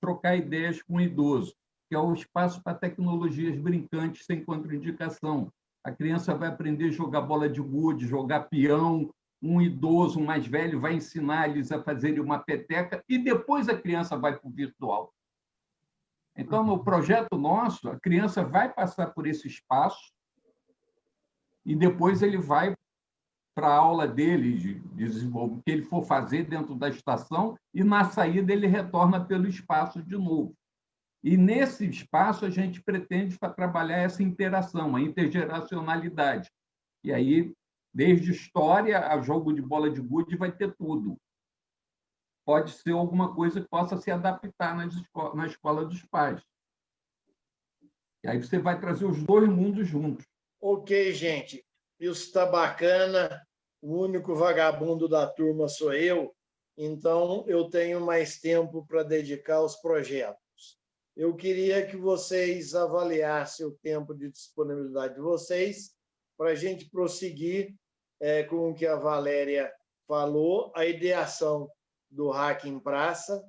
Speaker 8: trocar ideias com o idoso, que é o espaço para tecnologias brincantes sem contraindicação. A criança vai aprender a jogar bola de gude, jogar peão, um idoso, um mais velho, vai ensinar eles a fazerem uma peteca e depois a criança vai para o virtual. Então, no projeto nosso, a criança vai passar por esse espaço e depois ele vai para a aula dele, de desenvolvimento, que ele for fazer dentro da estação, e na saída ele retorna pelo espaço de novo. E nesse espaço a gente pretende trabalhar essa interação, a intergeracionalidade. E aí, desde história a jogo de bola de gude, vai ter tudo. Pode ser alguma coisa que possa se adaptar na escola dos pais. E aí você vai trazer os 2 mundos juntos.
Speaker 3: Ok, gente. Isso está bacana. O único vagabundo da turma sou eu, então eu tenho mais tempo para dedicar aos projetos. eu queria que vocês avaliassem o tempo de disponibilidade de vocês para a gente prosseguir com o que a Valéria falou, a ideação do Hack em Praça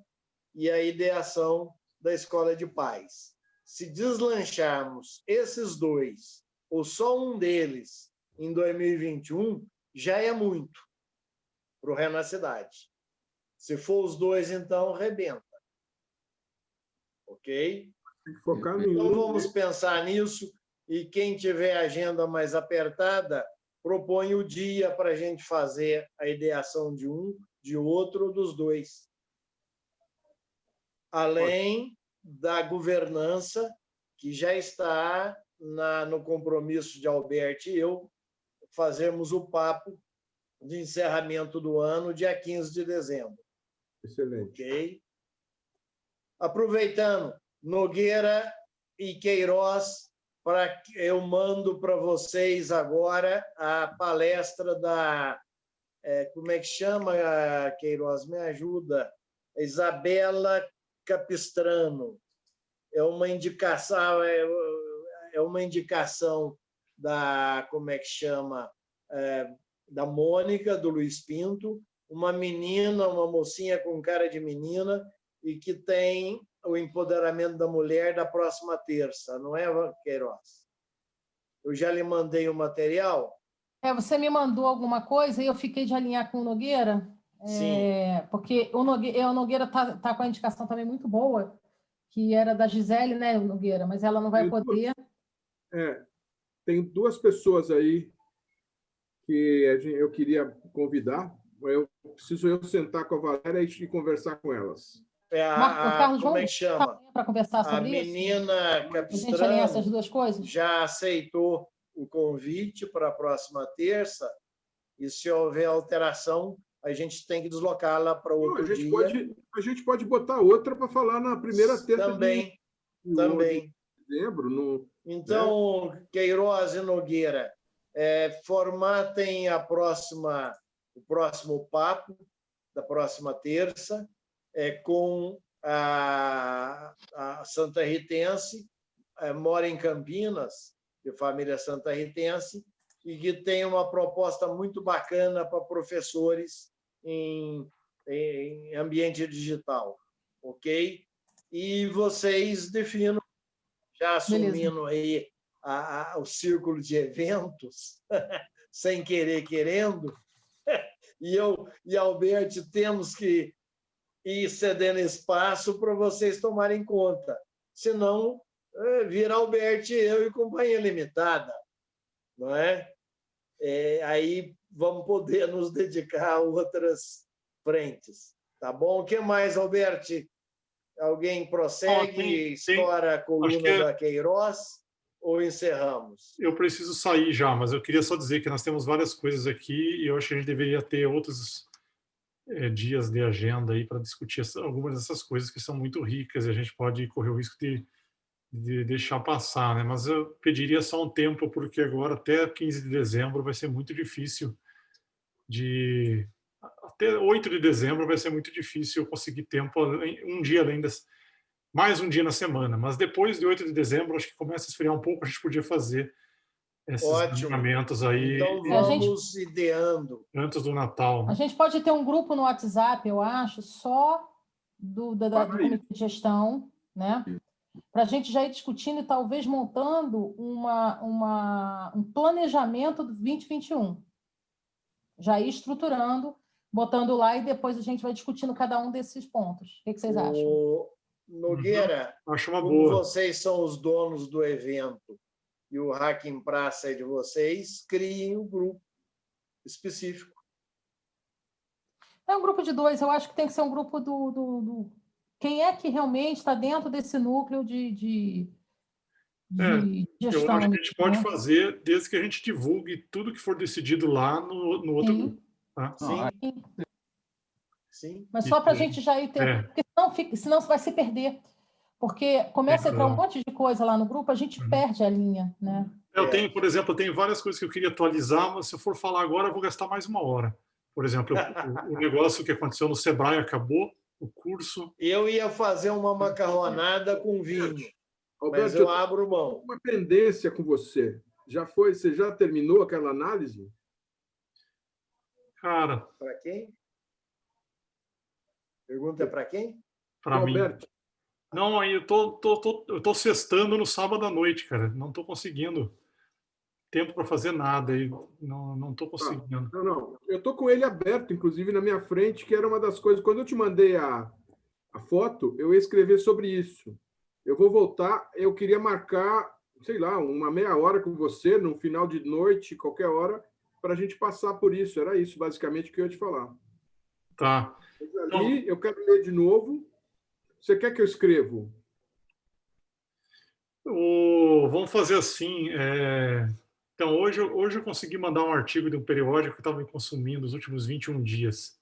Speaker 3: e a ideação da Escola de Paz. Se deslancharmos esses dois, ou só um deles, em 2021, já é muito para o Renacidade. Se for os dois, então, arrebenta. Ok?
Speaker 5: Tem que focar no
Speaker 3: Então, vamos pensar nisso, e quem tiver agenda mais apertada, propõe o dia para a gente fazer a ideação de um, de outro ou dos dois. Além da governança, que já está no compromisso de Alberto e eu, fazermos o papo de encerramento do ano, dia 15 de dezembro.
Speaker 5: Excelente.
Speaker 3: Ok? Aproveitando, Nogueira e Queiroz, eu mando para vocês agora a palestra da... como é que chama, Queiroz? Me ajuda. Isabela Capistrano. É uma indicação, da, como é que chama, da Mônica, do Luiz Pinto, uma menina, uma mocinha com cara de menina, e que tem o empoderamento da mulher da próxima terça, não é, Queiroz? Eu já lhe mandei o material.
Speaker 4: Você me mandou alguma coisa e eu fiquei de alinhar com o Nogueira.
Speaker 3: Sim.
Speaker 4: Porque o Nogueira tá com a indicação também muito boa, que era da Gisele, né, Nogueira? Mas ela não vai poder.
Speaker 5: Tem duas pessoas aí que eu queria convidar. Preciso sentar com a Valéria e conversar com elas.
Speaker 4: Carlos,
Speaker 3: como é que chama?
Speaker 4: Para conversar sobre
Speaker 3: a menina Capistrano
Speaker 4: essas duas coisas?
Speaker 3: Já aceitou o convite para a próxima terça, e se houver alteração, a gente tem que deslocá-la para outro dia.
Speaker 5: A gente pode botar outra para falar na primeira terça
Speaker 3: também.
Speaker 5: De dezembro.
Speaker 3: Então, Queiroz e Nogueira, formatem o próximo papo da próxima terça, com a Santa Ritense, mora em Campinas, de família Santa Ritense, e que tem uma proposta muito bacana para professores em ambiente digital, ok? E vocês definam, já assumindo aí o círculo de eventos, sem querer, querendo, e eu e Alberto temos que ir cedendo espaço para vocês tomarem conta. Senão, vira Alberto e eu e companhia limitada, não é? Aí vamos poder nos dedicar a outras frentes. Tá bom? O que mais, Alberto? Alguém prossegue, estoura a coluna da Queiroz, ou encerramos?
Speaker 1: Eu preciso sair já, mas eu queria só dizer que nós temos várias coisas aqui e eu acho que a gente deveria ter outros dias de agenda aí para discutir algumas dessas coisas que são muito ricas e a gente pode correr o risco de deixar passar, né? Mas eu pediria só um tempo, porque agora até 15 de dezembro vai ser muito difícil até 8 de dezembro vai ser muito difícil eu conseguir tempo, um dia além mais um dia na semana, mas depois de 8 de dezembro acho que começa a esfriar um pouco, a gente podia fazer esses treinamentos aí.
Speaker 3: Então vamos ideando.
Speaker 1: Antes do Natal.
Speaker 4: A gente pode ter um grupo no WhatsApp, eu acho, só do comitê de gestão, né? Para a gente já ir discutindo e talvez montando um planejamento do 2021. Já ir estruturando, botando lá e depois a gente vai discutindo cada um desses pontos. O que vocês acham?
Speaker 3: Nogueira,
Speaker 1: acho uma
Speaker 3: como
Speaker 1: boa.
Speaker 3: Vocês são os donos do evento e o Hack em Praça é de vocês, criem um grupo específico.
Speaker 4: É um grupo de 2, eu acho que tem que ser um grupo do quem é que realmente está dentro desse núcleo de gestão.
Speaker 1: Eu acho que a gente pode fazer desde que a gente divulgue tudo que for decidido lá no outro grupo. Tá?
Speaker 3: Sim.
Speaker 4: Mas só para a gente já ir ter... Porque senão vai se perder. Porque começa a entrar um monte de coisa lá no grupo, a gente perde a linha, né?
Speaker 1: Eu tenho, por exemplo, várias coisas que eu queria atualizar, mas se eu for falar agora, eu vou gastar mais 1 hora. Por exemplo, o negócio que aconteceu no Sebrae acabou, o curso.
Speaker 3: Eu ia fazer uma macarronada com vinho,
Speaker 5: Alberto,
Speaker 3: mas eu abro mão.
Speaker 5: Uma pendência com você. Você já terminou aquela análise?
Speaker 1: Cara,
Speaker 3: Para quem? Pergunta para quem?
Speaker 1: para mim.
Speaker 5: Alberto,
Speaker 1: Não, aí eu tô sextando no sábado à noite, cara. Não tô conseguindo tempo para fazer nada. Aí não tô conseguindo.
Speaker 5: não. Eu estou com ele aberto, inclusive, na minha frente, que era uma das coisas. Quando eu te mandei a foto, eu ia escrever sobre isso. Eu vou voltar, eu queria marcar, sei lá, uma meia hora com você, no final de noite, qualquer hora, para a gente passar por isso. Era isso, basicamente, que eu ia te falar.
Speaker 1: Tá.
Speaker 5: Mas ali, eu quero ler de novo. Você quer que eu escreva?
Speaker 1: Vamos fazer assim. Então, hoje eu consegui mandar um artigo de um periódico que estava me consumindo nos últimos 21 dias.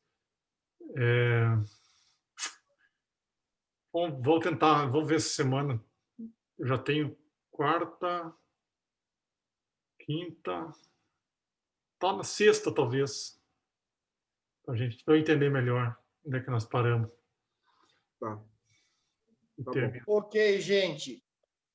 Speaker 1: Vou tentar, vamos ver essa semana. Eu já tenho quarta, quinta, tá na sexta, talvez, para eu entender melhor onde é que nós paramos.
Speaker 5: Tá. Tá
Speaker 1: bom.
Speaker 3: Ok, gente.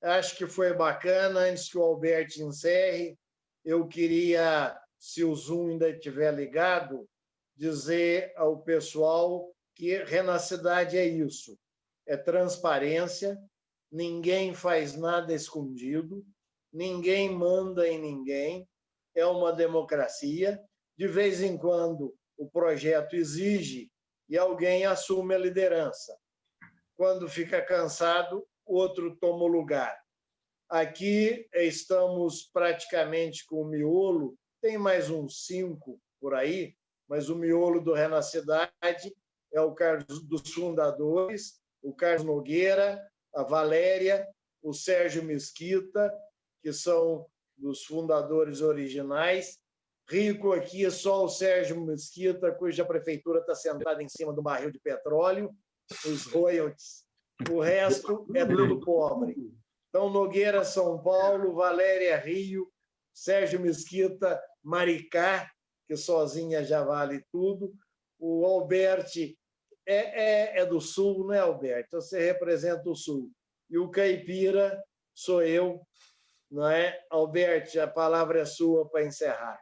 Speaker 3: Acho que foi bacana. Antes que o Alberto encerre, eu queria, se o Zoom ainda estiver ligado, dizer ao pessoal que Renacidade é isso. É transparência, ninguém faz nada escondido, ninguém manda em ninguém, é uma democracia. De vez em quando, o projeto exige e alguém assume a liderança. Quando fica cansado, outro toma o lugar. Aqui estamos praticamente com o miolo, tem mais uns 5 por aí, mas o miolo do Renacidade é o Carlos, dos fundadores, o Carlos Nogueira, a Valéria, o Sérgio Mesquita, que são dos fundadores originais. Rico aqui é só o Sérgio Mesquita, cuja prefeitura está sentada em cima do barril de petróleo, os royalties. O resto é tudo pobre. Então, Nogueira, São Paulo, Valéria, Rio, Sérgio Mesquita, Maricá, que sozinha já vale tudo. O Alberti é do Sul, né, Alberto? Você representa o Sul. E o Caipira sou eu, não é? Alberti, a palavra é sua para encerrar.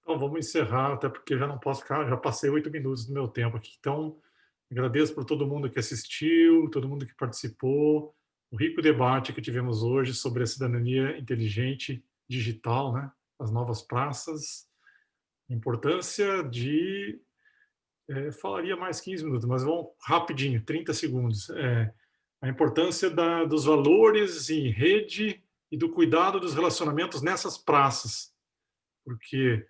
Speaker 1: Então, vamos encerrar, até porque já não posso ficar, já passei 8 minutos do meu tempo aqui. Então, agradeço por todo mundo que assistiu, todo mundo que participou, o rico debate que tivemos hoje sobre a cidadania inteligente digital, né? As novas praças, a importância de... falaria mais 15 minutos, mas vamos rapidinho, 30 segundos. A importância dos valores em rede e do cuidado dos relacionamentos nessas praças, porque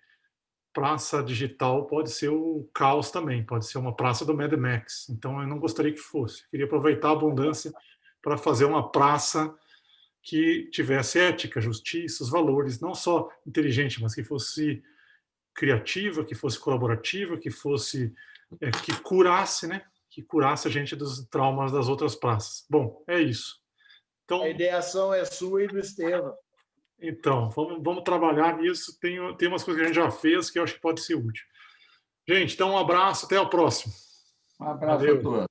Speaker 1: praça digital pode ser o caos também, pode ser uma praça do Mad Max. Então, eu não gostaria que fosse. Queria aproveitar a abundância para fazer uma praça que tivesse ética, justiça, os valores, não só inteligente, mas que fosse criativa, que fosse colaborativa, que fosse que curasse, né? Que curasse a gente dos traumas das outras praças. Bom, é isso. Então,
Speaker 3: a ideação é sua e do Estevam.
Speaker 1: Então, vamos trabalhar nisso. Tem umas coisas que a gente já fez que eu acho que pode ser útil. Gente, então um abraço, até o próximo.
Speaker 8: Um abraço
Speaker 1: Valeu.
Speaker 8: a todos.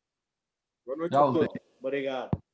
Speaker 5: Boa noite
Speaker 8: Tchau,
Speaker 5: a todos.
Speaker 3: Obrigado.